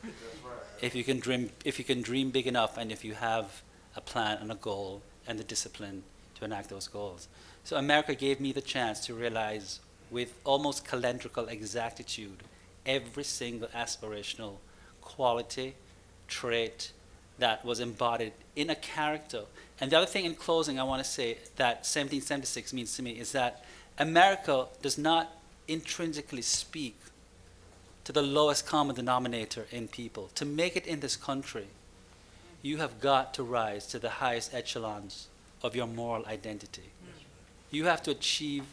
If you can dream big enough, and if you have a plan and a goal and the discipline to enact those goals. So America gave me the chance to realize with almost calendrical exactitude every single aspirational quality, trait that was embodied in a character. And the other thing in closing I want to say that 1776 means to me is that America does not intrinsically speak to the lowest common denominator in people. To make it in this country, you have got to rise to the highest echelons of your moral identity. You have to achieve,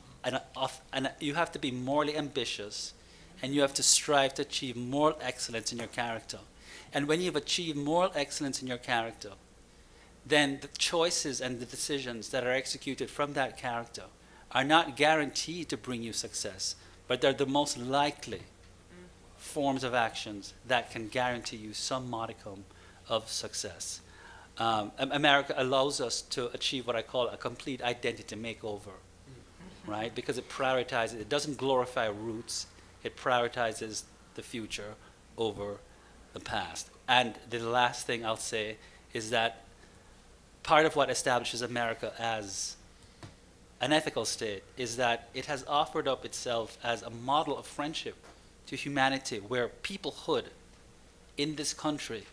you have to be morally ambitious, and you have to strive to achieve moral excellence in your character. And when you've achieved moral excellence in your character, then the choices and the decisions that are executed from that character are not guaranteed to bring you success, but they're the most likely forms of actions that can guarantee you some modicum of success. America allows us to achieve what I call a complete identity makeover, right? Because it prioritizes, it doesn't glorify roots, it prioritizes the future over the past. And the last thing I'll say is that part of what establishes America as an ethical state is that it has offered up itself as a model of friendship to humanity, where peoplehood in this country,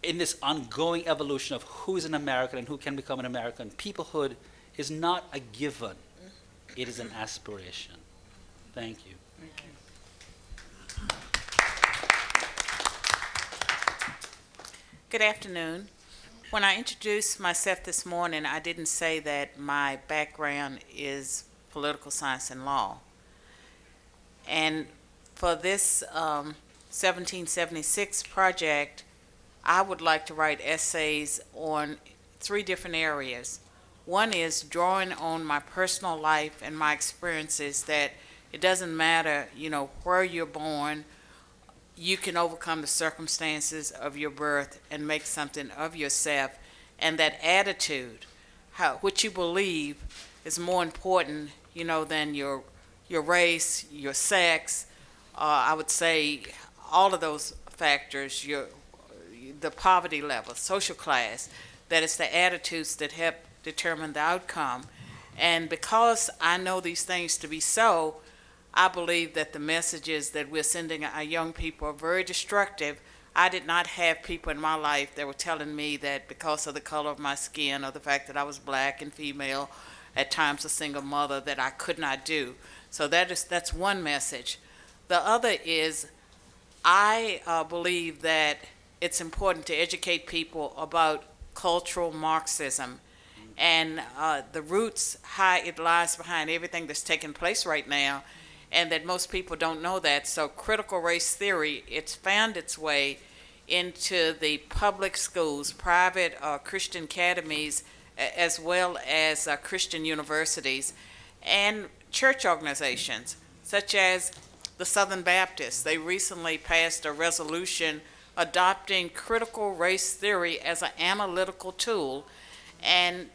in this ongoing evolution of who is an American and who can become an American, peoplehood is not a given, it is an aspiration. Thank you. Good afternoon. When I introduced myself this morning, I didn't say that my background is political science and law. And for this 1776 project, I would like to write essays on 3 different areas. One is drawing on my personal life and my experiences, that it doesn't matter, where you're born, you can overcome the circumstances of your birth and make something of yourself. And that attitude, what you believe, is more important, than your race, your sex. I would say all of those factors, the poverty level, social class, that it's the attitudes that help determine the outcome. And because I know these things to be so, I believe that the messages that we're sending our young people are very destructive. I did not have people in my life that were telling me that because of the color of my skin or the fact that I was black and female, at times a single mother, that I could not do. So that's one message. The other is I believe that it's important to educate people about cultural Marxism and the roots, how it lies behind everything that's taking place right now, and that most people don't know that. So critical race theory, it's found its way into the public schools, private Christian academies, as well as Christian universities, and church organizations, such as the Southern Baptists. They recently passed a resolution adopting critical race theory as an analytical tool, and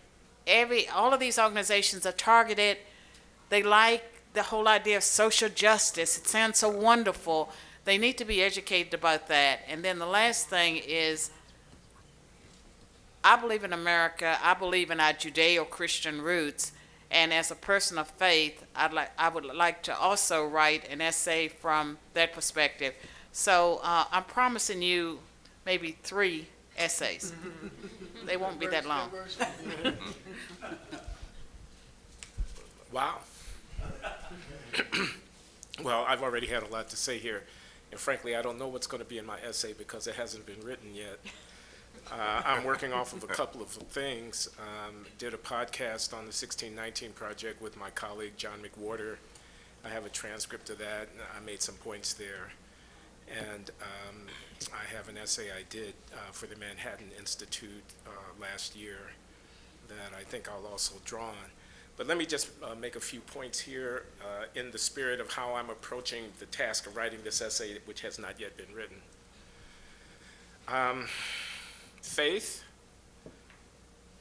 all of these organizations are targeted. They like the whole idea of social justice. It sounds so wonderful. They need to be educated about that. And then the last thing is, I believe in America. I believe in our Judeo-Christian roots. And as a person of faith, I would like to also write an essay from that perspective. So I'm promising you maybe 3 essays. They won't be that long. Wow. Well, I've already had a lot to say here, and frankly, I don't know what's going to be in my essay because it hasn't been written yet. I'm working off of a couple of things. Did a podcast on the 1619 Project with my colleague John McWhorter. I have a transcript of that, and I made some points there. And I have an essay I did for the Manhattan Institute last year that I think I'll also draw on. But let me just make a few points here in the spirit of how I'm approaching the task of writing this essay, which has not yet been written. Faith,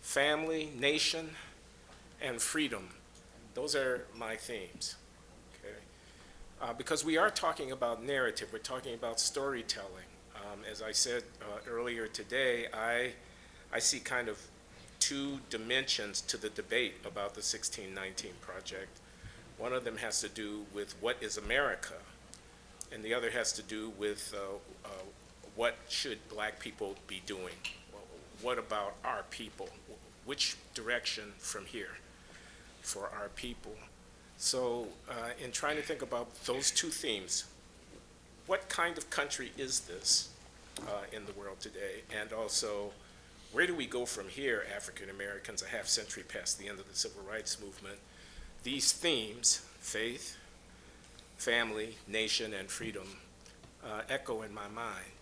family, nation, and freedom. Those are my themes, okay? Because we are talking about narrative, we're talking about storytelling. As I said earlier today, I see kind of two dimensions to the debate about the 1619 Project. One of them has to do with what is America, and the other has to do with what should black people be doing? What about our people? Which direction from here for our people? So in trying to think about those two themes, what kind of country is this in the world today? And also, where do we go from here, African Americans, a half century past the end of the Civil Rights Movement? These themes, faith, family, nation, and freedom, echo in my mind.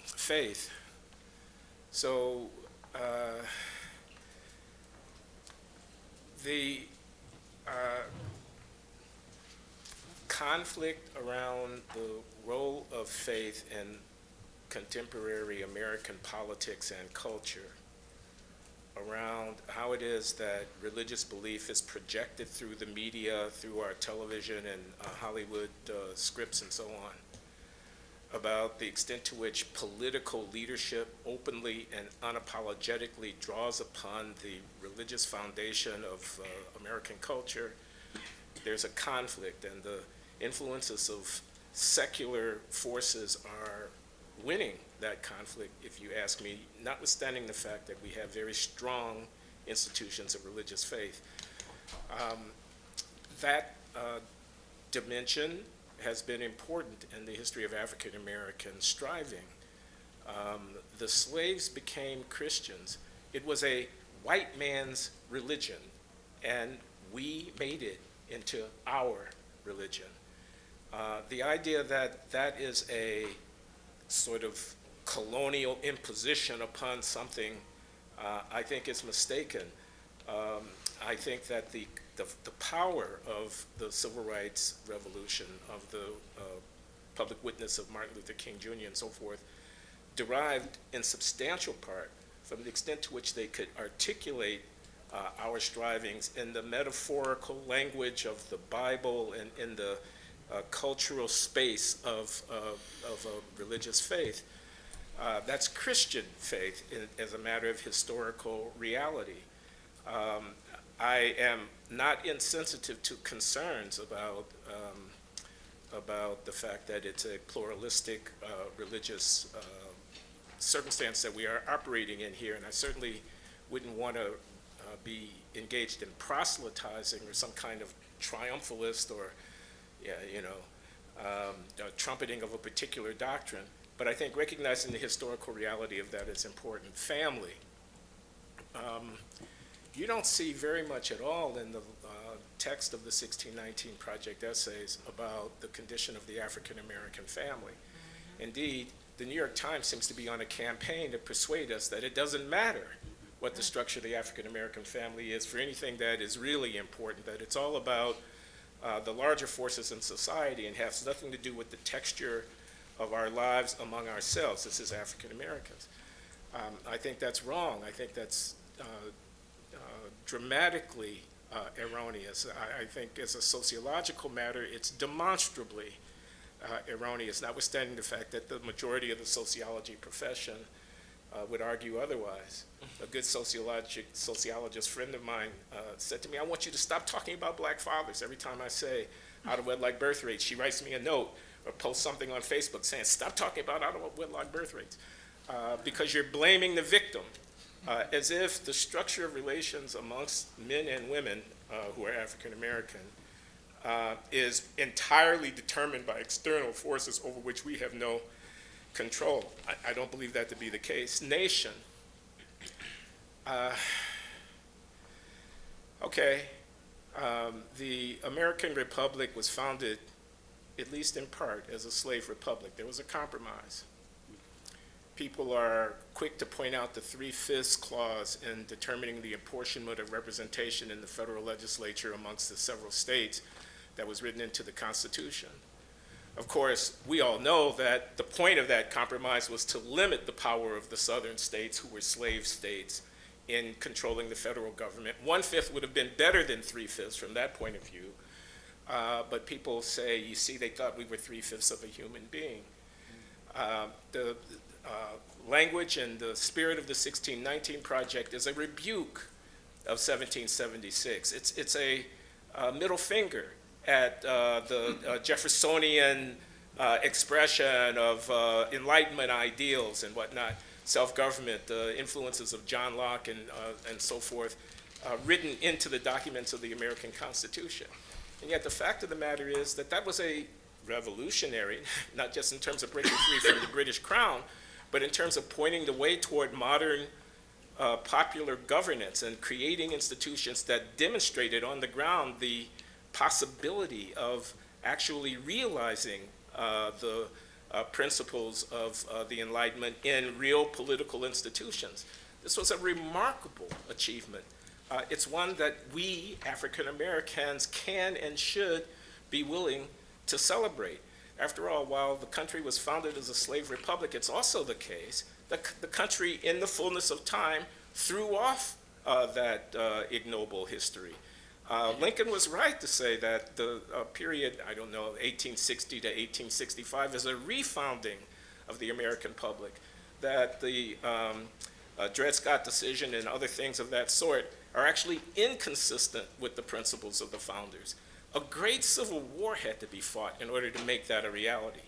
Faith. So the conflict around the role of faith in contemporary American politics and culture, around how it is that religious belief is projected through the media, through our television and Hollywood scripts and so on, about the extent to which political leadership openly and unapologetically draws upon the religious foundation of American culture. There's a conflict, and the influences of secular forces are winning that conflict, if you ask me, notwithstanding the fact that we have very strong institutions of religious faith. That dimension has been important in the history of African American striving. The slaves became Christians. It was a white man's religion, and we made it into our religion. The idea that that is a sort of colonial imposition upon something, I think is mistaken. I think that the power of the Civil Rights Revolution, of the public witness of Martin Luther King Jr. and so forth, derived in substantial part from the extent to which they could articulate our strivings in the metaphorical language of the Bible and in the cultural space of a religious faith. That's Christian faith as a matter of historical reality. I am not insensitive to concerns about the fact that it's a pluralistic religious circumstance that we are operating in here, and I certainly wouldn't want to be engaged in proselytizing or some kind of triumphalist or trumpeting of a particular doctrine. But I think recognizing the historical reality of that is important. Family. You don't see very much at all in the text of the 1619 Project essays about the condition of the African American family. Indeed, the New York Times seems to be on a campaign to persuade us that it doesn't matter what the structure of the African American family is for anything that is really important, that it's all about the larger forces in society and has nothing to do with the texture of our lives among ourselves. This is African Americans. I think that's wrong. I think that's dramatically erroneous. I think as a sociological matter, it's demonstrably erroneous, notwithstanding the fact that the majority of the sociology profession would argue otherwise. A good sociologist friend of mine said to me, I want you to stop talking about black fathers. Every time I say out-of-wedlock birth rates, she writes me a note or posts something on Facebook saying, stop talking about out-of-wedlock birth rates, because you're blaming the victim, as if the structure of relations amongst men and women who are African American is entirely determined by external forces over which we have no control. I don't believe that to be the case. Nation. Okay. The American Republic was founded, at least in part, as a slave republic. There was a compromise. People are quick to point out the 3/5 clause in determining the apportionment of representation in the federal legislature amongst the several states that was written into the Constitution. Of course, we all know that the point of that compromise was to limit the power of the southern states, who were slave states, in controlling the federal government. 1/5 would have been better than 3/5 from that point of view. But people say, you see, they thought we were 3/5 of a human being. The language and the spirit of the 1619 Project is a rebuke of 1776. It's a middle finger at the Jeffersonian expression of Enlightenment ideals and whatnot, self-government, the influences of John Locke and so forth, written into the documents of the American Constitution. And yet the fact of the matter is that that was a revolutionary, not just in terms of breaking free from the British Crown, but in terms of pointing the way toward modern popular governance and creating institutions that demonstrated on the ground the possibility of actually realizing the principles of the Enlightenment in real political institutions. This was a remarkable achievement. It's one that we, African Americans, can and should be willing to celebrate. After all, while the country was founded as a slave republic, it's also the case that the country, in the fullness of time, threw off that ignoble history. Lincoln was right to say that the period, 1860 to 1865 is a refounding of the American public, that the Dred Scott decision and other things of that sort are actually inconsistent with the principles of the founders. A great civil war had to be fought in order to make that a reality.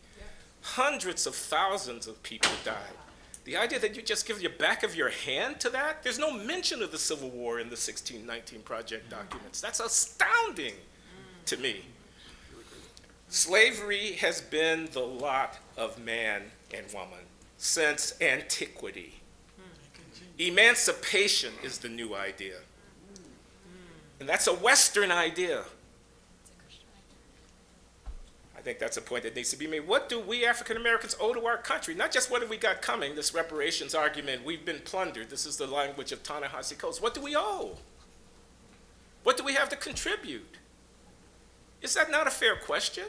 Hundreds of thousands of people died. The idea that you just give the back of your hand to that, there's no mention of the Civil War in the 1619 Project documents. That's astounding to me. Slavery has been the lot of man and woman since antiquity. Emancipation is the new idea. And that's a Western idea. I think that's a point that needs to be made. What do we African Americans owe to our country? Not just what have we got coming, this reparations argument, we've been plundered. This is the language of Ta-Nehisi Coates. What do we owe? What do we have to contribute? Is that not a fair question?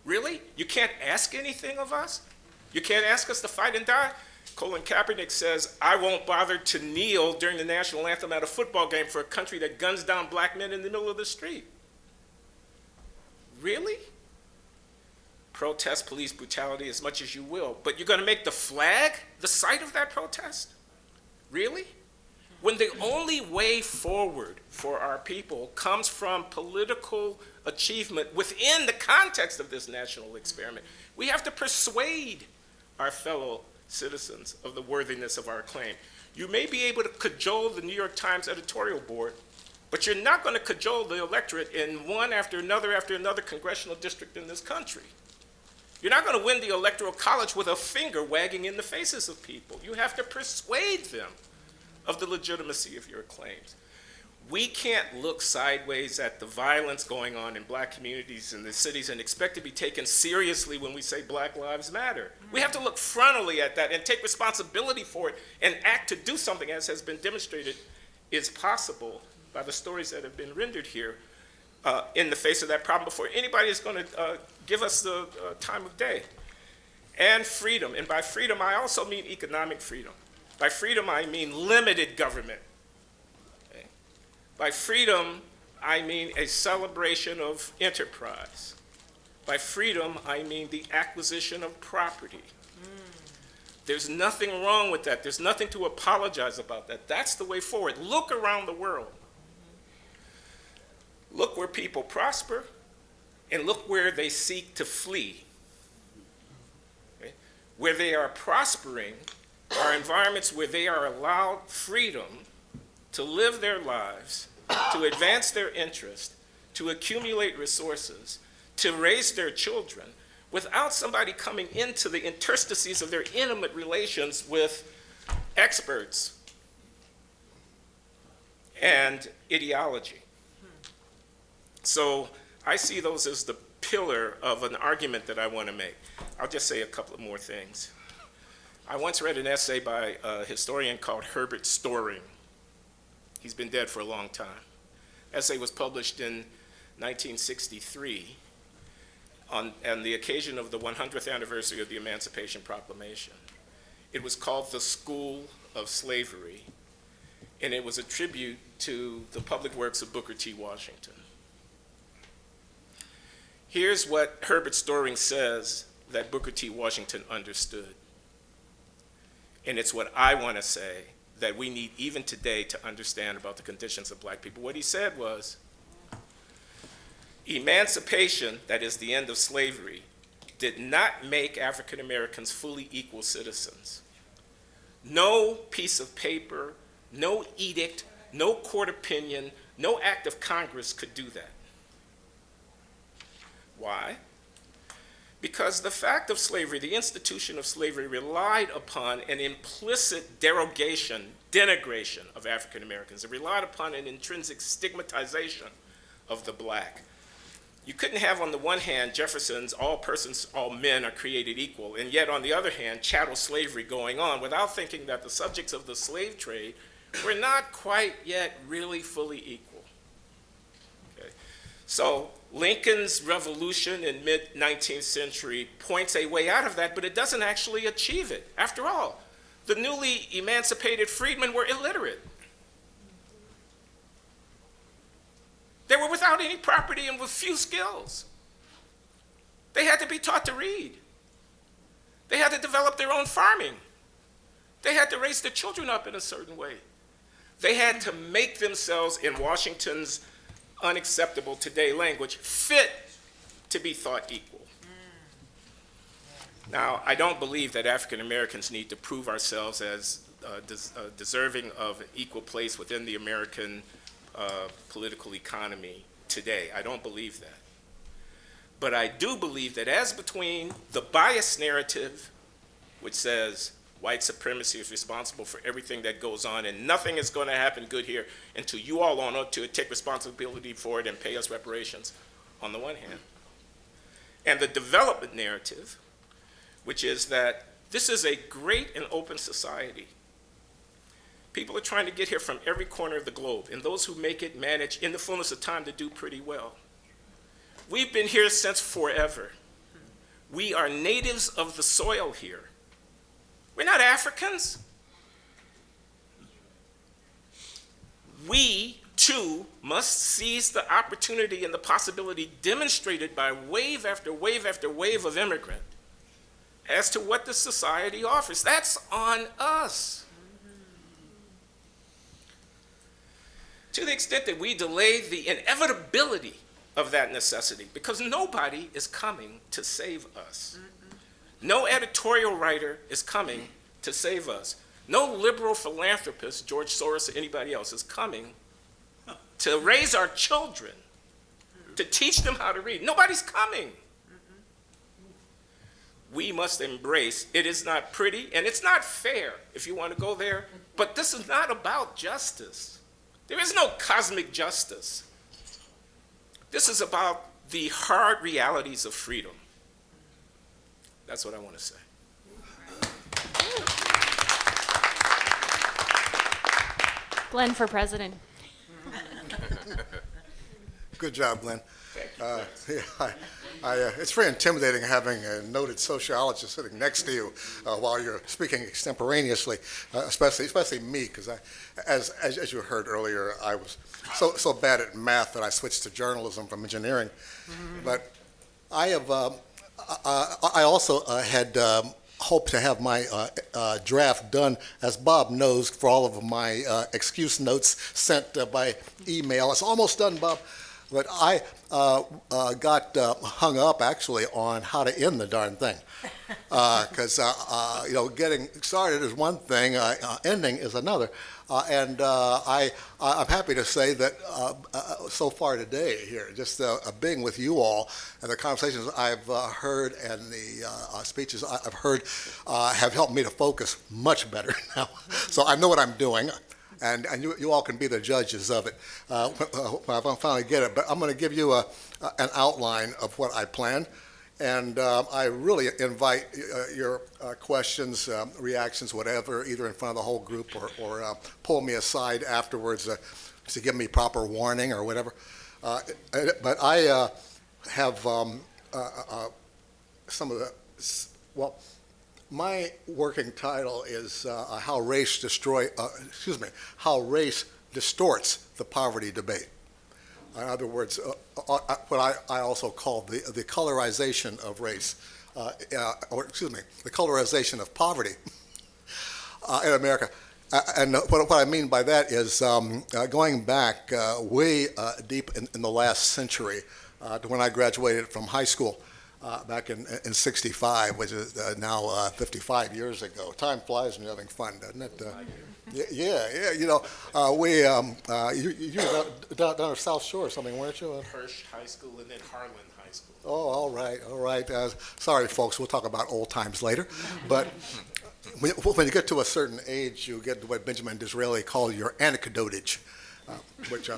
Really? You can't ask anything of us? You can't ask us to fight and die? Colin Kaepernick says, I won't bother to kneel during the national anthem at a football game for a country that guns down black men in the middle of the street. Really? Protest police brutality as much as you will, but you're going to make the flag the site of that protest? Really? When the only way forward for our people comes from political achievement within the context of this national experiment, we have to persuade our fellow citizens of the worthiness of our claim. You may be able to cajole the New York Times editorial board, but you're not going to cajole the electorate in one after another congressional district in this country. You're not going to win the Electoral College with a finger wagging in the faces of people. You have to persuade them of the legitimacy of your claims. We can't look sideways at the violence going on in black communities in the cities and expect to be taken seriously when we say Black Lives Matter. We have to look frontally at that and take responsibility for it and act to do something, as has been demonstrated is possible by the stories that have been rendered here in the face of that problem before anybody is going to give us the time of day. And freedom, and by freedom I also mean economic freedom. By freedom I mean limited government. Okay? By freedom I mean a celebration of enterprise. By freedom I mean the acquisition of property. There's nothing wrong with that. There's nothing to apologize about that. That's the way forward. Look around the world. Look where people prosper, and look where they seek to flee. Okay? Where they are prospering are environments where they are allowed freedom to live their lives, to advance their interest, to accumulate resources, to raise their children, without somebody coming into the interstices of their intimate relations with experts and ideology. So I see those as the pillar of an argument that I want to make. I'll just say a couple of more things. I once read an essay by a historian called Herbert Storing. He's been dead for a long time. Essay was published in 1963 on the occasion of the 100th anniversary of the Emancipation Proclamation. It was called The School of Slavery, and it was a tribute to the public works of Booker T. Washington. Here's what Herbert Storing says that Booker T. Washington understood. And it's what I want to say that we need even today to understand about the conditions of black people. What he said was, emancipation, that is the end of slavery, did not make African Americans fully equal citizens. No piece of paper, no edict, no court opinion, no act of Congress could do that. Why? Because the fact of slavery, the institution of slavery, relied upon an implicit derogation, denigration of African Americans. It relied upon an intrinsic stigmatization of the black. You couldn't have, on the one hand, Jefferson's all persons, all men are created equal, and yet, on the other hand, chattel slavery going on without thinking that the subjects of the slave trade were not quite yet really fully equal. Okay. So Lincoln's revolution in mid-19th century points a way out of that, but it doesn't actually achieve it. After all, the newly emancipated freedmen were illiterate. They were without any property and with few skills. They had to be taught to read. They had to develop their own farming. They had to raise their children up in a certain way. They had to make themselves, in Washington's unacceptable today language, fit to be thought equal. Now, I don't believe that African Americans need to prove ourselves as deserving of an equal place within the American political economy today. I don't believe that. But I do believe that as between the biased narrative, which says white supremacy is responsible for everything that goes on and nothing is going to happen good here until you all own up to it, take responsibility for it, and pay us reparations, on the one hand, and the development narrative, which is that this is a great and open society. People are trying to get here from every corner of the globe, and those who make it manage in the fullness of time to do pretty well. We've been here since forever. We are natives of the soil here. We're not Africans. We, too, must seize the opportunity and the possibility demonstrated by wave after wave after wave of immigrant as to what the society offers. That's on us. To the extent that we delay the inevitability of that necessity, because nobody is coming to save us. No editorial writer is coming to save us. No liberal philanthropist, George Soros or anybody else, is coming to raise our children, to teach them how to read. Nobody's coming. We must embrace, it is not pretty and it's not fair if you want to go there, but this is not about justice. There is no cosmic justice. This is about the hard realities of freedom. That's what I want to say. Glenn for president. Good job, Glenn. It's very intimidating having a noted sociologist sitting next to you while you're speaking extemporaneously, especially me, because as you heard earlier, I was so bad at math that I switched to journalism from engineering. But I also had hoped to have my draft done, as Bob knows, for all of my excuse notes sent by email. It's almost done, Bob. But I got hung up, actually, on how to end the darn thing. Because, getting started is one thing, ending is another. I'm happy to say that so far today here, just being with you all and the conversations I've heard and the speeches I've heard have helped me to focus much better now. So I know what I'm doing. and you all can be the judges of it when I finally get it. But I'm going to give you an outline of what I plan, and I really invite your questions, reactions, whatever, either in front of the whole group or pull me aside afterwards to give me proper warning or whatever. But I have some of the, well, my working title is how race how race distorts the poverty debate. In other words, what I also call the colorization of race, the colorization of poverty in America. And what I mean by that is going back way deep in the last century to when I graduated from high school back in 65, which is now 55 years ago. Time flies when you're having fun, doesn't it? Yeah. You know, you were down at South Shore or something, weren't you? Hirsch High School and then Harlan High School. Oh, all right. Sorry, folks, we'll talk about old times later. But when you get to a certain age, you get to what Benjamin Disraeli called your anecdotage, which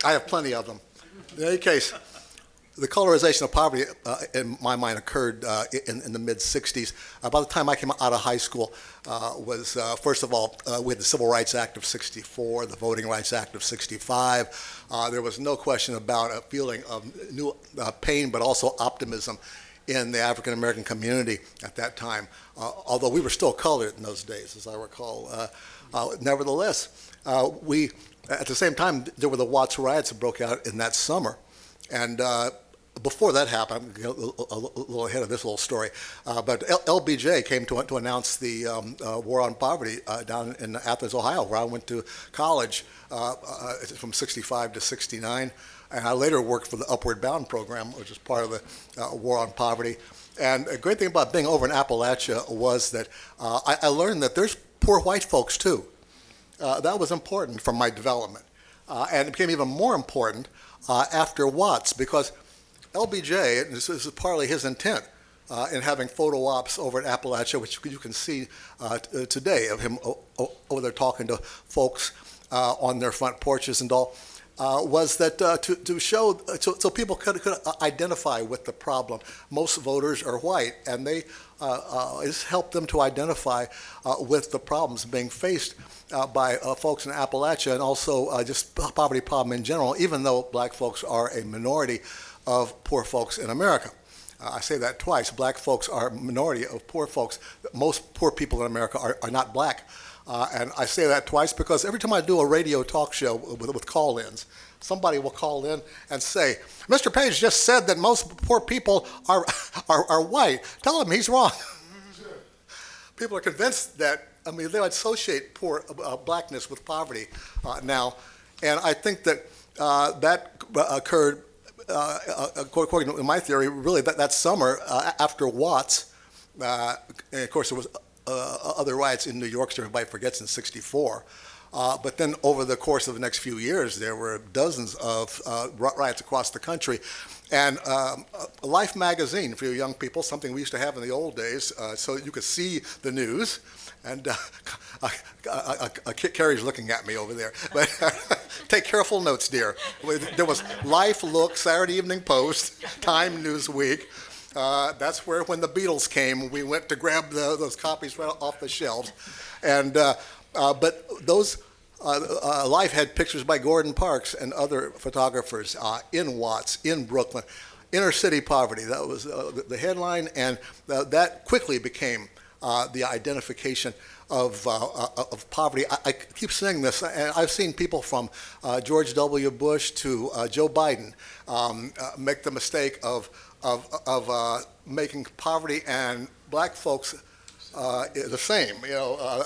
I have plenty of them. In any case, the colorization of poverty, in my mind, occurred in the mid-'60s. By the time I came out of high school, was first of all, we had the Civil Rights Act of '64, the Voting Rights Act of '65. There was no question about a feeling of new pain, but also optimism in the African American community at that time. Although we were still colored in those days, as I recall. Nevertheless, we, at the same time, there were the Watts riots that broke out in that summer. And before that happened, a little ahead of this little story, but LBJ came to announce the war on poverty down in Athens, Ohio, where I went to college from '65 to '69. And I later worked for the Upward Bound program, which is part of the war on poverty. And a great thing about being over in Appalachia was that I learned that there's poor white folks too. That was important for my development. And it became even more important after Watts, because LBJ, and this is partly his intent in having photo ops over at Appalachia, which you can see today of him over there talking to folks on their front porches and all, was that to show, so people could identify with the problem. Most voters are white, and they it's helped them to identify with the problems being faced by folks in Appalachia, and also just poverty problem in general, even though black folks are a minority of poor folks in America. I say that twice. Black folks are a minority of poor folks. Most poor people in America are not black. And I say that twice because every time I do a radio talk show with call-ins, somebody will call in and say, Mr. Page just said that most poor people are white. Tell him he's wrong. People are convinced that, I mean, they associate poor blackness with poverty now. And I think that that occurred, according to my theory, really that summer after Watts. And of course, there was other riots in New York, so everybody forgets, in '64. But then over the course of the next few years, there were dozens of riots across the country. And Life magazine, for you young people, something we used to have in the old days, so you could see the news. And Carrie's looking at me over there. But take careful notes, dear. There was Life, Look, Saturday Evening Post, Time, Newsweek. That's where, when the Beatles came, we went to grab those copies right off the shelves. And but those Life had pictures by Gordon Parks and other photographers in Watts, in Brooklyn. Inner city poverty, that was the headline, and that quickly became the identification of poverty. I keep saying this, and I've seen people from George W. Bush to Joe Biden make the mistake of making poverty and black folks the same, you know,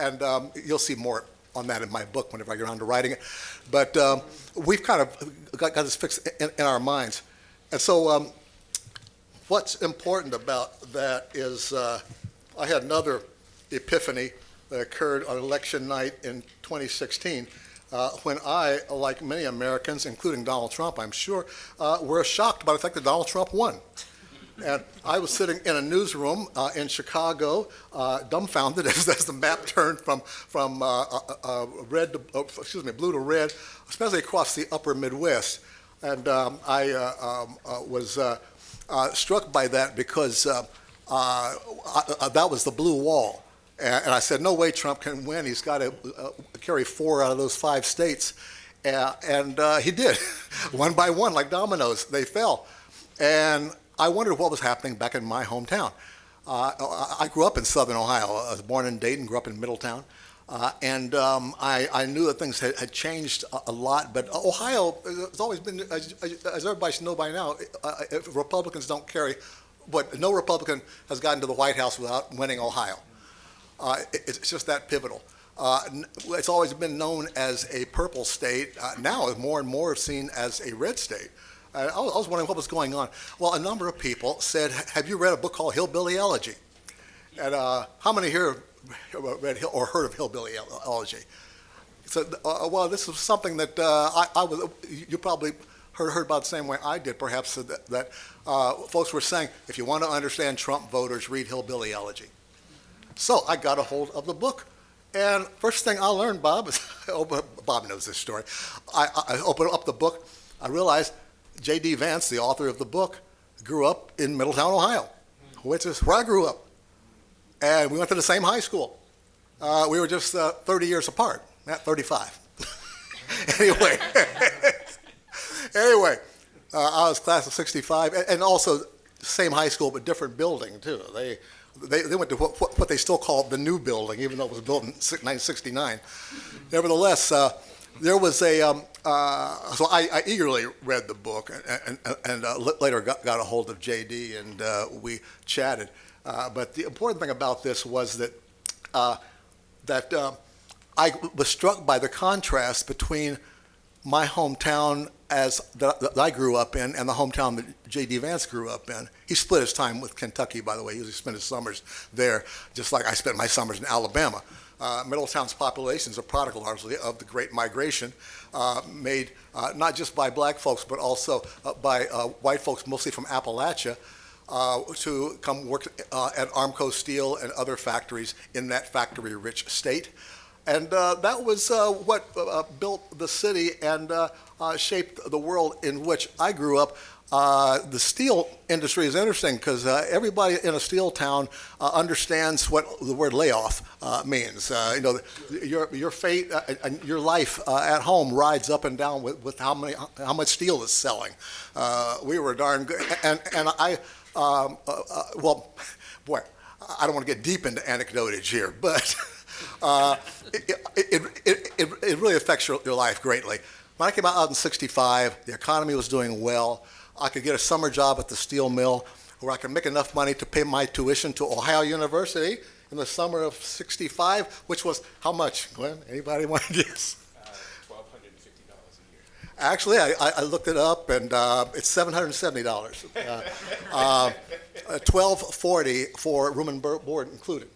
and you'll see more on that in my book whenever I get around to writing it. But we've kind of got this fixed in our minds. And so what's important about that is I had another epiphany that occurred on election night in 2016 when I, like many Americans, including Donald Trump, I'm sure, were shocked by the fact that Donald Trump won. And I was sitting in a newsroom in Chicago, dumbfounded as the map turned from red to, blue to red, especially across the upper Midwest. And I was struck by that because that was the blue wall. And I said, no way Trump can win. He's got to carry 4 out of those 5 states. And he did. One by one, like dominoes, they fell. And I wondered what was happening back in my hometown. I grew up in southern Ohio. I was born in Dayton, grew up in Middletown. And I knew that things had changed a lot, but Ohio has always been, as everybody should know by now, if Republicans don't carry, but no Republican has gotten to the White House without winning Ohio. It's just that pivotal. It's always been known as a purple state. Now it's more and more seen as a red state. I was wondering what was going on. Well, a number of people said, have you read a book called Hillbilly Elegy? And how many here read or heard of Hillbilly Elegy? So, well, this was something that you probably heard about the same way I did, perhaps, that folks were saying, if you want to understand Trump voters, read Hillbilly Elegy. So I got a hold of the book. And first thing I learned, Bob, is, Bob knows this story. I opened up the book. I realized J.D. Vance, the author of the book, grew up in Middletown, Ohio, which is where I grew up. And we went to the same high school. We were just 30 years apart, not 35. Anyway, I was class of 65, and also same high school, but different building, too. They went to what they still call the new building, even though it was built in 1969. Nevertheless, there was a, so I eagerly read the book and later got a hold of J.D. and we chatted. But the important thing about this was that I was struck by the contrast between my hometown that I grew up in and the hometown that J.D. Vance grew up in. He split his time with Kentucky, by the way. He usually spent his summers there, just like I spent my summers in Alabama. Middletown's population is a product largely of the Great Migration, made not just by black folks, but also by white folks, mostly from Appalachia, to come work at Armco Steel and other factories in that factory-rich state. And that was what built the city and shaped the world in which I grew up. The steel industry is interesting because everybody in a steel town understands what the word layoff means. Your fate and your life at home rides up and down with how much steel is selling. We were darn good, and I well, boy, I don't want to get deep into anecdotage here, but it really affects your life greatly. When I came out in '65, the economy was doing well. I could get a summer job at the steel mill where I could make enough money to pay my tuition to Ohio University in the summer of '65, which was how much, Glenn? Anybody want to guess? $1,250 a year. Actually, I looked it up, and it's $770. $1,240 for room and board included.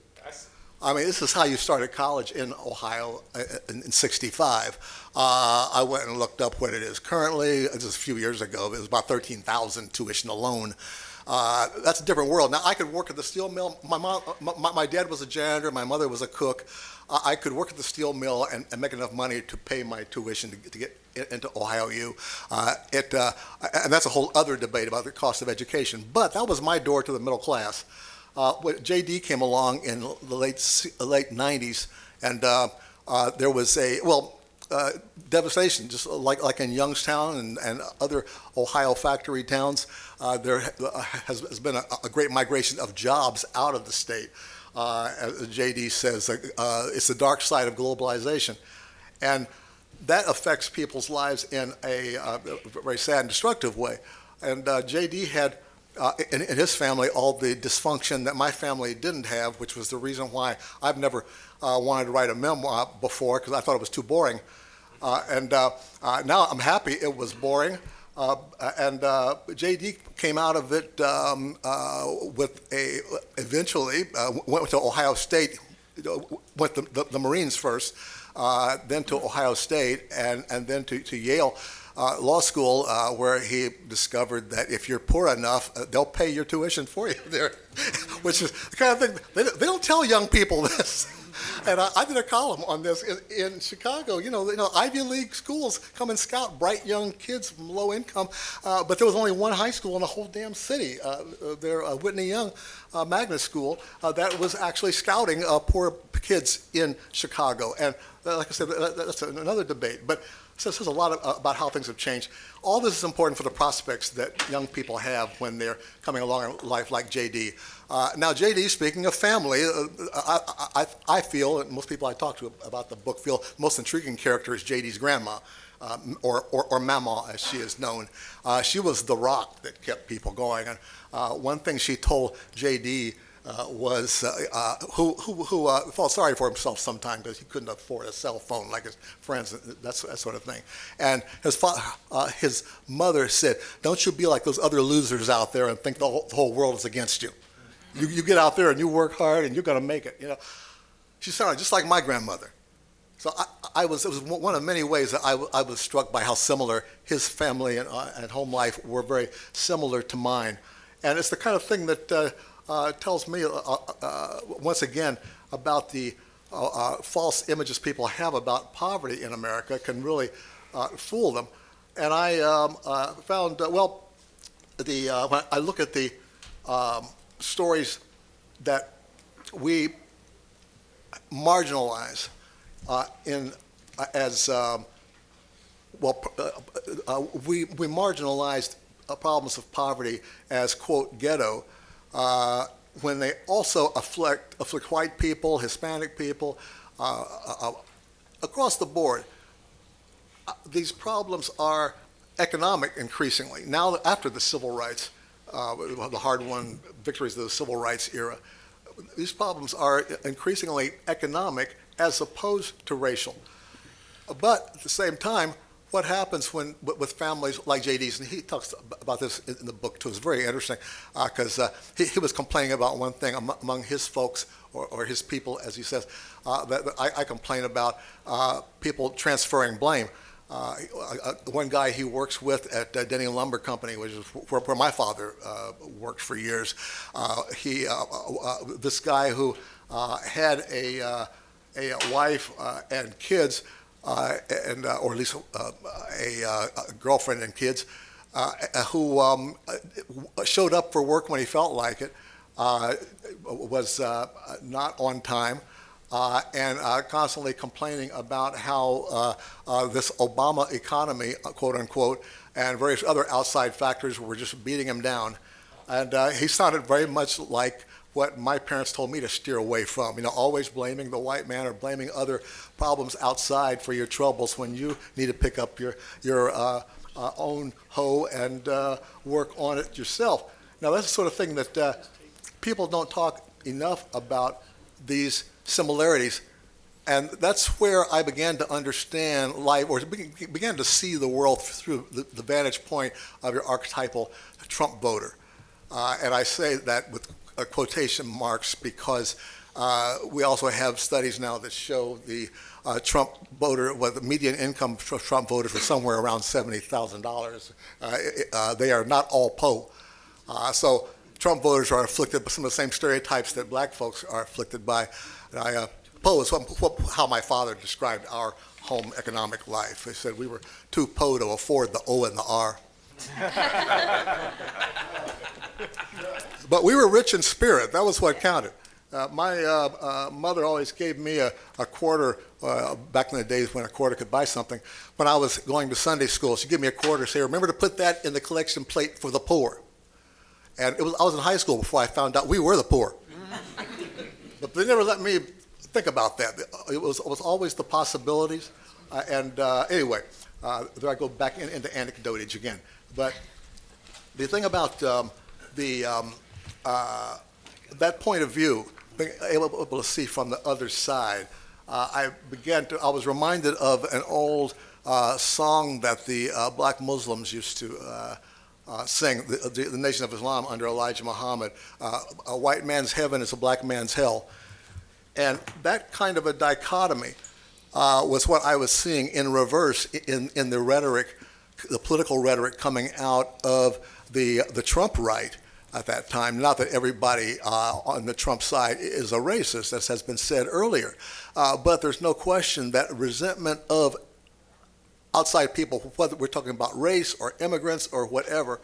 I mean, this is how you started college in Ohio in '65. I went and looked up what it is currently. This is a few years ago. It was about $13,000 tuition alone. That's a different world. Now, I could work at the steel mill. My dad was a janitor. My mother was a cook. I could work at the steel mill and make enough money to pay my tuition to get into Ohio U. And that's a whole other debate about the cost of education. But that was my door to the middle class. When J.D. came along in the late 90s, and there was devastation, just like in Youngstown and other Ohio factory towns. There has been a great migration of jobs out of the state. As J.D. says, it's the dark side of globalization. And that affects people's lives in a very sad and destructive way. And J.D. had in his family all the dysfunction that my family didn't have, which was the reason why I've never wanted to write a memoir before, because I thought it was too boring. And now I'm happy it was boring. And J.D. came out of it eventually went to Ohio State, went the Marines first, then to Ohio State, and then to Yale. law school where he discovered that if you're poor enough, they'll pay your tuition for you there, which is the kind of thing, they don't tell young people this. And I did a column on this in Chicago. You know, Ivy League schools come and scout bright young kids from low income, but there was only one high school in the whole damn city, their Whitney Young Magnet School, that was actually scouting poor kids in Chicago. And like I said, that's another debate. But it says a lot about how things have changed. All this is important for the prospects that young people have when they're coming along in life, like J.D. Now, J.D., speaking of family, I feel, and most people I talk to about the book feel, the most intriguing character is J.D.'s grandma, or Mama, as she is known. She was the rock that kept people going. And one thing she told J.D. Was who felt sorry for himself sometimes because he couldn't afford a cell phone like his friends, that sort of thing. And his mother said, "Don't you be like those other losers out there and think the whole world is against you. You get out there and you work hard and you're going to make it." You know, she sounded just like my grandmother. So it was one of many ways that I was struck by how similar his family and home life were very similar to mine. And it's the kind of thing that tells me, once again, about the false images people have about poverty in America can really fool them. And I found, when I look at the stories that we marginalize we marginalized problems of poverty as, quote, ghetto, when they also afflict white people, Hispanic people, across the board. These problems are economic increasingly. Now, after the civil rights, the hard-won victories of the civil rights era, these problems are increasingly economic as opposed to racial. But at the same time, what happens with families like JD's, and he talks about this in the book too, it's very interesting, because he was complaining about one thing among his folks, or his people, as he says, that I complain about people transferring blame. One guy he works with at Denny Lumber Company, which is where my father worked for years, this guy who had a wife and kids, or at least a girlfriend and kids, who showed up for work when he felt like it, was not on time, and constantly complaining about how this Obama economy, quote unquote, and various other outside factors were just beating him down. And he sounded very much like what my parents told me to steer away from, always blaming the white man or blaming other problems outside for your troubles when you need to pick up your own hoe and work on it yourself. Now, that's the sort of thing that people don't talk enough about, these similarities. And that's where I began to understand life, or began to see the world through the vantage point of your archetypal Trump voter. And I say that with quotation marks because we also have studies now that show the Trump voter, the median income for Trump voters was somewhere around $70,000. They are not all poor. So Trump voters are afflicted by some of the same stereotypes that black folks are afflicted by. Poor is how my father described our home economic life. He said we were too poor to afford the O and the R. But we were rich in spirit. That was what counted. My mother always gave me a quarter, back in the days when a quarter could buy something. When I was going to Sunday school, she'd give me a quarter and say, "Remember to put that in the collection plate for the poor." And I was in high school before I found out we were the poor. But they never let me think about that. It was always the possibilities. Anyway, there I go back into anecdotage again. But the thing about that point of view, being able to see from the other side, I was reminded of an old song that the black Muslims used to sing, the Nation of Islam under Elijah Muhammad. A white man's heaven is a black man's hell. And that kind of a dichotomy was what I was seeing in reverse in the rhetoric the political rhetoric coming out of the Trump right at that time. Not that everybody on the Trump side is a racist, as has been said earlier, but there's no question that resentment of outside people, whether we're talking about race or immigrants or whatever,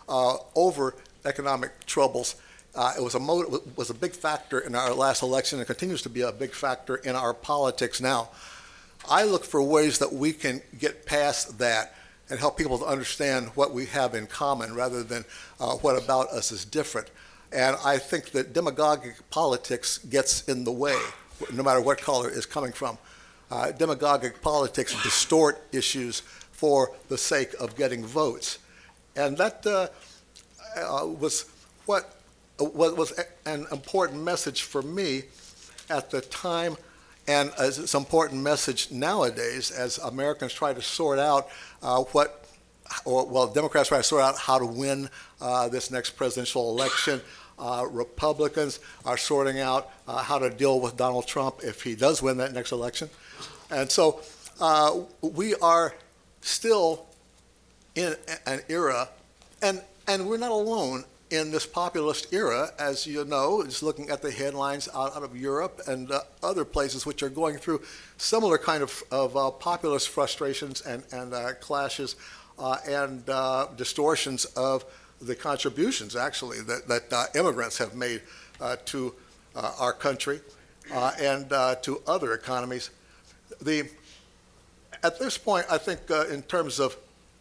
over economic troubles. It was a big factor in our last election and continues to be a big factor in our politics now. I look for ways that we can get past that and help people to understand what we have in common rather than what about us is different. And I think that demagogic politics gets in the way, no matter what color is coming from. Demagogic politics distort issues for the sake of getting votes. And that was what was an important message for me at the time, and as it's an important message nowadays as Americans try to sort out Democrats try to sort out how to win this next presidential election. Republicans are sorting out how to deal with Donald Trump if he does win that next election. And so we are still in an era, and we're not alone in this populist era, as you know, just looking at the headlines out of Europe and other places which are going through similar kind of populist frustrations and clashes and distortions of the contributions, actually, that immigrants have made to our country and to other economies. At this point, I think in terms of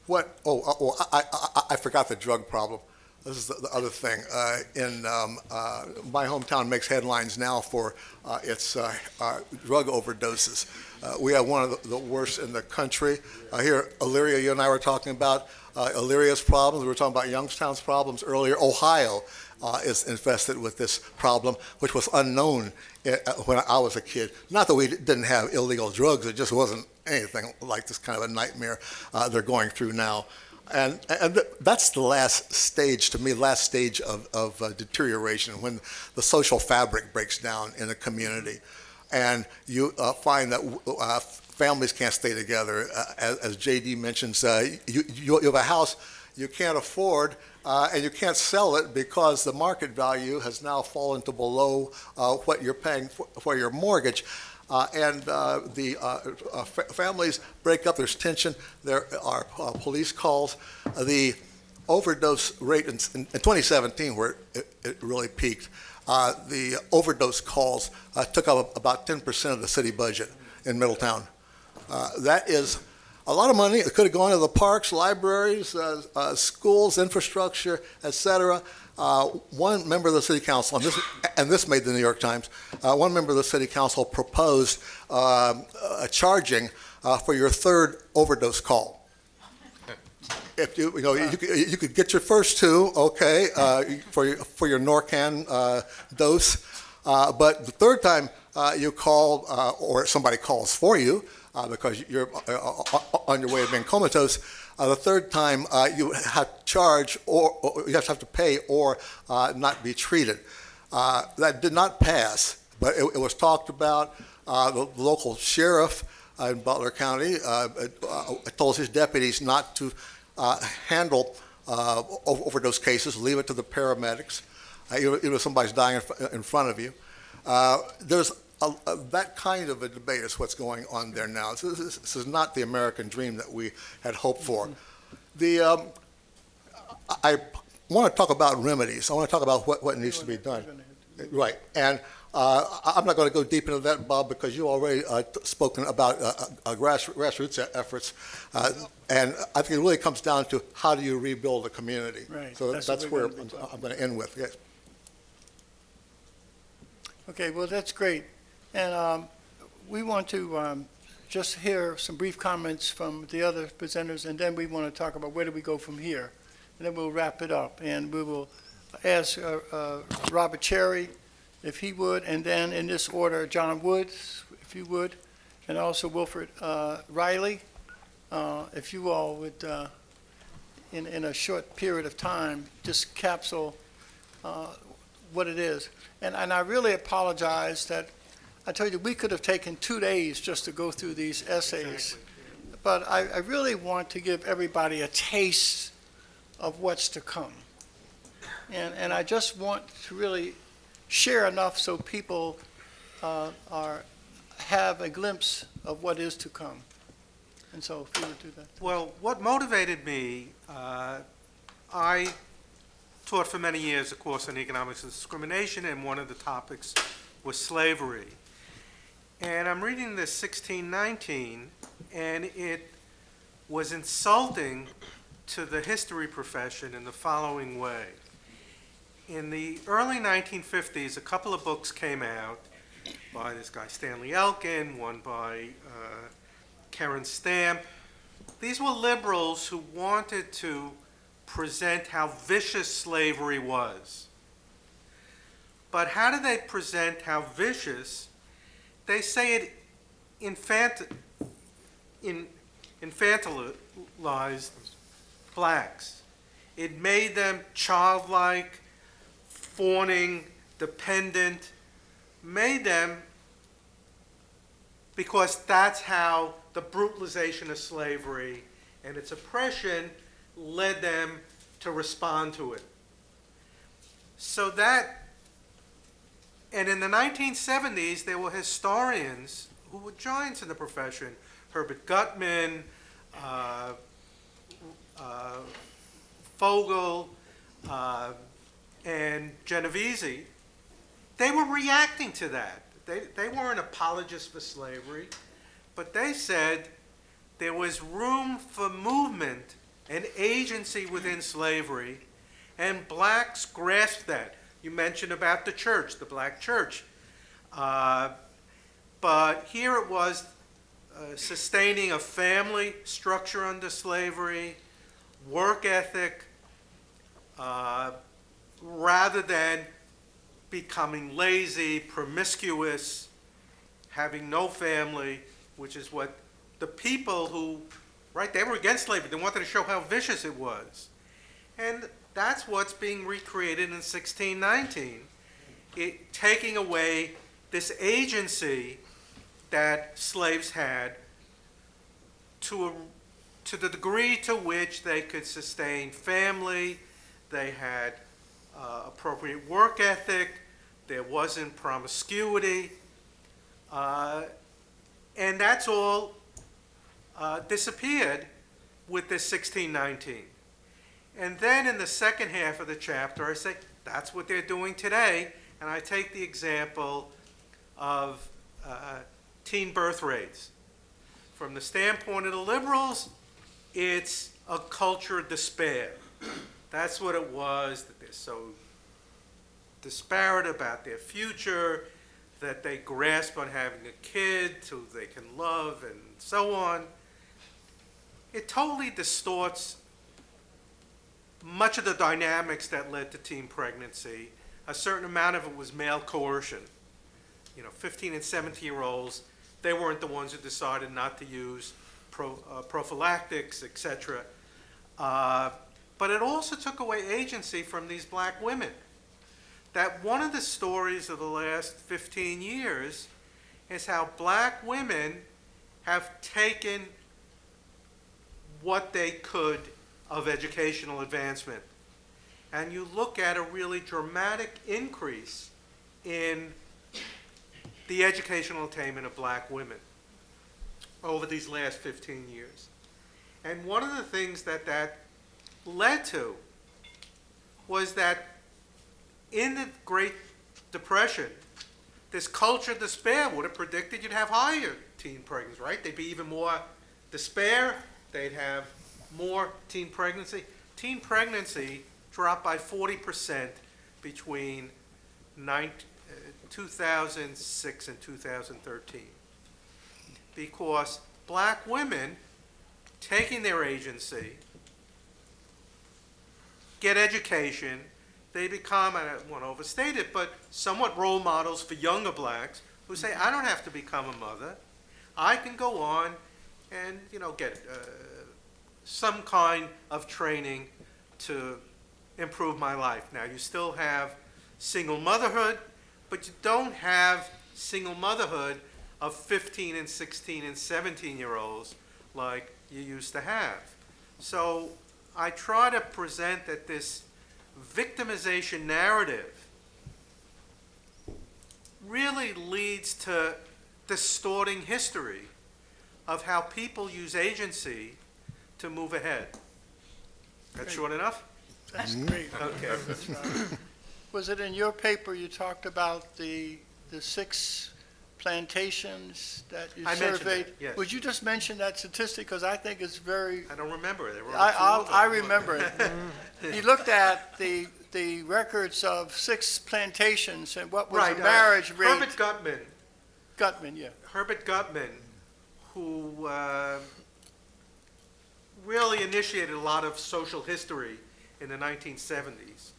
what, I forgot the drug problem. This is the other thing. My hometown makes headlines now for its drug overdoses. We have one of the worst in the country. Here, Elyria, you and I were talking about Elyria's problems. We were talking about Youngstown's problems earlier. Ohio is infested with this problem, which was unknown when I was a kid. Not that we didn't have illegal drugs, it just wasn't anything like this kind of a nightmare they're going through now. And that's the last stage, to me, last stage of deterioration, when the social fabric breaks down in a community. And you find that families can't stay together. As J.D. mentions, you have a house you can't afford, and you can't sell it because the market value has now fallen to below what you're paying for your mortgage. Families break up, there's tension, there are police calls. The overdose rate in 2017, where it really peaked, the overdose calls took up about 10% of the city budget in Middletown. That is a lot of money. It could have gone to the parks, libraries, schools, infrastructure, et cetera. One member of the city council, and this made the New York Times, one member of the city council proposed charging for your third overdose call. If you could get your first two, okay, for your Narcan dose, but the third time you call, or somebody calls for you because you're on your way of being comatose, the third time you have to charge, or you have to pay, or not be treated. That did not pass, but it was talked about. The local sheriff in Butler County told his deputies not to handle overdose cases, leave it to the paramedics, even if somebody's dying in front of you. There's that kind of a debate is what's going on there now. This is not the American dream that we had hoped for. I want to talk about remedies. I want to talk about what needs to be done. Right, and I'm not going to go deep into that, Bob, because you already spoken about grassroots efforts, and I think it really comes down to how do you rebuild a community. Right. So that's where I'm going to end with. Yes. Okay, well, that's great. And we want to just hear some brief comments from the other presenters, and then we want to talk about where do we go from here. And then we'll wrap it up, and we will ask Robert Cherry, if he would, and then in this order, John Woods, if you would, and also Wilfred Riley, if you all would, in a short period of time, just capsule what it is. And I really apologize that I told you we could have taken 2 days just to go through these essays, but I really want to give everybody a taste of what's to come. And I just want to really share enough so people have a glimpse of what is to come. And so if you would do that. Well, what motivated me, I taught for many years a course on economics of discrimination, and one of the topics was slavery. And I'm reading this 1619, and it was insulting to the history profession in the following way. In the early 1950s, a couple of books came out by this guy Stanley Elkin, one by Karen Stamp. These were liberals who wanted to present how vicious slavery was. But how do they present how vicious? They say it infantilized blacks. It made them childlike, fawning, dependent, made them, because that's how the brutalization of slavery and its oppression led them to respond to it. So that, and in the 1970s, there were historians who were giants in the profession, Herbert Gutman, Fogel, and Genovese. They were reacting to that. They weren't apologists for slavery, but they said there was room for movement and agency within slavery, and blacks grasped that. You mentioned about the church, the black church. But here it was sustaining a family structure under slavery, work ethic, rather than becoming lazy, promiscuous, having no family, which is what the people who, right, they were against slavery. They wanted to show how vicious it was. And that's what's being recreated in 1619, taking away this agency that slaves had to the degree to which they could sustain family, they had appropriate work ethic, there wasn't promiscuity, and that's all disappeared with this 1619. And then in the second half of the chapter, I say, that's what they're doing today, and I take the example of teen birth rates. From the standpoint of the liberals, it's a culture of despair. That's what it was, that they're so disparate about their future, that they grasp on having a kid who they can love and so on. It totally distorts much of the dynamics that led to teen pregnancy. A certain amount of it was male coercion. 15 and 17-year-olds, they weren't the ones who decided not to use prophylactics, etc. But it also took away agency from these black women. That one of the stories of the last 15 years is how black women have taken what they could of educational advancement. And you look at a really dramatic increase in the educational attainment of black women over these last 15 years. And one of the things that led to was that in the Great Depression, this culture of despair would have predicted you'd have higher teen pregnancy, right? They'd be even more despair, they'd have more teen pregnancy. Teen pregnancy dropped by 40% between 2006 and 2013. Because black women, taking their agency, get education, they become, I don't want to overstate it, but somewhat role models for younger blacks who say, I don't have to become a mother. I can go on and, get some kind of training to improve my life. Now, you still have single motherhood, but you don't have single motherhood of 15 and 16 and 17-year-olds like you used to have. So I try to present that this victimization narrative really leads to distorting history of how people use agency to move ahead. That's short enough? That's great. Okay. Was it in your paper you talked about the 6 plantations that you I mentioned surveyed? that, yes. Would you just mention that statistic, because I think it's very, I don't remember it. They were I remember it. He looked at the records of 6 plantations and what was Right, the marriage rate. Herbert Gutman, yeah. Herbert Gutman, who really initiated a lot of social history in the 1970s.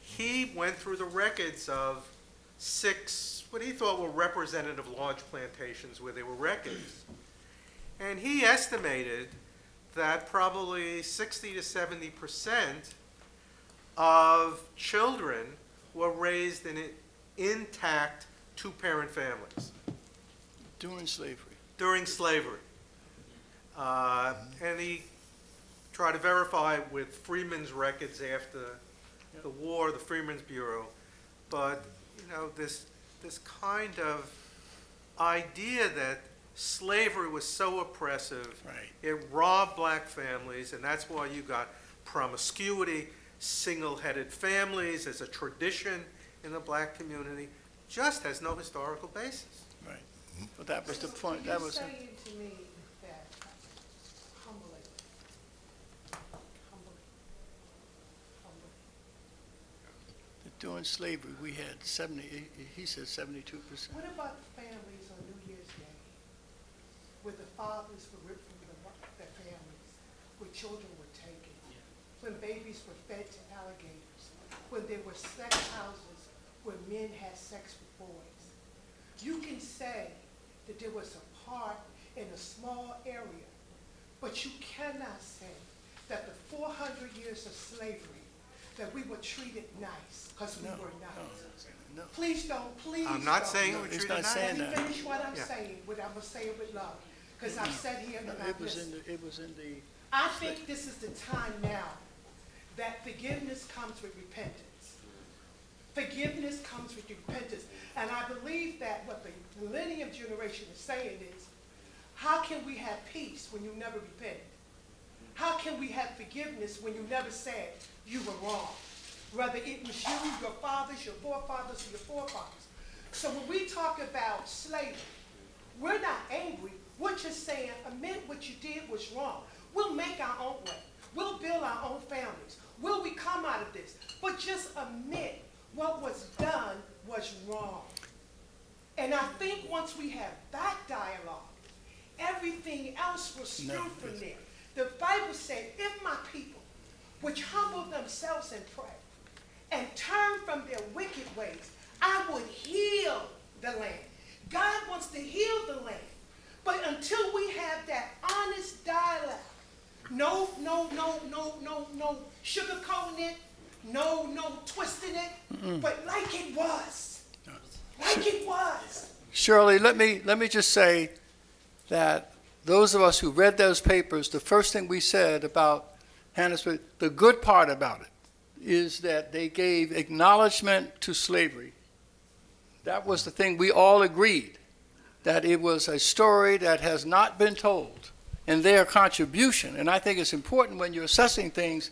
He went through the records of 6, what he thought were representative large plantations where there were records. And he estimated that probably 60 to 70% of children were raised in intact 2-parent families. During slavery. During slavery. And he tried to verify with Freeman's records after the war, the Freeman's Bureau. But, this kind of idea that slavery was so oppressive, Right. it robbed black families, and that's why you got promiscuity, single-headed families as a tradition in the black community, just has no historical basis. Right. But that was the point. That was. You're saying to me that humbly, During slavery, we had 70, he said 72%. what about the families on New Year's Day, where the fathers were ripped from their families, where children were taken, when babies were fed to alligators, when there were sex houses where men had sex with boys? You can say that there was a part in a small area, but you cannot say that the 400 years of slavery, that we were treated nice, because we were nice. No. Please don't, please I'm not don't. saying we No, he's treated not nice. saying Let me that. finish what I'm Yeah. saying, but I'm gonna say it with love, because I've sat here and I've It was in listened. the. I think this is the time now that forgiveness comes with repentance. Forgiveness comes with repentance. And I believe that what the millennium generation is saying is, how can we have peace when you never repented? How can we have forgiveness when you never said you were wrong? Whether it was you, your fathers, your forefathers, or your forefathers. So when we talk about slavery, we're not angry. We're just saying, admit what you did was wrong. We'll make our own way. We'll build our own families. Will we come out of this? But just admit what was done was wrong. And I think once we have that dialogue, everything else will spew from there. The Bible said, if my people, which humble themselves and pray, and turn from their wicked ways, I would heal the land. God wants to heal the land. But until we have that honest dialogue, no sugarcoating it, no twisting it, but like it was. Like it was. Shirley, let me just say that those of us who read those papers, the first thing we said about Hannah's, the good part about it is that they gave acknowledgement to slavery. That was the thing we all agreed, that it was a story that has not been told, and their contribution. And I think it's important when you're assessing things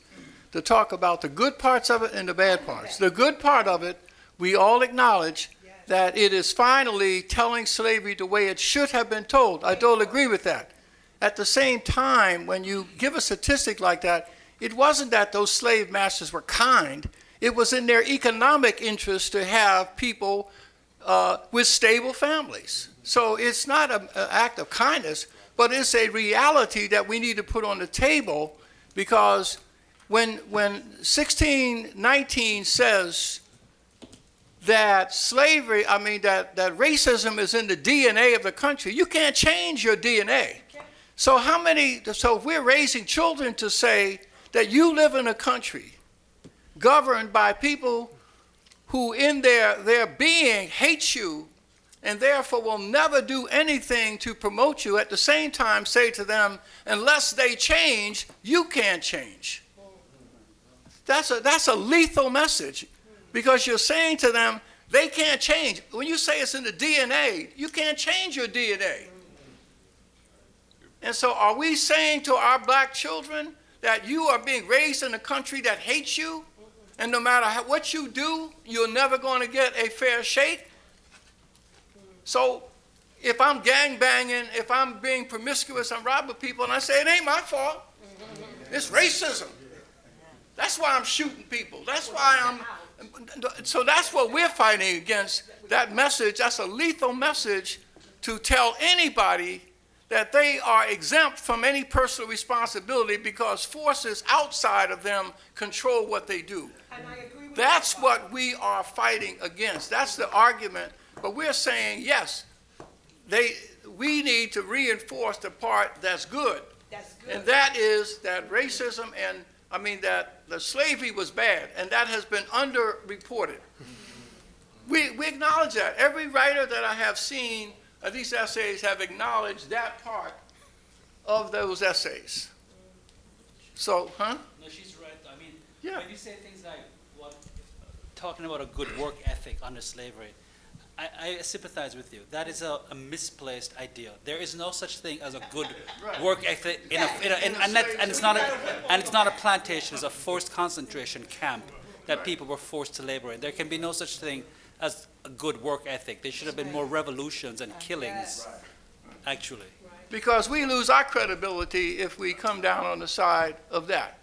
to talk about the good parts of it and the bad parts. The good part of it, we all acknowledge that it is finally telling slavery the way it should have been told. I don't agree with that. At the same time, when you give a statistic like that, it wasn't that those slave masters were kind. It was in their economic interest to have people with stable families. So it's not an act of kindness, but it's a reality that we need to put on the table, because when 1619 says that slavery, that racism is in the DNA of the country, you can't change your DNA. So if we're raising children to say that you live in a country governed by people who in their being hate you and therefore will never do anything to promote you. At the same time, say to them, unless they change, you can't change. That's a lethal message, because you're saying to them, they can't change. When you say it's in the DNA, you can't change your DNA. And so are we saying to our black children that you are being raised in a country that hates you, and no matter what you do, you're never going to get a fair shake? So if I'm gang banging, if I'm being promiscuous, I'm robbing people, and I say it ain't my fault, it's racism. That's why I'm shooting people. That's why so that's what we're fighting against, that message. That's a lethal message to tell anybody that they are exempt from any personal responsibility because forces outside of them control what they do. That's what we are fighting against. That's the argument. But we're saying, yes, we need to reinforce the part that's good. And that is that racism that the slavery was bad, and that has been underreported. We acknowledge that. Every writer that I have seen of these essays have acknowledged that part of those essays. So, No, she's right. I mean, when you say things like talking about a good work ethic under slavery, I sympathize with you. That is a misplaced idea. There is no such thing as a good work ethic and it's not a plantation. It's a forced concentration camp that people were forced to labor in. There can be no such thing as a good work ethic. There should have been more revolutions and killings, actually. Because we lose our credibility if we come down on the side of that.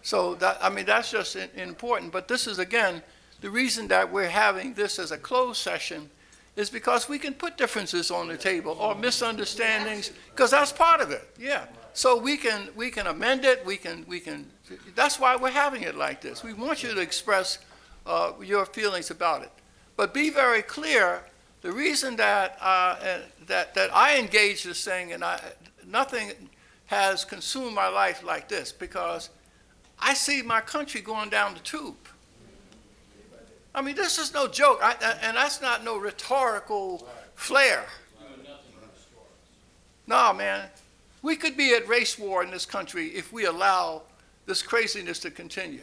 So that's just important. But this is, again, the reason that we're having this as a closed session is because we can put differences on the table or misunderstandings, because that's part of it. Yeah. So we can amend it. We can. That's why we're having it like this. We want you to express your feelings about it, but be very clear. The reason that that I engage this thing, and nothing has consumed my life like this, because I see my country going down the tube. I mean, this is no joke, and that's not no rhetorical flair. No, man. We could be at race war in this country if we allow this craziness to continue.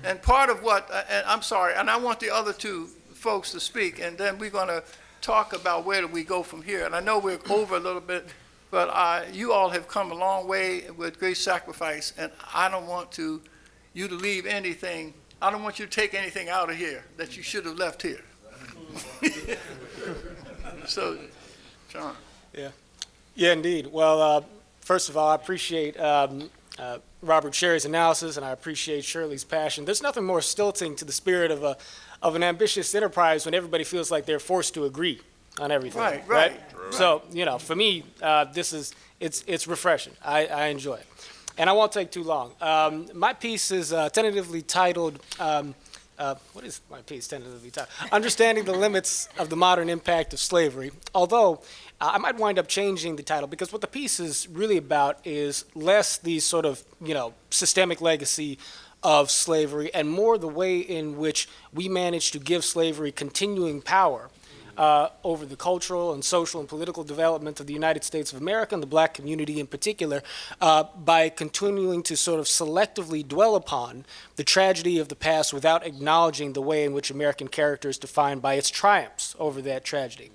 And part of what, and I'm sorry, and I want the other two folks to speak, and then we're going to talk about where do we go from here. And I know we're over a little bit, but you all have come a long way with great sacrifice, and I don't want you to leave anything. I don't want you to take anything out of here that you should have left here. So, John. Yeah, indeed. Well, first of all, I appreciate Robert Sherry's analysis, and I appreciate Shirley's passion. There's nothing more stilting to the spirit of an ambitious enterprise when everybody feels like they're forced to agree on everything. Right. So, for me, it's refreshing. I enjoy it. And I won't take too long. My piece is tentatively titled, what is my piece tentatively titled? Understanding the Limits of the Modern Impact of Slavery. Although, I might wind up changing the title, because what the piece is really about is less the sort of, systemic legacy of slavery and more the way in which we managed to give slavery continuing power over the cultural and social and political development of the United States of America and the black community in particular, by continuing to sort of selectively dwell upon the tragedy of the past without acknowledging the way in which American character is defined by its triumphs over that tragedy.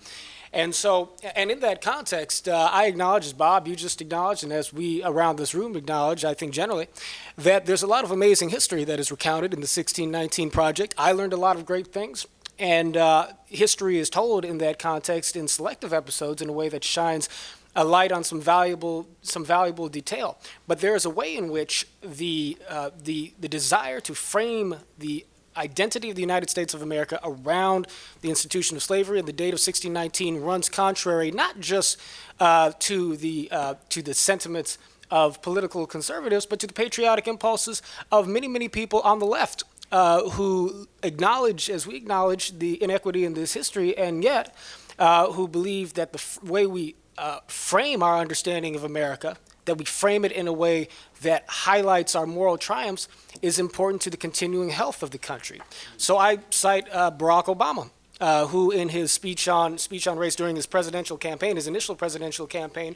And so, and in that context, I acknowledge, as Bob, you just acknowledged, and as we around this room acknowledge, I think generally, that there's a lot of amazing history that is recounted in the 1619 Project. I learned a lot of great things. And history is told in that context in selective episodes in a way that shines a light on some valuable detail. But there is a way in which the desire to frame the identity of the United States of America around the institution of slavery and the date of 1619 runs contrary not just to the sentiments of political conservatives, but to the patriotic impulses of many, many people on the left. Who acknowledge, as we acknowledge, the inequity in this history, and yet who believe that the way we frame our understanding of America, that we frame it in a way that highlights our moral triumphs, is important to the continuing health of the country. So I cite Barack Obama who in his speech on race during his presidential campaign, his initial presidential campaign,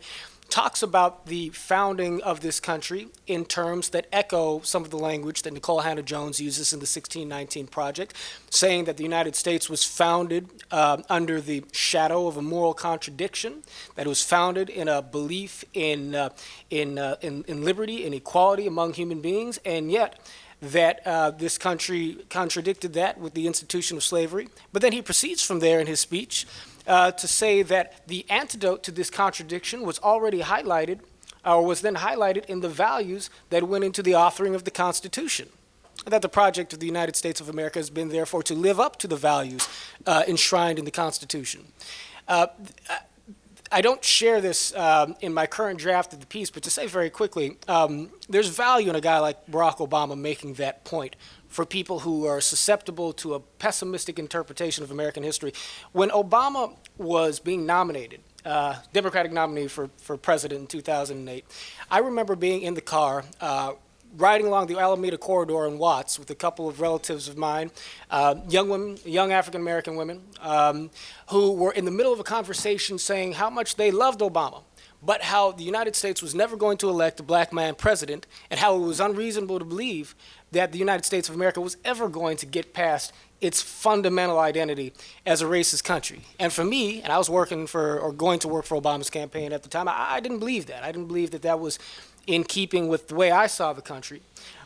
talks about the founding of this country in terms that echo some of the language that Nicole Hannah-Jones uses in the 1619 Project, saying that the United States was founded under the shadow of a moral contradiction, that it was founded in a belief in liberty and equality among human beings, and yet that this country contradicted that with the institution of slavery. But then he proceeds from there in his speech to say that the antidote to this contradiction was already highlighted, or was then highlighted in the values that went into the authoring of the Constitution. That the project of the United States of America has been, therefore, to live up to the values enshrined in the Constitution. I don't share this in my current draft of the piece, but to say very quickly, there's value in a guy like Barack Obama making that point for people who are susceptible to a pessimistic interpretation of American history. When Obama was being nominated, Democratic nominee for president in 2008, I remember being in the car riding along the Alameda corridor in Watts with a couple of relatives of mine, young women, young African-American women, who were in the middle of a conversation saying how much they loved Obama, but how the United States was never going to elect a black man president, and how it was unreasonable to believe that the United States of America was ever going to get past its fundamental identity as a racist country. And for me, and I was working for, or going to work for Obama's campaign at the time, I didn't believe that. I didn't believe that that was in keeping with the way I saw the country.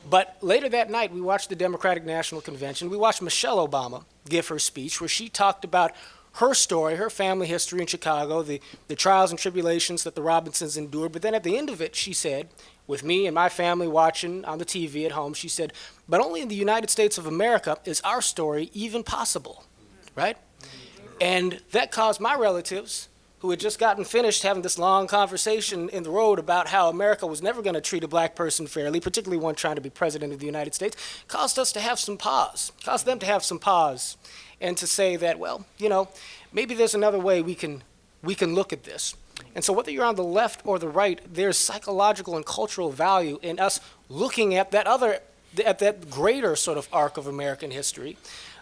But later that night, we watched the Democratic National Convention. We watched Michelle Obama give her speech where she talked about her story, her family history in Chicago, the trials and tribulations that the Robinsons endured. But then at the end of it, she said, with me and my family watching on the TV at home, she said, but only in the United States of America is our story even possible, right? And that caused my relatives, who had just gotten finished having this long conversation in the road about how America was never going to treat a black person fairly, particularly one trying to be president of the United States, caused us to have some pause, caused them to have some pause, and to say that, well, you know, maybe there's another way we can look at this. And so whether you're on the left or the right, there's psychological and cultural value in us looking at that greater sort of arc of American history,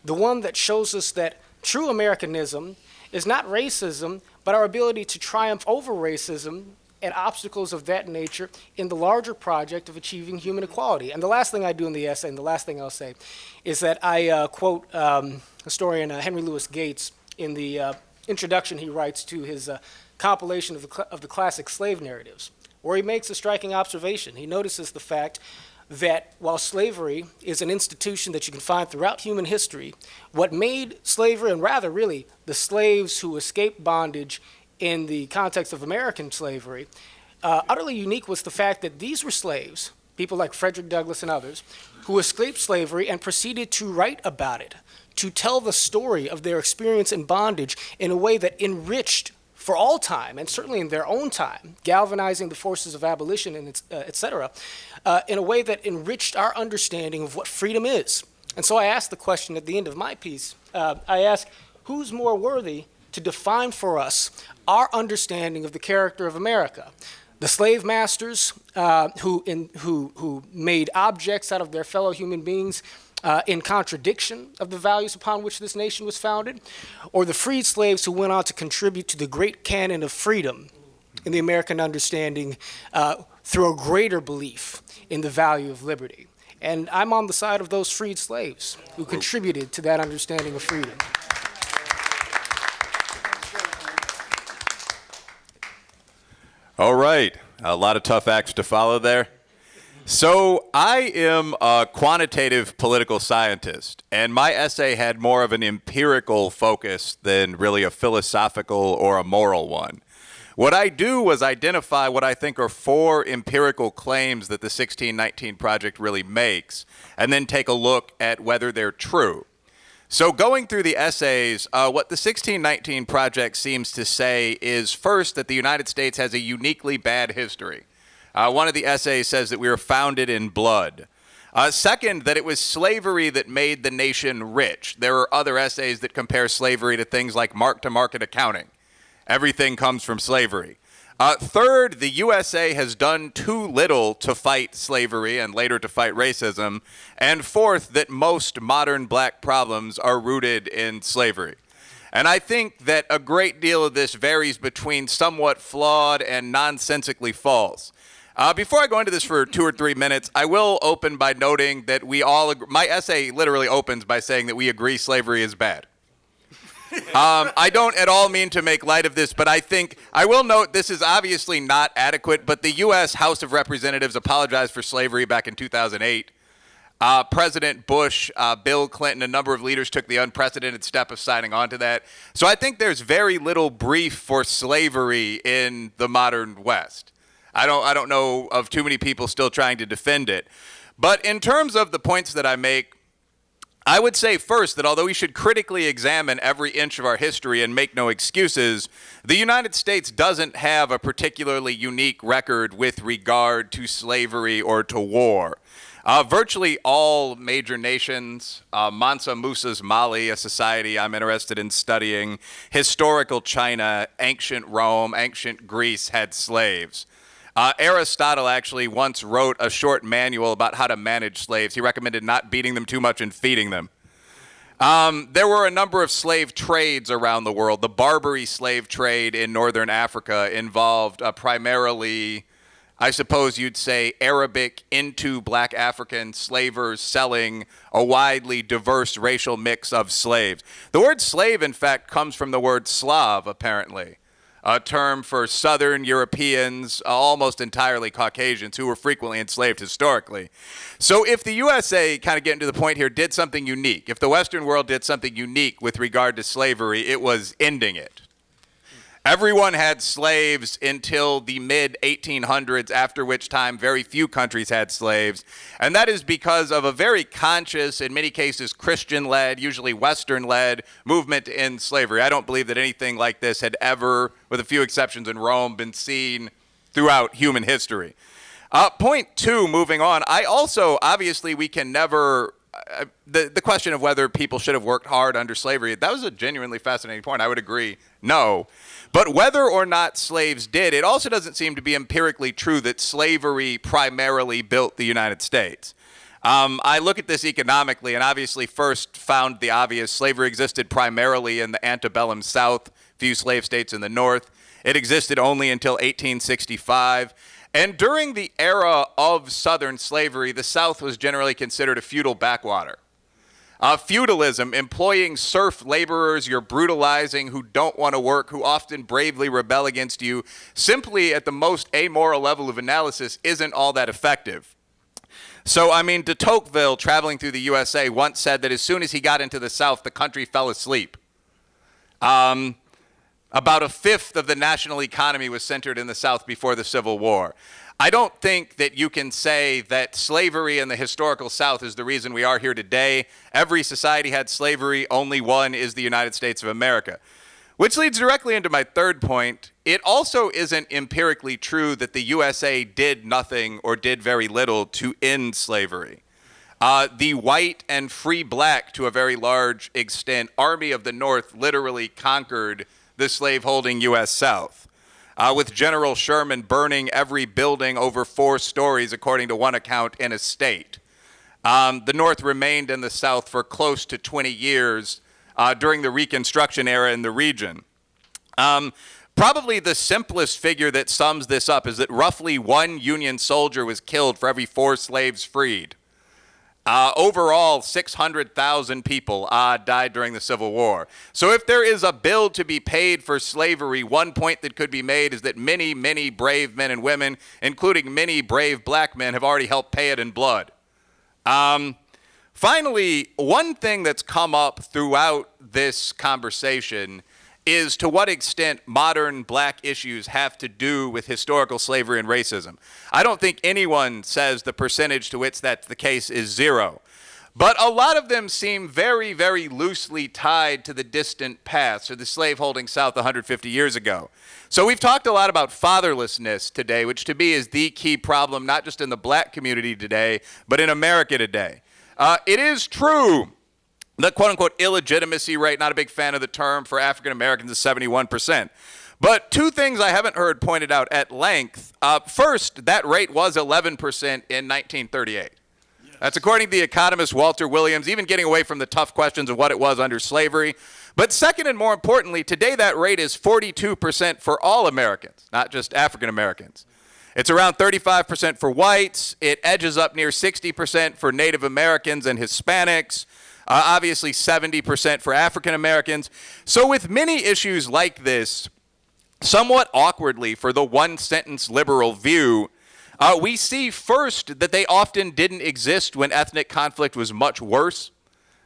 the one that shows us that true Americanism is not racism, but our ability to triumph over racism and obstacles of that nature in the larger project of achieving human equality. And the last thing I do in the essay, and the last thing I'll say, is that I quote historian Henry Louis Gates in the introduction he writes to his compilation of the classic slave narratives, where he makes a striking observation. He notices the fact that while slavery is an institution that you can find throughout human history, what made slavery, and rather really the slaves who escaped bondage in the context of American slavery, utterly unique was the fact that these were slaves, people like Frederick Douglass and others, who escaped slavery and proceeded to write about it, to tell the story of their experience in bondage in a way that enriched for all time, and certainly in their own time, galvanizing the forces of abolition and et cetera, in a way that enriched our understanding of what freedom is. And so I asked the question at the end of my piece, I asked, who's more worthy to define for us our understanding of the character of America? The slave masters who made objects out of their fellow human beings in contradiction of the values upon which this nation was founded, or the freed slaves who went on to contribute to the great canon of freedom in the American understanding through a greater belief in the value of liberty. And I'm on the side of those freed slaves who contributed to that understanding of freedom. All right, a lot of tough acts to follow there. So I am a quantitative political scientist, and my essay had more of an empirical focus than really a philosophical or a moral one. What I do was identify what I think are 4 empirical claims that the 1619 Project really makes, and then take a look at whether they're true. So going through the essays, what the 1619 Project seems to say is, first, that the United States has a uniquely bad history. One of the essays says that we were founded in blood. Second, that it was slavery that made the nation rich. There are other essays that compare slavery to things like mark-to-market accounting. Everything comes from slavery. Third, the USA has done too little to fight slavery and later to fight racism. And fourth, that most modern black problems are rooted in slavery. And I think that a great deal of this varies between somewhat flawed and nonsensically false. Before I go into this for 2 or 3 minutes, I will open by noting that we all my essay literally opens by saying that we agree slavery is bad. I don't at all mean to make light of this, but I will note this is obviously not adequate, but the U.S. House of Representatives apologized for slavery back in 2008. President Bush, Bill Clinton, a number of leaders took the unprecedented step of signing on to that. So I think there's very little brief for slavery in the modern West. I don't know of too many people still trying to defend it. But in terms of the points that I make, I would say first that although we should critically examine every inch of our history and make no excuses, the United States doesn't have a particularly unique record with regard to slavery or to war. Virtually all major nations, Mansa Musa's Mali, a society I'm interested in studying, historical China, ancient Rome, ancient Greece had slaves. Aristotle actually once wrote a short manual about how to manage slaves. He recommended not beating them too much and feeding them. There were a number of slave trades around the world. The Barbary slave trade in northern Africa involved primarily, I suppose you'd say, Arabic into black African slavers selling a widely diverse racial mix of slaves. The word slave, in fact, comes from the word Slav, apparently, a term for Southern Europeans, almost entirely Caucasians, who were frequently enslaved historically. So if the USA, kind of getting to the point here, did something unique, if the Western world did something unique with regard to slavery, it was ending it. Everyone had slaves until the mid-1800s, after which time very few countries had slaves. And that is because of a very conscious, in many cases Christian-led, usually Western-led movement in slavery. I don't believe that anything like this had ever, with a few exceptions in Rome, been seen throughout human history. Point 2, moving on, I also, obviously we can never, the question of whether people should have worked hard under slavery, that was a genuinely fascinating point. I would agree, no. But whether or not slaves did, it also doesn't seem to be empirically true that slavery primarily built the United States. I look at this economically and obviously first found the obvious. Slavery existed primarily in the antebellum South, few slave states in the North. It existed only until 1865. And during the era of Southern slavery, the South was generally considered a feudal backwater. Feudalism, employing serf laborers you're brutalizing, who don't want to work, who often bravely rebel against you, simply at the most amoral level of analysis isn't all that effective. So, I mean, de Tocqueville, traveling through the USA, once said that as soon as he got into the South, the country fell asleep. About a fifth of the national economy was centered in the South before the Civil War. I don't think that you can say that slavery in the historical South is the reason we are here today. Every society had slavery, only one is the United States of America. Which leads directly into my third point. It also isn't empirically true that the USA did nothing or did very little to end slavery. The white and free black, to a very large extent, Army of the North literally conquered the slaveholding U.S. South. With General Sherman burning every building over 4 stories, according to one account, in a state. The North remained in the South for close to 20 years during the Reconstruction era in the region. Probably the simplest figure that sums this up is that roughly 1 Union soldier was killed for every 4 slaves freed. Overall, 600,000 people died during the Civil War. So if there is a bill to be paid for slavery, one point that could be made is that many, many brave men and women, including many brave black men, have already helped pay it in blood. Finally, one thing that's come up throughout this conversation is to what extent modern black issues have to do with historical slavery and racism. I don't think anyone says the percentage to which that's the case is 0. But a lot of them seem very, very loosely tied to the distant past, or the slaveholding South 150 years ago. So we've talked a lot about fatherlessness today, which to me is the key problem, not just in the black community today, but in America today. It is true the quote-unquote illegitimacy rate, not a big fan of the term, for African Americans is 71%. But 2 things I haven't heard pointed out at length. First, that rate was 11% in 1938. That's according to the economist Walter Williams, even getting away from the tough questions of what it was under slavery. But second and more importantly, today that rate is 42% for all Americans, not just African Americans. It's around 35% for whites. It edges up near 60% for Native Americans and Hispanics. Obviously 70% for African Americans. So with many issues like this, somewhat awkwardly for the one-sentence liberal view, we see first that they often didn't exist when ethnic conflict was much worse.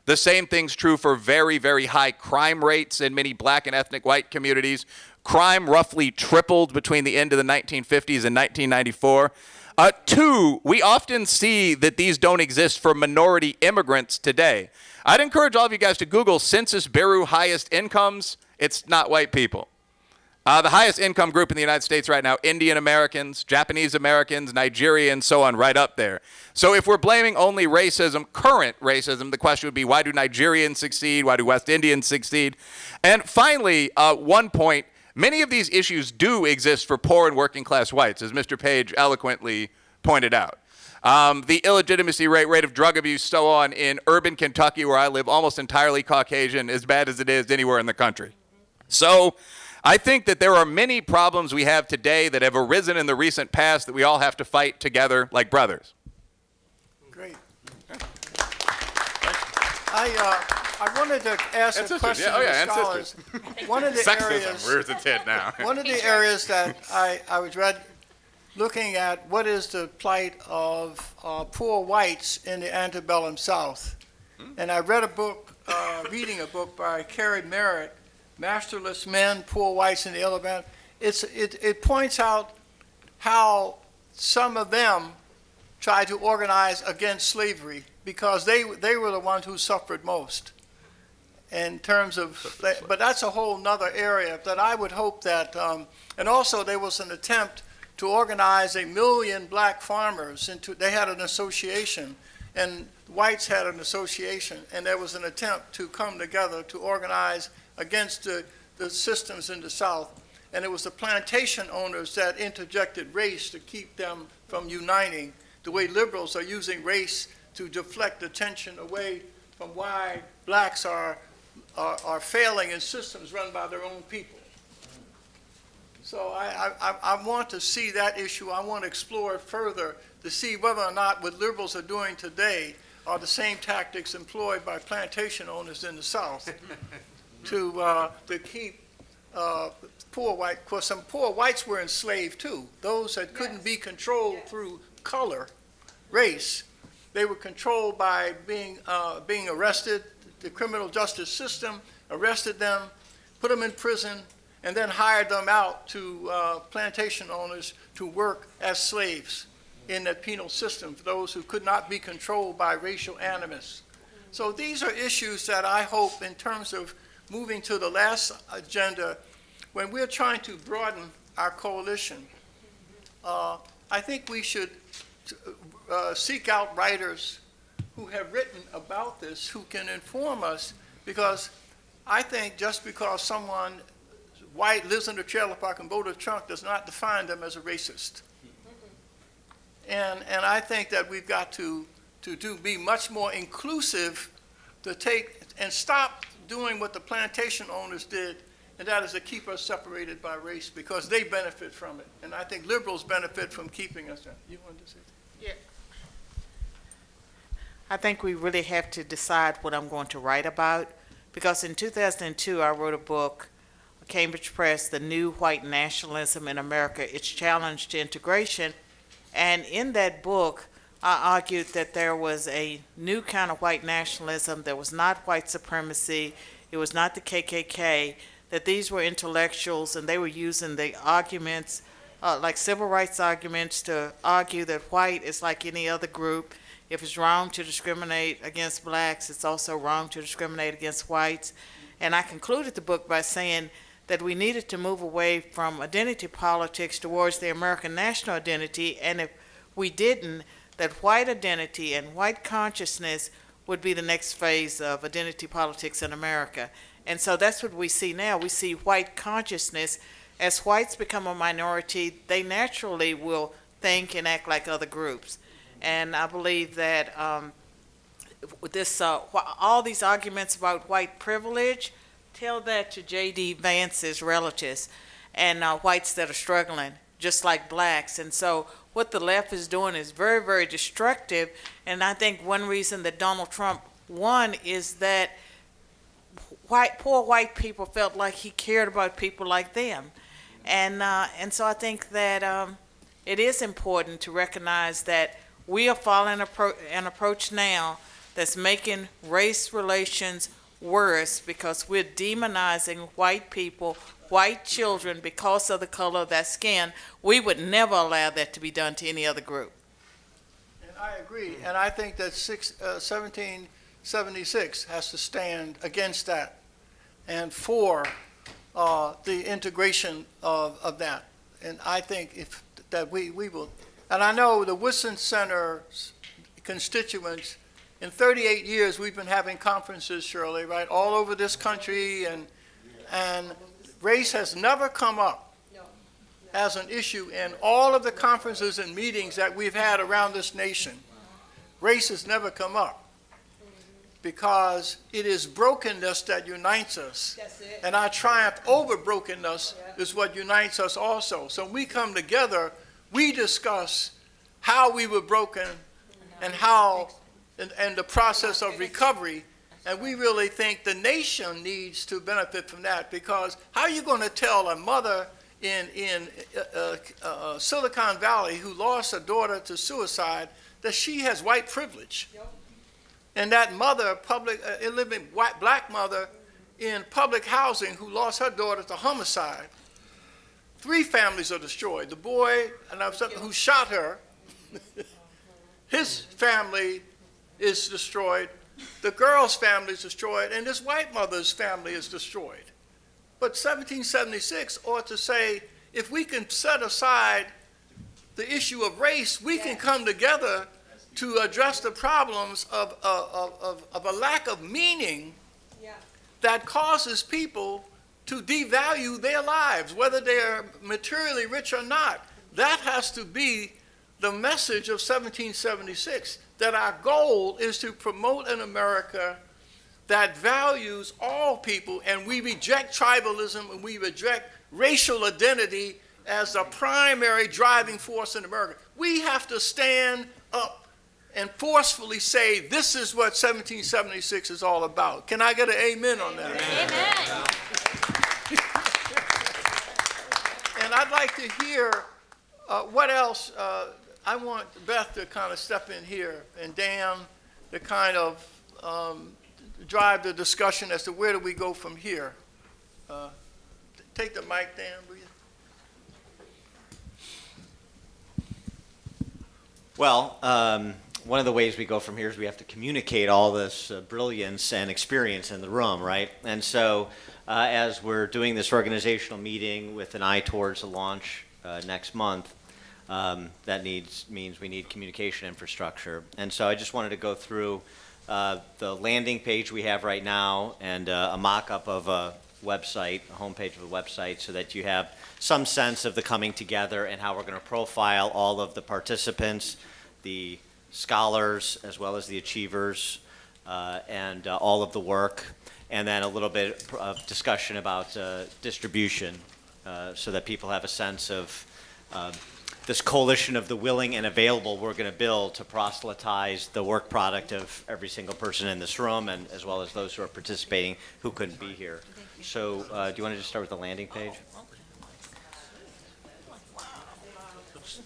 The same thing's true for very, very high crime rates in many black and ethnic white communities. Crime roughly tripled between the end of the 1950s and 1994. Two, we often see that these don't exist for minority immigrants today. I'd encourage all of you guys to Google Census Bureau highest incomes. It's not white people. The highest income group in the United States right now, Indian Americans, Japanese Americans, Nigerians, so on, right up there. So if we're blaming only racism, current racism, the question would be, why do Nigerians succeed? Why do West Indians succeed? And finally, one point, many of these issues do exist for poor and working class whites, as Mr. Page eloquently pointed out. The illegitimacy rate of drug abuse, so on, in urban Kentucky, where I live, almost entirely Caucasian, as bad as it is anywhere in the country. So I think that there are many problems we have today that have arisen in the recent past that we all have to fight together like brothers. Great. I wanted to ask a question of the scholars. One of the areas, rears its head now. one of the areas that I was looking at, what is the plight of poor whites in the antebellum South. And I read a book, reading a book by Carrie Merritt, Masterless Men, Poor Whites in the Alabama. It points out how some of them tried to organize against slavery because they were the ones who suffered most in terms of, but that's a whole nother area that I would hope that, and also there was an attempt to organize 1 million black farmers into, they had an association, and whites had an association, and there was an attempt to come together to organize against the systems in the South. And it was the plantation owners that interjected race to keep them from uniting, the way liberals are using race to deflect attention away from why blacks are failing in systems run by their own people. So I want to see that issue. I want to explore it further to see whether or not what liberals are doing today are the same tactics employed by plantation owners in the South to keep poor white, because some poor whites were enslaved too. Those that couldn't be controlled through color, race, they were controlled by being arrested. The criminal justice system arrested them, put them in prison, and then hired them out to plantation owners to work as slaves in that penal system for those who could not be controlled by racial animus. So these are issues that I hope, in terms of moving to the last agenda, when we're trying to broaden our coalition, I think we should seek out writers who have written about this, who can inform us, because I think just because someone white lives in a trailer park and voted Trump does not define them as a racist. And I think that we've got to be much more inclusive, to take and stop doing what the plantation owners did, and that is to keep us separated by race, because they benefit from it. And I think liberals benefit from keeping us there. You wanted to say? Yeah. I think we really have to decide what I'm going to write about, because in 2002 I wrote a book, Cambridge Press, The New White Nationalism in America, Its Challenge to Integration. And in that book, I argued that there was a new kind of white nationalism that was not white supremacy, it was not the KKK, that these were intellectuals and they were using the arguments, like civil rights arguments, to argue that white is like any other group. If it's wrong to discriminate against blacks, it's also wrong to discriminate against whites. And I concluded the book by saying that we needed to move away from identity politics towards the American national identity, and if we didn't, that white identity and white consciousness would be the next phase of identity politics in America. And so that's what we see now. We see white consciousness. As whites become a minority, they naturally will think and act like other groups. And I believe that with this, all these arguments about white privilege, tell that to J.D. Vance's relatives and whites that are struggling, just like blacks. And so what the left is doing is very, very destructive. And I think one reason that Donald Trump won is that poor white people felt like he cared about people like them. And so I think that it is important to recognize that we are following an approach now that's making race relations worse because we're demonizing white people, white children, because of the color of their skin. We would never allow that to be done to any other group. And I agree, and I think that 1776 has to stand against that and for the integration of that. And I think that we will, and I know the Woodson Center constituents, in 38 years we've been having conferences, Shirley, right, all over this country, and race has never come up as an issue in all of the conferences and meetings that we've had around this nation. Race has never come up because it is brokenness that unites us. That's it. And our triumph over brokenness is what unites us also. So when we come together, we discuss how we were broken and how, and the process of recovery. And we really think the nation needs to benefit from that, because how are you going to tell a mother in Silicon Valley who lost her daughter to suicide that she has white privilege? And that mother, living black mother in public housing who lost her daughter to homicide. 3 families are destroyed. The boy who shot her, his family is destroyed. The girl's family is destroyed, and this white mother's family is destroyed. But 1776 ought to say, if we can set aside the issue of race, we can come together to address the problems of a lack of meaning that causes people to devalue their lives, whether they're materially rich or not. That has to be the message of 1776, that our goal is to promote an America that values all people, and we reject tribalism and we reject racial identity as the primary driving force in America. We have to stand up and forcefully say, this is what 1776 is all about. Can I get an amen on that? Amen. And I'd like to hear what else. I want Beth to kind of step in here, and Dan to kind of drive the discussion as to where do we go from here. Take the mic, Dan, will you? Well, one of the ways we go from here is we have to communicate all this brilliance and experience in the room, right? And so as we're doing this organizational meeting with an eye towards a launch next month, that means we need communication infrastructure. And so I just wanted to go through the landing page we have right now and a mock-up of a website, a homepage of a website, so that you have some sense of the coming together and how we're going to profile all of the participants, the scholars, as well as the achievers, and all of the work, and then a little bit of discussion about distribution, so that people have a sense of this coalition of the willing and available we're going to build to proselytize the work product of every single person in this room, and as well as those who are participating who couldn't be here. So do you want to just start with the landing page?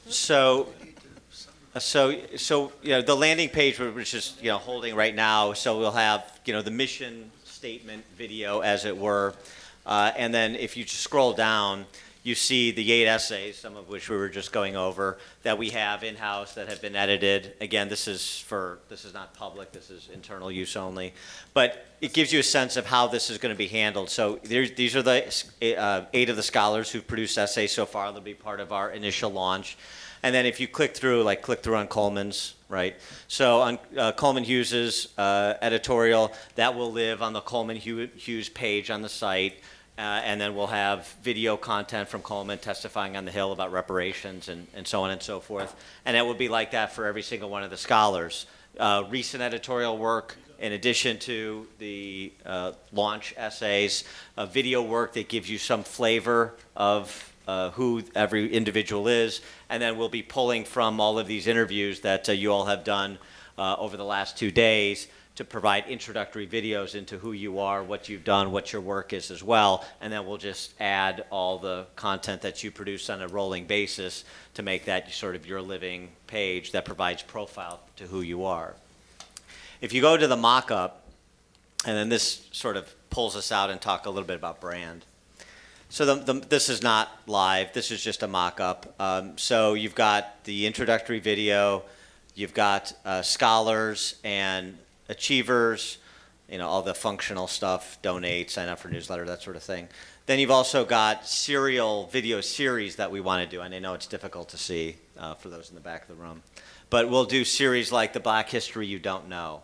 So the landing page we're just holding right now. So we'll have the mission statement video, as it were, and then if you just scroll down, you see the 8 essays, some of which we were just going over, that we have in-house that have been edited. Again, this is not public, this is internal use only. But it gives you a sense of how this is going to be handled. So these are the 8 of the scholars who've produced essays so far. They'll be part of our initial launch. And then if you click through on Coleman's, right? So on Coleman Hughes's editorial, that will live on the Coleman Hughes page on the site. And then we'll have video content from Coleman testifying on the Hill about reparations and so on and so forth. And it will be like that for every single one of the scholars. Recent editorial work, in addition to the launch essays, video work that gives you some flavor of who every individual is, and then we'll be pulling from all of these interviews that you all have done over the last 2 days to provide introductory videos into who you are, what you've done, what your work is as well, and then we'll just add all the content that you produce on a rolling basis to make that sort of your living page that provides profile to who you are. If you go to the mock-up, and then this sort of pulls us out and talk a little bit about brand. So this is not live, this is just a mock-up. So you've got the introductory video, you've got scholars and achievers, all the functional stuff, donate, sign up for newsletter, that sort of thing. Then you've also got serial video series that we want to do, and I know it's difficult to see for those in the back of the room. But we'll do series like The Black History You Don't Know.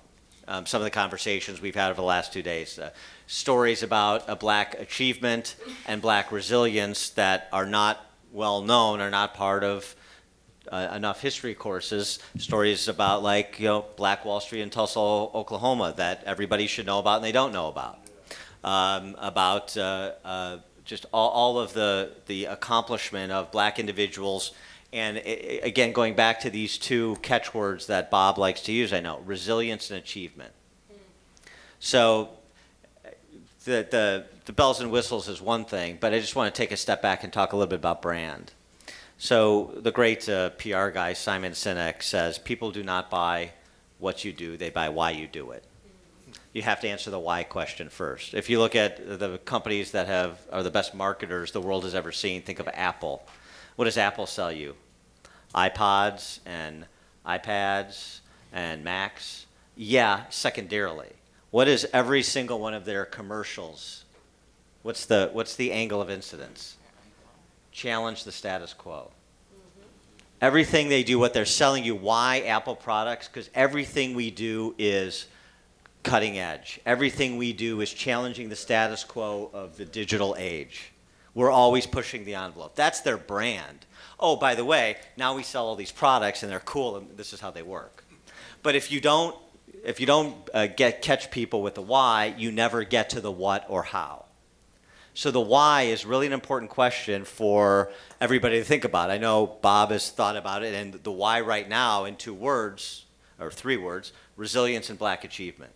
Some of the conversations we've had over the last 2 days. Stories about a black achievement and black resilience that are not well known, are not part of enough history courses. Stories about Black Wall Street in Tulsa, Oklahoma that everybody should know about and they don't know about. Just all of the accomplishment of black individuals. And again, going back to these two catchwords that Bob likes to use, I know, resilience and achievement. So the bells and whistles is one thing, but I just want to take a step back and talk a little bit about brand. So the great PR guy, Simon Sinek, says, people do not buy what you do, they buy why you do it. You have to answer the why question first. If you look at the companies that are the best marketers the world has ever seen, think of Apple. What does Apple sell you? iPods and iPads and Macs? Yeah, secondarily. What is every single one of their commercials? What's the angle of incidence? Challenge the status quo. Everything they do, what they're selling you, why Apple products? Because everything we do is cutting edge. Everything we do is challenging the status quo of the digital age. We're always pushing the envelope. That's their brand. Oh, by the way, now we sell all these products and they're cool and this is how they work. But if you don't catch people with the why, you never get to the what or how. So the why is really an important question for everybody to think about. I know Bob has thought about it, and the why right now in 2 words, or 3 words, resilience and black achievement.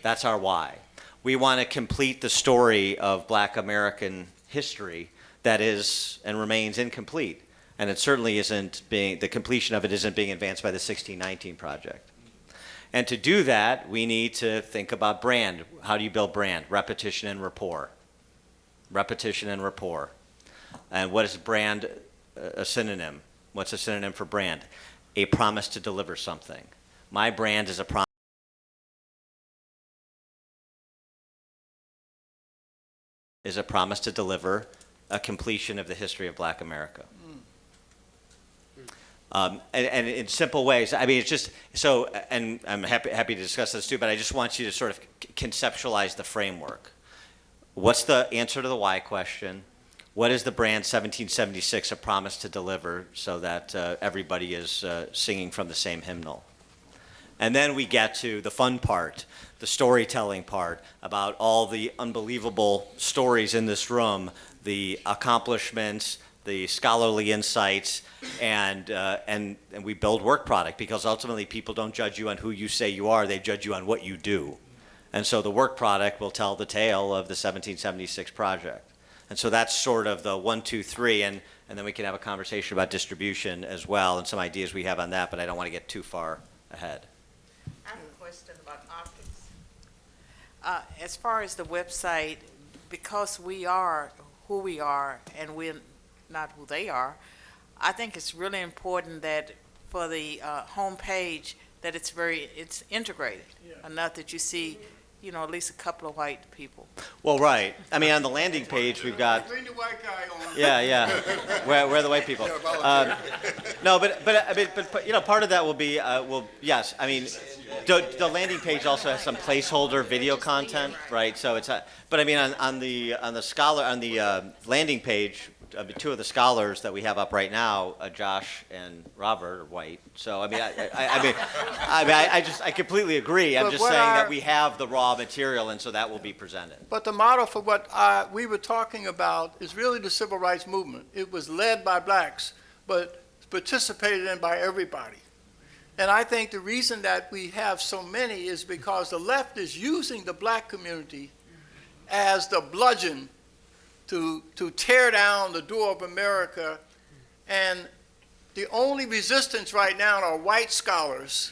That's our why. We want to complete the story of black American history that is and remains incomplete. And it certainly the completion of it isn't being advanced by the 1619 Project. And to do that, we need to think about brand. How do you build brand? Repetition and rapport. Repetition and rapport. And what is brand a synonym? What's a synonym for brand? A promise to deliver something. My brand is a promise to deliver a completion of the history of black America. And in simple ways, I mean, it's just so, and I'm happy to discuss this too, but I just want you to sort of conceptualize the framework. What's the answer to the why question? What is the brand 1776 a promise to deliver so that everybody is singing from the same hymnal? And then we get to the fun part, the storytelling part, about all the unbelievable stories in this room, the accomplishments, the scholarly insights, and we build work product, because ultimately people don't judge you on who you say you are, they judge you on what you do. And so the work product will tell the tale of the 1776 project. And so that's sort of the 1, 2, 3, and then we can have a conversation about distribution as well, and some ideas we have on that, but I don't want to get too far ahead. I have a question about optics. As far as the website, because we are who we are and we're not who they are, I think it's really important that for the home page that it's integrated enough that you see at least a couple of white people. Well, right. I mean, on the landing page, we've got. Bring the white guy on. Yeah. Where are the white people? No, but part of that will be, yes. I mean, the landing page also has some placeholder video content, right? So it's, but I mean, on the landing page, two of the scholars that we have up right now, Josh and Robert, are white. So I mean, I completely agree. I'm But just what saying that our- we have the raw material, and so that will be presented. But the model for what we were talking about is really the civil rights movement. It was led by blacks, but participated in by everybody. And I think the reason that we have so many is because the left is using the black community as the bludgeon to tear down the door of America. And the only resistance right now are white scholars.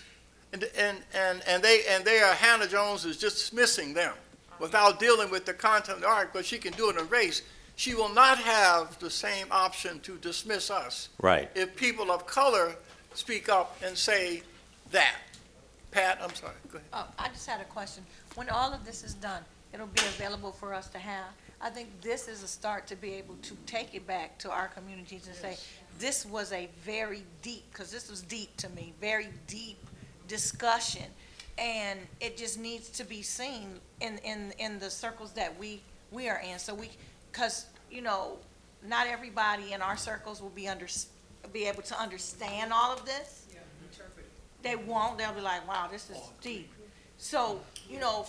And they are, Hannah Jones is just dismissing them without dealing with the content of the art, because she can do it in race. She will not have the same option to dismiss us. Right. If people of color speak up and say that. Pat, I'm sorry, go ahead. Oh, I just had a question. When all of this is done, it'll be available for us to have. I think this is a start to be able to take it back to our communities and say, this was a very deep, because this was deep to me, very deep discussion. And it just needs to be seen in the circles that we are in. So because, not everybody in our circles will be able to understand all of this. They won't. They'll be like, wow, this is deep. So,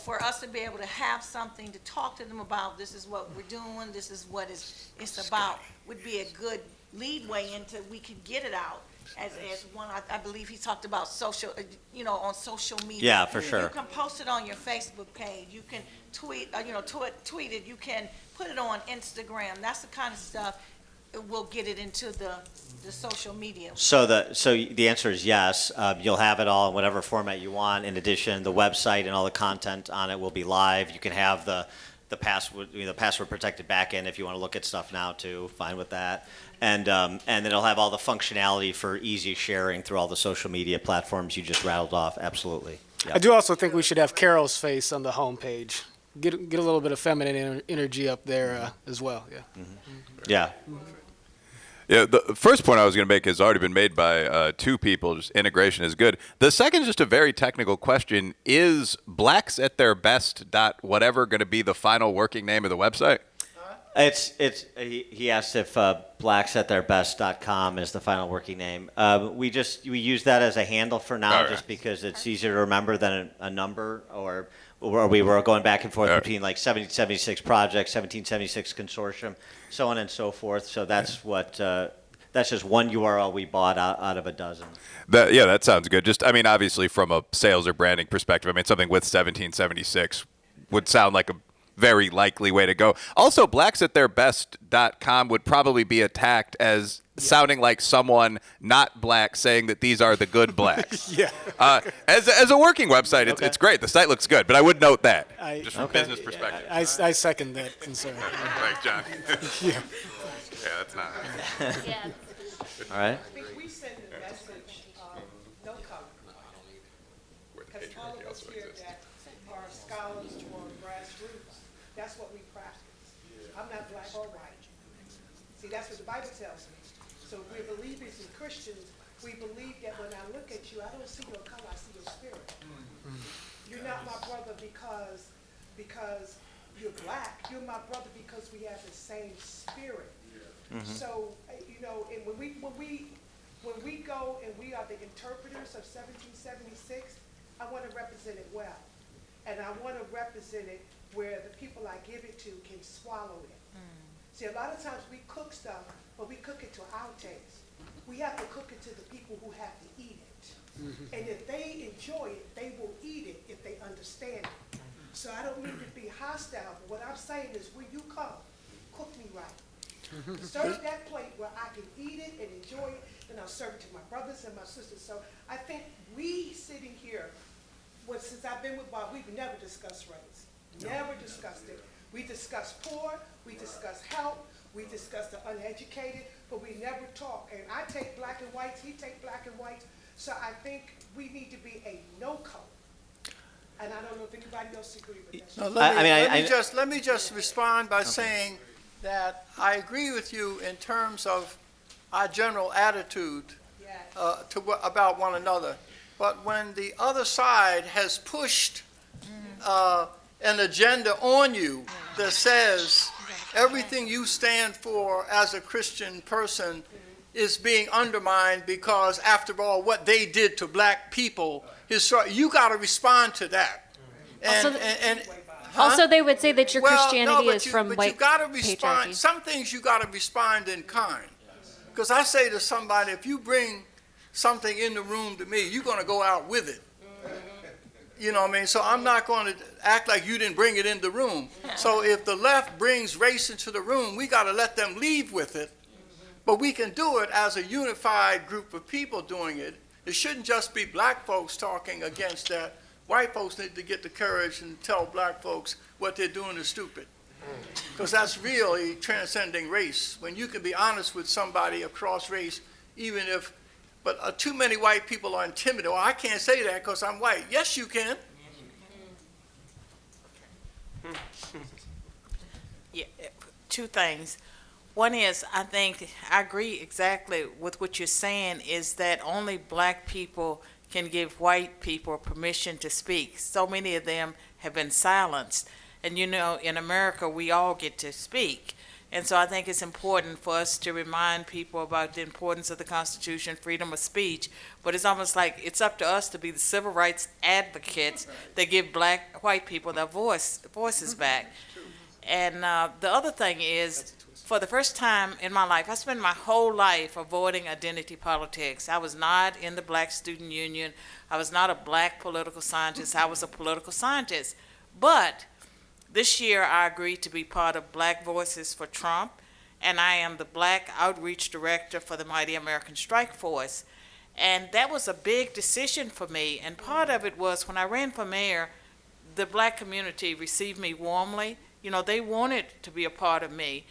for us to be able to have something to talk to them about, this is what we're doing, this is what it's about, would be a good leadway into we could get it out as one. I believe he talked about social, on social media. Yeah, for sure. You can post it on your Facebook page. You can tweet it. You can put it on Instagram. That's the kind of stuff. We'll get it into the social media. So the answer is yes. You'll have it all in whatever format you want. In addition, the website and all the content on it will be live. You can have the password protected backend if you want to look at stuff now too. Fine with that. And then it'll have all the functionality for easy sharing through all the social media platforms you just rattled off. Absolutely. Yep. I do also think we should have Carol's face on the homepage. Get a little bit of feminine energy up there as well. Yeah. Mm-hmm. Yeah. Yeah, the first point I was going to make has already been made by two people. Just integration is good. The second is just a very technical question. Is blacks at their best whatever going to be the final working name of the website? He asked if blacksattheirbest.com is the final working name. We use that as a handle for now, right, just because it's easier to remember than a number, or we were going back and forth between like 1776 project, 1776 consortium, so on and so forth. So that's that's just one URL we bought out of a dozen. That sounds good. Just, I mean, obviously from a sales or branding perspective, I mean, something with 1776 would sound like a very likely way to go. Also, blacksattheirbest.com would probably be attacked as sounding like someone not black saying that these are the good blacks. Yeah. As a working website, it's great. The site looks good, but I would note that just from a business perspective. I second that concern. Thanks, John. Yeah. That's not. Yeah. All right. I think we send a message of no color. Because all of us here that are scholars or grassroots, that's what we practice. I'm not black or white. See, that's what the Bible tells me. So we're believers and Christians. We believe that when I look at you, I don't see your color, I see your spirit. You're not my brother because you're black. You're my brother because we have the same spirit. So, and when we go and we are the interpreters of 1776, I want to represent it well. And I want to represent it where the people I give it to can swallow it. See, a lot of times we cook stuff, but we cook it to our taste. We have to cook it to the people who have to eat it. And if they enjoy it, they will eat it if they understand it. So I don't mean to be hostile, but what I'm saying is when you come, cook me right. Serve that plate where I can eat it and enjoy it, and I'll serve it to my brothers and my sisters. So I think we sitting here, since I've been with Bob, we've never discussed race. Never discussed it. We discussed poor, we discussed health, we discussed the uneducated, but we never talk. And I take black and whites, he take black and whites. So I think we need to be a no color. And I don't know if anybody else agree with that. No, let me just respond by saying that I agree with you in terms of our general attitude about one another. But when the other side has pushed an agenda on you that says everything you stand for as a Christian person is being undermined because, after all, what they did to black people, you got to respond to that. Also, they would say that your Christianity is from but white you got to respond. patriarchy. Some things you got to respond in kind. Because I say to somebody, if you bring something in the room to me, you're going to go out with it. You know what I mean? So I'm not going to act like you didn't bring it in the room. So if the left brings race into the room, we got to let them leave with it. But we can do it as a unified group of people doing it. It shouldn't just be black folks talking against that. White folks need to get the courage and tell black folks what they're doing is stupid. Because that's really transcending race. When you can be honest with somebody across race, even if, but too many white people are intimidated. Well, I can't say that because I'm white. Yes, you can. Yeah, two things. One is, I think, I agree exactly with what you're saying, is that only black people can give white people permission to speak. So many of them have been silenced. And you know, in America, we all get to speak. And so I think it's important for us to remind people about the importance of the Constitution, freedom of speech. But it's almost like it's up to us to be the civil rights advocates that give white people their voices back. And the other thing is, for the first time in my life, I spent my whole life avoiding identity politics. I was not in the Black Student Union. I was not a black political scientist. I was a political scientist. But this year, I agreed to be part of Black Voices for Trump, and I am the Black Outreach Director for the Mighty American Strike Force. And that was a big decision for me, and part of it was when I ran for mayor, the black community received me warmly. You know, they wanted to be a part of me.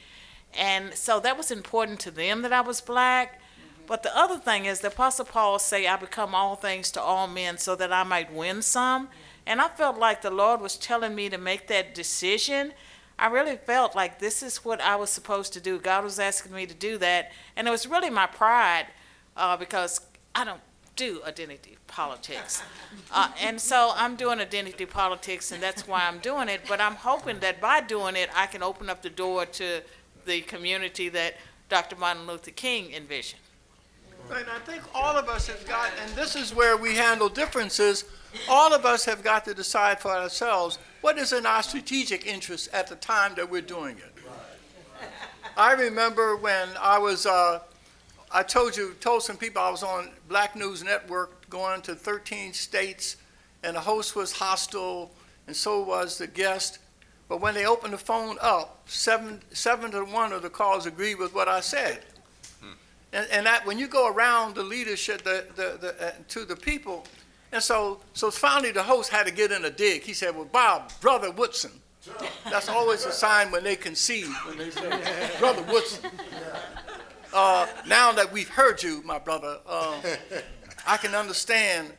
And so that was important to them that I was black. But the other thing is the Apostle Paul say, I become all things to all men so that I might win some. And I felt like the Lord was telling me to make that decision. I really felt like this is what I was supposed to do. God was asking me to do that. And it was really my pride because I don't do identity politics. And so I'm doing identity politics, and that's why I'm doing it. But I'm hoping that by doing it, I can open up the door to the community that Dr. Martin Luther King envisioned. Right, and I think all of us have got, and this is where we handle differences, all of us have got to decide for ourselves what is in our strategic interest at the time that we're doing it. I remember when I was, I told some people I was on Black News Network going to 13 states, and the host was hostile, and so was the guest. But when they opened the phone up, 7 to 1 of the calls agreed with what I said. And that when you go around the leadership to the people, and so finally the host had to get in a dig. He said, well, Bob, Brother Woodson. That's always a sign when they concede, when they say, Brother Woodson. Now that we've heard you, my brother, I can understand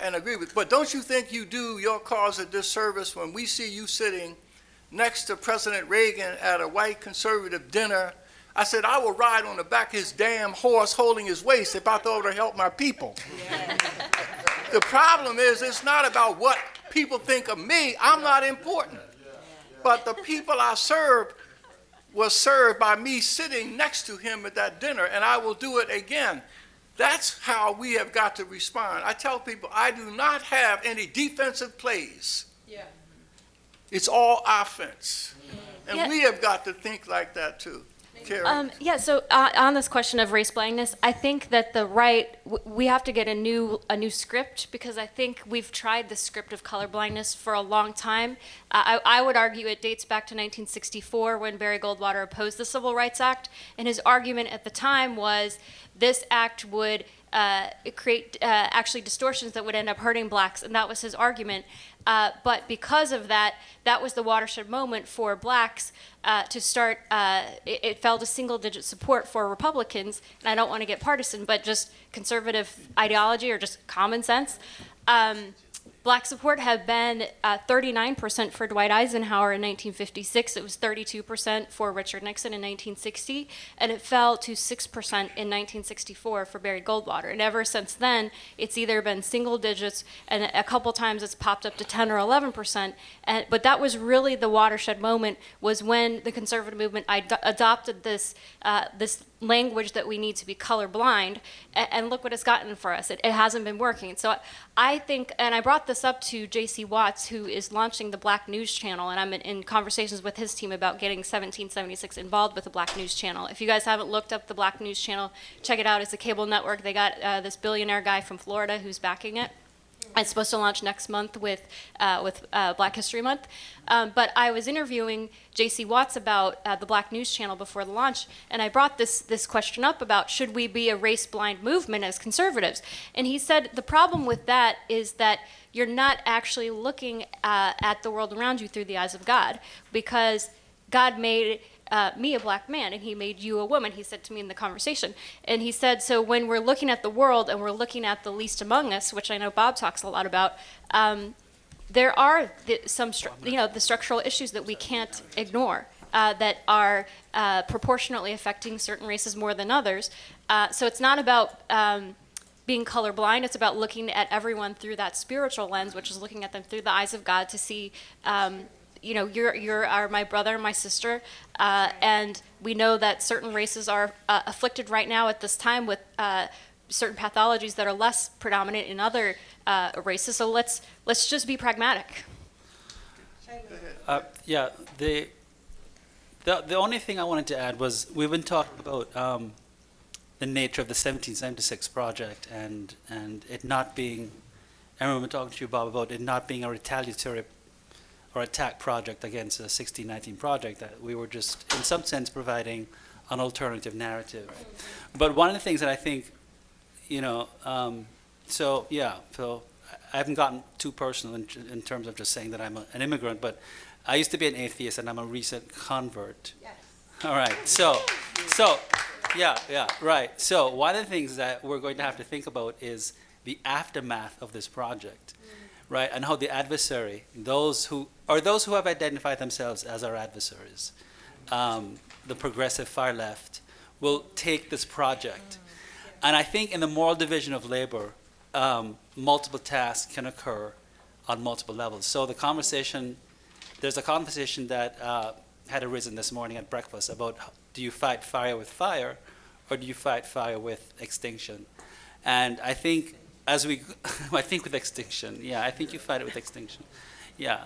and agree with. But don't you think you do your cause a disservice when we see you sitting next to President Reagan at a white conservative dinner? I said, I will ride on the back of his damn horse holding his waist if I thought it would help my people. The problem is, it's not about what people think of me. I'm not important. But the people I served was served by me sitting next to him at that dinner, and I will do it again. That's how we have got to respond. I tell people, I do not have any defensive plays. Yeah. It's all offense. And we have got to think like that too. So on this question of race blindness, I think that the right, we have to get a new script, because I think we've tried the script of colorblindness for a long time. I would argue it dates back to 1964 when Barry Goldwater opposed the Civil Rights Act, and his argument at the time was this act would create actually distortions that would end up hurting blacks, and that was his argument. But because of that, that was the watershed moment for blacks to start, it fell to single-digit support for Republicans, and I don't want to get partisan, but just conservative ideology or just common sense. Black support had been 39% for Dwight Eisenhower in 1956. It was 32% for Richard Nixon in 1960, and it fell to 6% in 1964 for Barry Goldwater. And ever since then, it's either been single digits, and a couple times it's popped up to 10 or 11%. But that was really the watershed moment, was when the conservative movement adopted this this language that we need to be colorblind, and look what it's gotten for us. It hasn't been working. So I think, and I brought this up to J.C. Watts, who is launching the Black News Channel, and I'm in conversations with his team about getting 1776 involved with the Black News Channel. If you guys haven't looked up the Black News Channel, check it out. It's a cable network. They got this billionaire guy from Florida who's backing it. It's supposed to launch next month with Black History Month. But I was interviewing J.C. Watts about the Black News Channel before the launch, and I brought this question up about, should we be a race-blind movement as conservatives? And he said the problem with that is that you're not actually looking at the world around you through the eyes of God, because God made me a black man, and he made you a woman, he said to me in the conversation. And he said, so when we're looking at the world and we're looking at the least among us, which I know Bob talks a lot about, there are the structural issues that we can't ignore, that are proportionately affecting certain races more than others. So it's not about being colorblind, it's about looking at everyone through that spiritual lens, which is looking at them through the eyes of God to see you are my brother and my sister, and we know that certain races are afflicted right now at this time with certain pathologies that are less predominant in other races. So let's just be pragmatic. Yeah, the only thing I wanted to add was, we've been talking about the nature of the 1776 project and it not being, I remember talking to you, Bob, about it not being a retaliatory or attack project against a 1619 project, that we were just, in some sense, providing an alternative narrative. But one of the things that I think, so I haven't gotten too personal in terms of just saying that I'm an immigrant, but I used to be an atheist and I'm a recent convert. Yes. All right, so, right. So one of the things that we're going to have to think about is the aftermath of this project. Right, and how the adversary, those who have identified themselves as our adversaries, the progressive far left, will take this project. And I think in the moral division of labor, multiple tasks can occur on multiple levels. So there's a conversation that had arisen this morning at breakfast about, do you fight fire with fire, or do you fight fire with extinction? And I think I think with extinction. Yeah, I think you fight it with extinction. Yeah.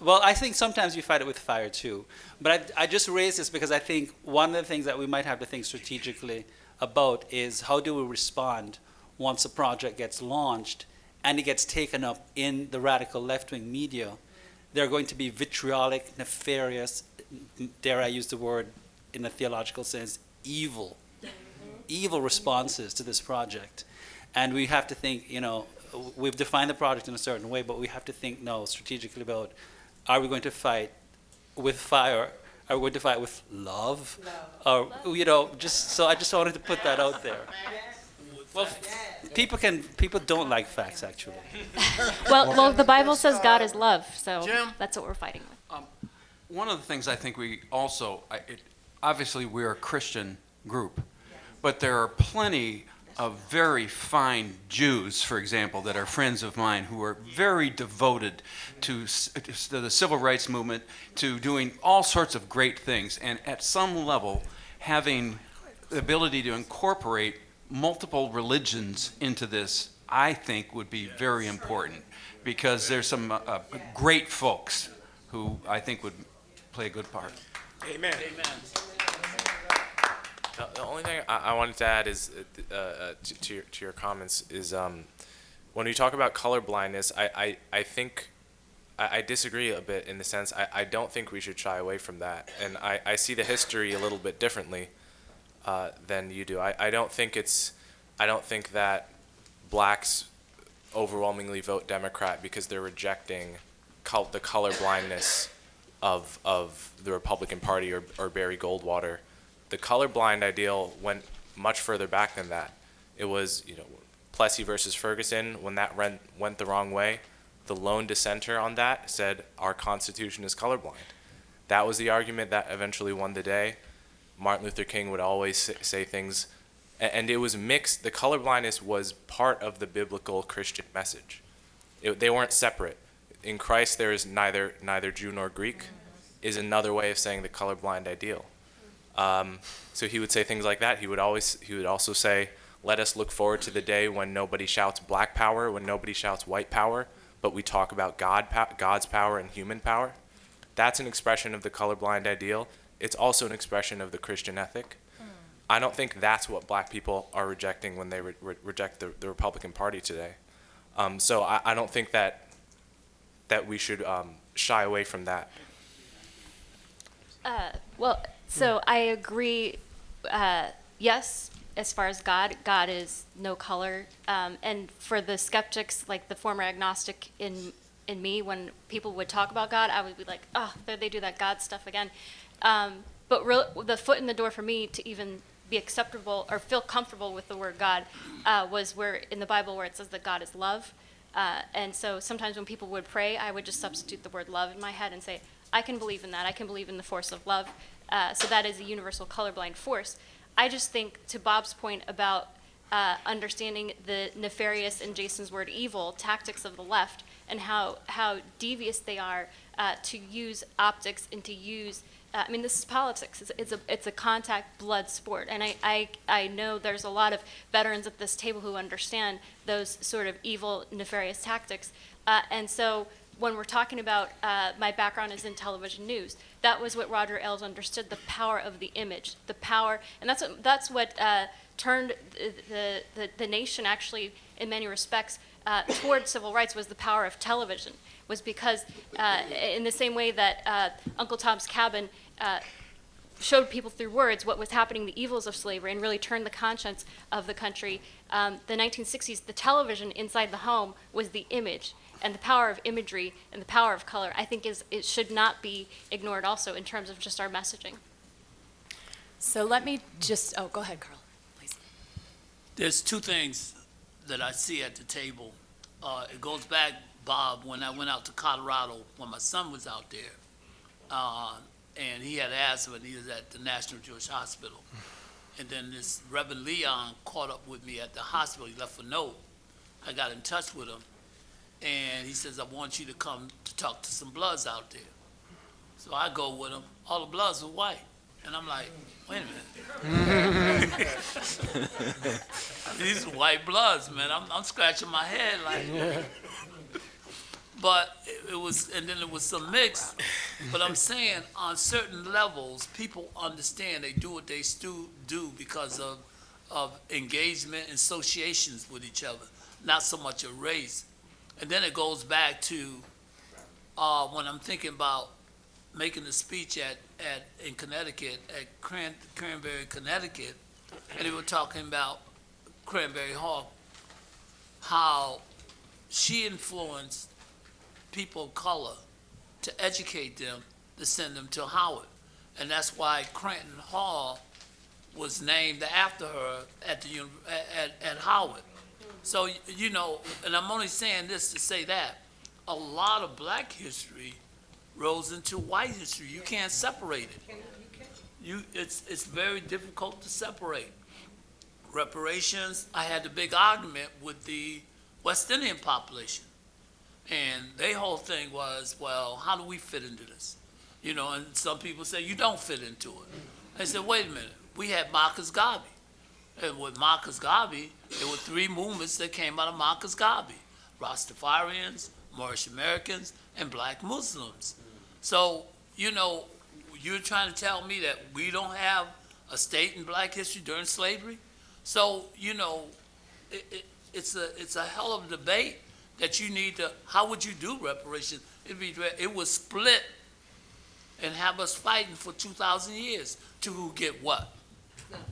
Well, I think sometimes you fight it with fire too. But I just raised this because I think one of the things that we might have to think strategically about is, how do we respond once a project gets launched and it gets taken up in the radical left-wing media? There are going to be vitriolic, nefarious, dare I use the word in a theological sense, evil responses to this project. And we have to think, we've defined the project in a certain way, but we have to think strategically about, are we going to fight with fire? Are we going to fight with love? Or, so I just wanted to put that out there. Well, people don't like facts, actually. well, the Bible says God is love, so that's what we're fighting with. One of the things I think we also, obviously we're a Christian group, but there are plenty of very fine Jews, for example, that are friends of mine, who are very devoted to the civil rights movement, to doing all sorts of great things, and at some level having the ability to incorporate multiple religions into this, I think would be very important, because there's some great folks who I think would play a good part. Amen. The only thing I wanted to add is to your comments is when we talk about color blindness, I think I disagree a bit in the sense I don't think we should shy away from that, and I see the history a little bit differently than you do. I don't think that blacks overwhelmingly vote Democrat because they're rejecting the color blindness of the Republican Party or Barry Goldwater. The colorblind ideal went much further back than that. It was, Plessy versus Ferguson. When that went the wrong way, The lone dissenter on that said our Constitution is colorblind. That was the argument that eventually won the day. Martin Luther King would always say things, and it was mixed. The colorblindness was part of the biblical Christian message. They weren't separate. In Christ, there is neither Jew nor Greek, is another way of saying the colorblind ideal. So he would say things like that. He would also say, let us look forward to the day when nobody shouts black power, when nobody shouts white power, but we talk about God's power and human power. That's an expression of the colorblind ideal. It's also an expression of the Christian ethic. I don't think that's what black people are rejecting when they reject the Republican Party today. So I don't think that we should shy away from that. So I agree, yes, as far as God is no color. And for the skeptics, like the former agnostic in me, when people would talk about God, I would be like, oh, there they do that God stuff again. But the foot in the door for me to even be acceptable or feel comfortable with the word God was where in the Bible where it says that God is love. And so sometimes when people would pray, I would just substitute the word love in my head and say, I can believe in that. I can believe in the force of love. So that is a universal colorblind force. I just think, to Bob's point about understanding the nefarious, in Jason's word, evil tactics of the left and how devious they are to use optics and to use, I mean, this is politics. It's a contact blood sport. And I know there's a lot of veterans at this table who understand those sort of evil, nefarious tactics. And so when we're talking about my background is in television news, that was what Roger Ailes understood, the power of the image, the power, and that's what turned the nation actually, in many respects, toward civil rights, was the power of television, was because in the same way that Uncle Tom's Cabin showed people through words what was happening, the evils of slavery, and really turned the conscience of the country. The 1960s, the television inside the home was the image. And the power of imagery and the power of color, I think, it should not be ignored also in terms of just our messaging. So let me just, go ahead, Carl, please. There's two things that I see at the table. It goes back, Bob, when I went out to Colorado when my son was out there. And he had asthma, and he was at the National Jewish Hospital. And then this Reverend Leon caught up with me at the hospital. He left a note. I got in touch with him. And he says, I want you to come to talk to some Bloods out there. So I go with him. All the Bloods were white. And I'm like, wait a minute. These are white Bloods, man. I'm scratching my head like. But it was, and then it was some mix. But I'm saying on certain levels, people understand they do what they do because of engagement and associations with each other, not so much a race. And then it goes back to when I'm thinking about making a speech in Connecticut, at Cranberry, Connecticut, and they were talking about Cranberry Hall, how she influenced people of color to educate them, to send them to Howard. And that's why Cranton Hall was named after her at Howard. So, you know, and I'm only saying this to say that a lot of black history rolls into white history. You can't separate it. It's very difficult to separate. Reparations, I had a big argument with the West Indian population. And their whole thing was, well, how do we fit into this? You know, and some people say, you don't fit into it. I said, wait a minute, we had Marcus Garvey. And with Marcus Garvey, there were three movements that came out of Marcus Garvey: Rastafarians, Moorish Americans, and black Muslims. So, you know, you're trying to tell me that we don't have a state in black history during slavery? So, you know, it's a hell of a debate that you need to, how would you do reparations? It was split and have us fighting for 2,000 years to who get what.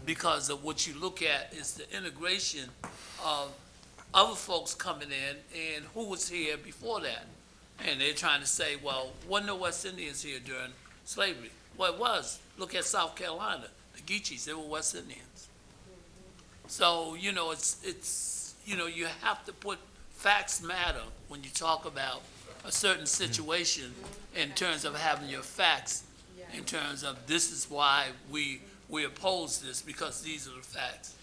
Because of what you look at is the integration of other folks coming in and who was here before that. And they're trying to say, well, wasn't no West Indians here during slavery? Well, it was. Look at South Carolina. The Geechees, they were West Indians. So, you know, it's you know, you have to put facts matter when you talk about a certain situation in terms of having your facts, in terms of this is why we oppose this, because these are the facts.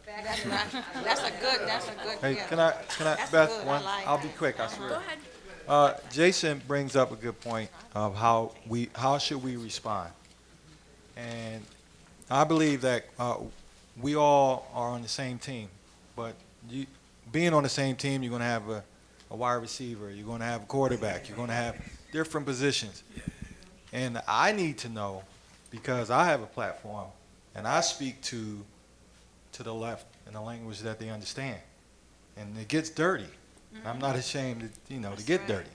That's a good, Hey, yeah. can I, That's Beth, good, I one, like I'll be that. quick, I swear. Go ahead. Jason brings up a good point of how should we respond? And I believe that we all are on the same team, but being on the same team, you're going to have a wide receiver, you're going to have a quarterback, you're going to have different positions. And I need to know, because I have a platform, and I speak to the left in a language that they understand. And it gets dirty. I'm not ashamed to get dirty.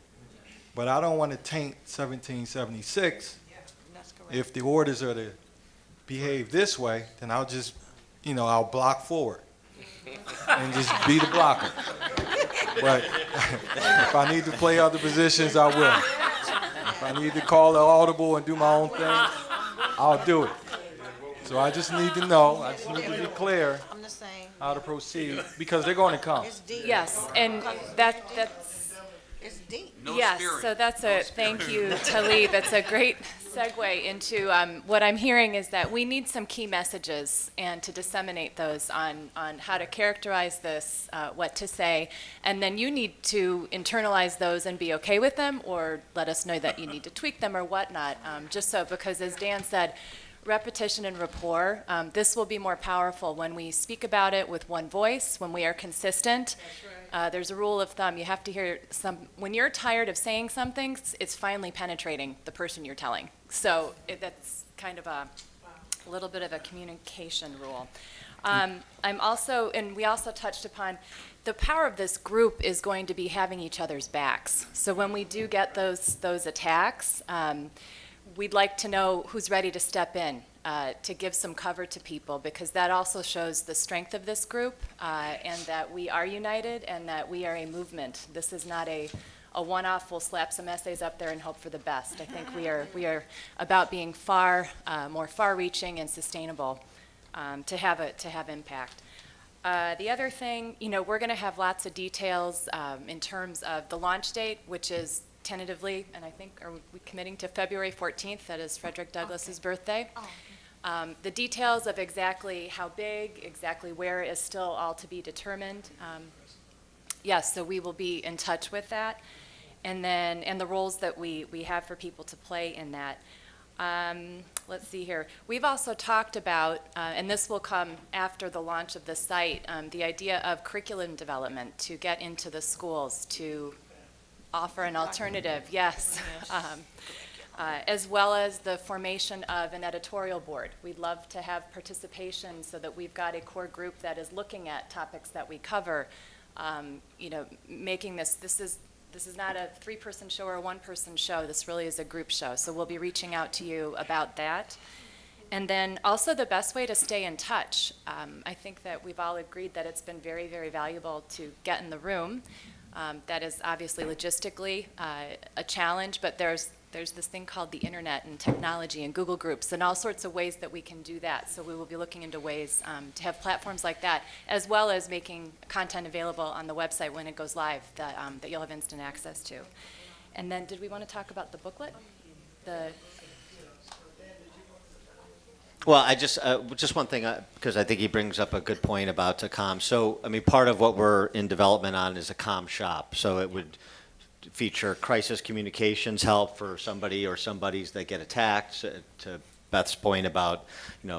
But I don't want to taint 1776. If the orders are to behave this way, then I'll just, I'll block forward and just be the blocker. But if I need to play other positions, I will. If I need to call the audible and do my own thing, I'll do it. So I just need to know, I just need to be clear I'm the same. how to proceed, because they're going to come. It's deep. Yes, and that's, It's deep. yes, so thank you, Talib. It's a great segue into what I'm hearing is that we need some key messages and to disseminate those on how to characterize this, what to say, and then you need to internalize those and be okay with them, or let us know that you need to tweak them or whatnot, just so, because as Dan said, repetition and rapport, this will be more powerful when we speak about it with one voice, when we are consistent. There's a rule of thumb, you have to hear when you're tired of saying something, it's finally penetrating the person you're telling. So that's kind of a little bit of a communication rule. I'm also, and we also touched upon, the power of this group is going to be having each other's backs. So when we do get those attacks, we'd like to know who's ready to step in to give some cover to people, because that also shows the strength of this group and that we are united and that we are a movement. This is not a one-off, we'll slap some essays up there and hope for the best. I think we are about being more far-reaching and sustainable to have impact. The other thing, we're going to have lots of details in terms of the launch date, which is tentatively, and I think, are we committing to February 14th? That is Frederick Douglass's birthday. The details of exactly how big, exactly where is still all to be determined. Yes, so we will be in touch with that. And the roles that we have for people to play in that. Let's see here. We've also talked about, and this will come after the launch of the site, the idea of curriculum development to get into the schools, to offer an alternative, yes. As well as the formation of an editorial board. We'd love to have participation so that we've got a core group that is looking at topics that we cover. Making this is not a 3-person show or a 1-person show. This really is a group show. So we'll be reaching out to you about that. And then also the best way to stay in touch. I think that we've all agreed that it's been very, very valuable to get in the room. That is obviously logistically a challenge, but there's this thing called the internet and technology and Google Groups and all sorts of ways that we can do that. So we will be looking into ways to have platforms like that, as well as making content available on the website when it goes live that you'll have instant access to. And then did we want to talk about the booklet? Well, I just one thing, because I think he brings up a good point about the comm. So, I mean, part of what we're in development on is a comm shop. So it would feature crisis communications help for somebody or somebody's that get attacked, to Beth's point about,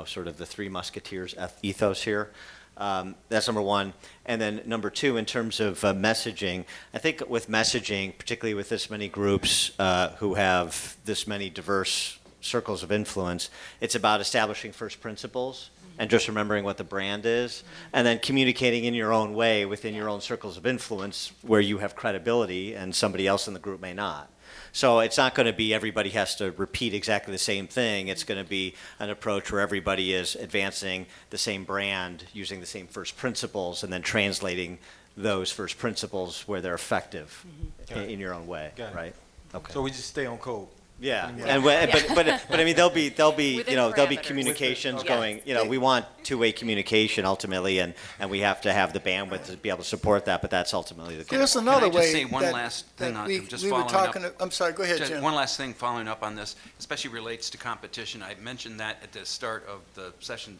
sort of the Three Musketeers ethos here. That's number one. And then number two, in terms of messaging, I think with messaging, particularly with this many groups who have this many diverse circles of influence, it's about establishing first principles and just remembering what the brand is, and then communicating in your own way within your own circles of influence where you have credibility and somebody else in the group may not. So it's not going to be everybody has to repeat exactly the same thing. It's going to be an approach where everybody is advancing the same brand, using the same first principles, and then translating those first principles where they're effective in your own way, right? Okay. So we just stay on code. Yeah, and but I mean there'll be Within there'll be parameters. communications Yes. going. We want two-way communication ultimately, and we have to have the bandwidth to be able to support that. But that's ultimately the goal. There's another Can I just way say one that- last that thing on we just were following talking. up? I'm sorry. Go ahead, Just Jim. one last thing following up on this, especially relates to competition. I mentioned that at the start of the session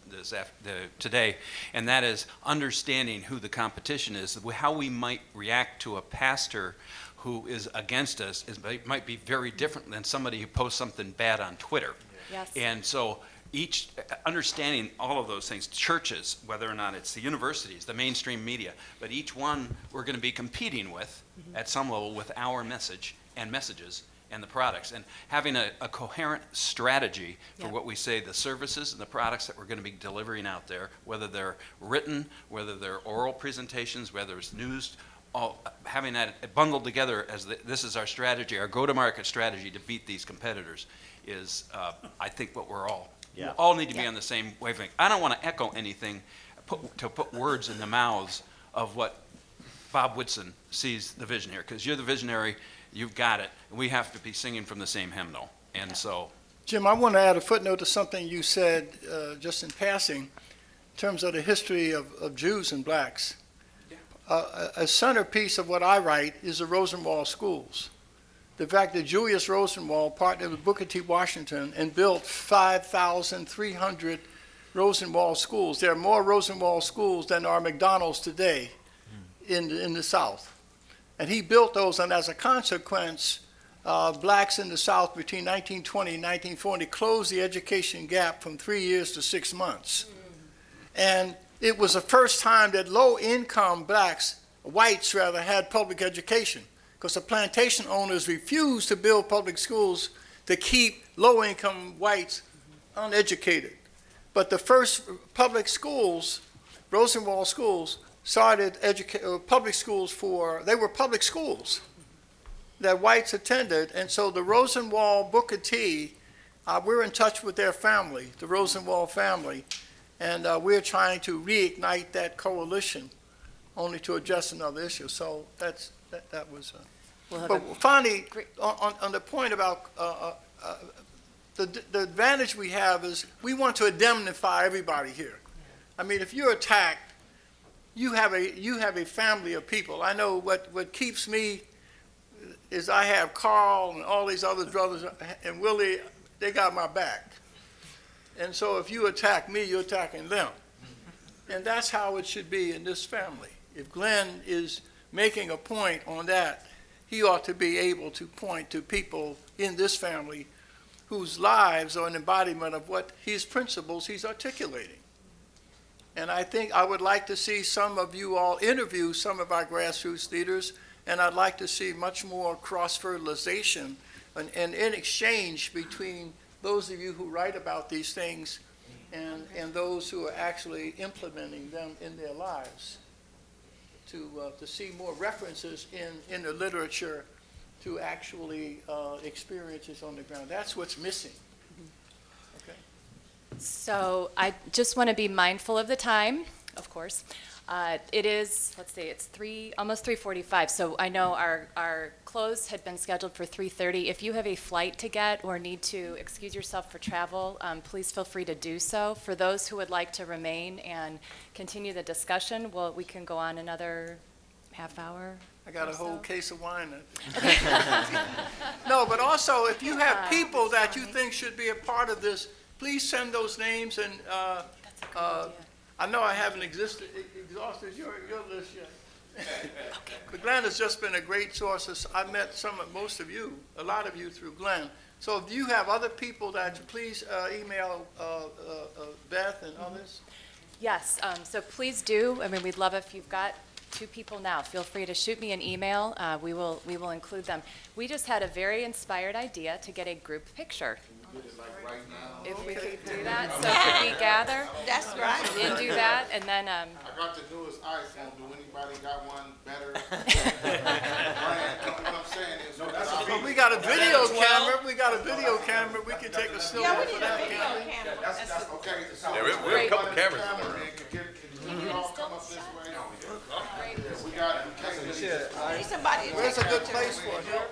today, and that is understanding who the competition is, how we might react to a pastor who is against us might be very different than somebody who posts something bad on Twitter. Yes. And so each, understanding all of those things, churches, whether or not it's the universities, the mainstream media, but each one we're going to be competing with at some level with our message and messages and the products, and having a coherent strategy for Yeah. what we say, the services and the products that we're going to be delivering out there, whether they're written, whether they're oral presentations, whether it's news, all, having that bundled together as this is our strategy, our go-to-market strategy to beat these competitors is, I think, what we're all. Yeah. We all need to be on the same wavelength. I don't want to echo anything, to put words in the mouths of what Bob Whitson sees the vision here, because you're the visionary, you've got it, and we have to be singing from the same hymnal. And so, Jim, I want to add a footnote to something you said just in passing, in terms of the history of Jews and blacks. A centerpiece of what I write is the Rosenwald schools. The fact that Julius Rosenwald partnered with Booker T. Washington and built 5,300 Rosenwald schools. There are more Rosenwald schools than there are McDonald's today in the South. And he built those, and as a consequence, blacks in the South between 1920 and 1940 closed the education gap from 3 years to 6 months. And it was the first time that low-income blacks, whites rather, had public education, because the plantation owners refused to build public schools to keep low-income whites uneducated. But the first public schools, Rosenwald schools, started public schools they were public schools that whites attended, and so the Rosenwald Booker T, we're in touch with their family, the Rosenwald family, and we're trying to reignite that coalition, only to address another issue. So that was. But finally, on the point about the advantage we have is we want to indemnify everybody here. I mean, if you're attacked, you have a family of people. I know what keeps me is I have Carl and all these other brothers and Willie. They got my back. And so if you attack me, you're attacking them. And that's how it should be in this family. If Glenn is making a point on that, he ought to be able to point to people in this family whose lives are an embodiment of what his principles he's articulating. And I think I would like to see some of you all interview some of our grassroots leaders, and I'd like to see much more cross-fertilization and in exchange between those of you who write about these things and those who are actually implementing them in their lives, to see more references in the literature to actually experiences on the ground. That's what's missing. Okay. So I just want to be mindful of the time, of course. It is, let's see, it's almost 3:45, so I know our close had been scheduled for 3:30. If you have a flight to get or need to excuse yourself for travel, please feel free to do so. For those who would like to remain and continue the discussion, well, we can go on another half hour. I got a whole case of wine. No, but also, if you have people that you think should be a part of this, please send those names, and I know I haven't exhausted your list yet. But Glenn has just been a great source. I've met most of you, a lot of you through Glenn. So if you have other people that, please email Beth and others. Yes, so please do. I mean, we'd love if you've got 2 people now. Feel free to shoot me an email. We will include them. We just had a very inspired idea to get a group picture. If we could do that, so could we gather? That's right. And do that, and then, I got the newest iPhone. Do anybody got one better? What I'm saying is, But we got a video camera. We got a video camera. We can take a still Yeah, we for need a that video camera. camera. that's okay. Yeah, we have a couple cameras in there. Can you all come up this way? We got. Need somebody to Where's a take good pictures. place for it? Here?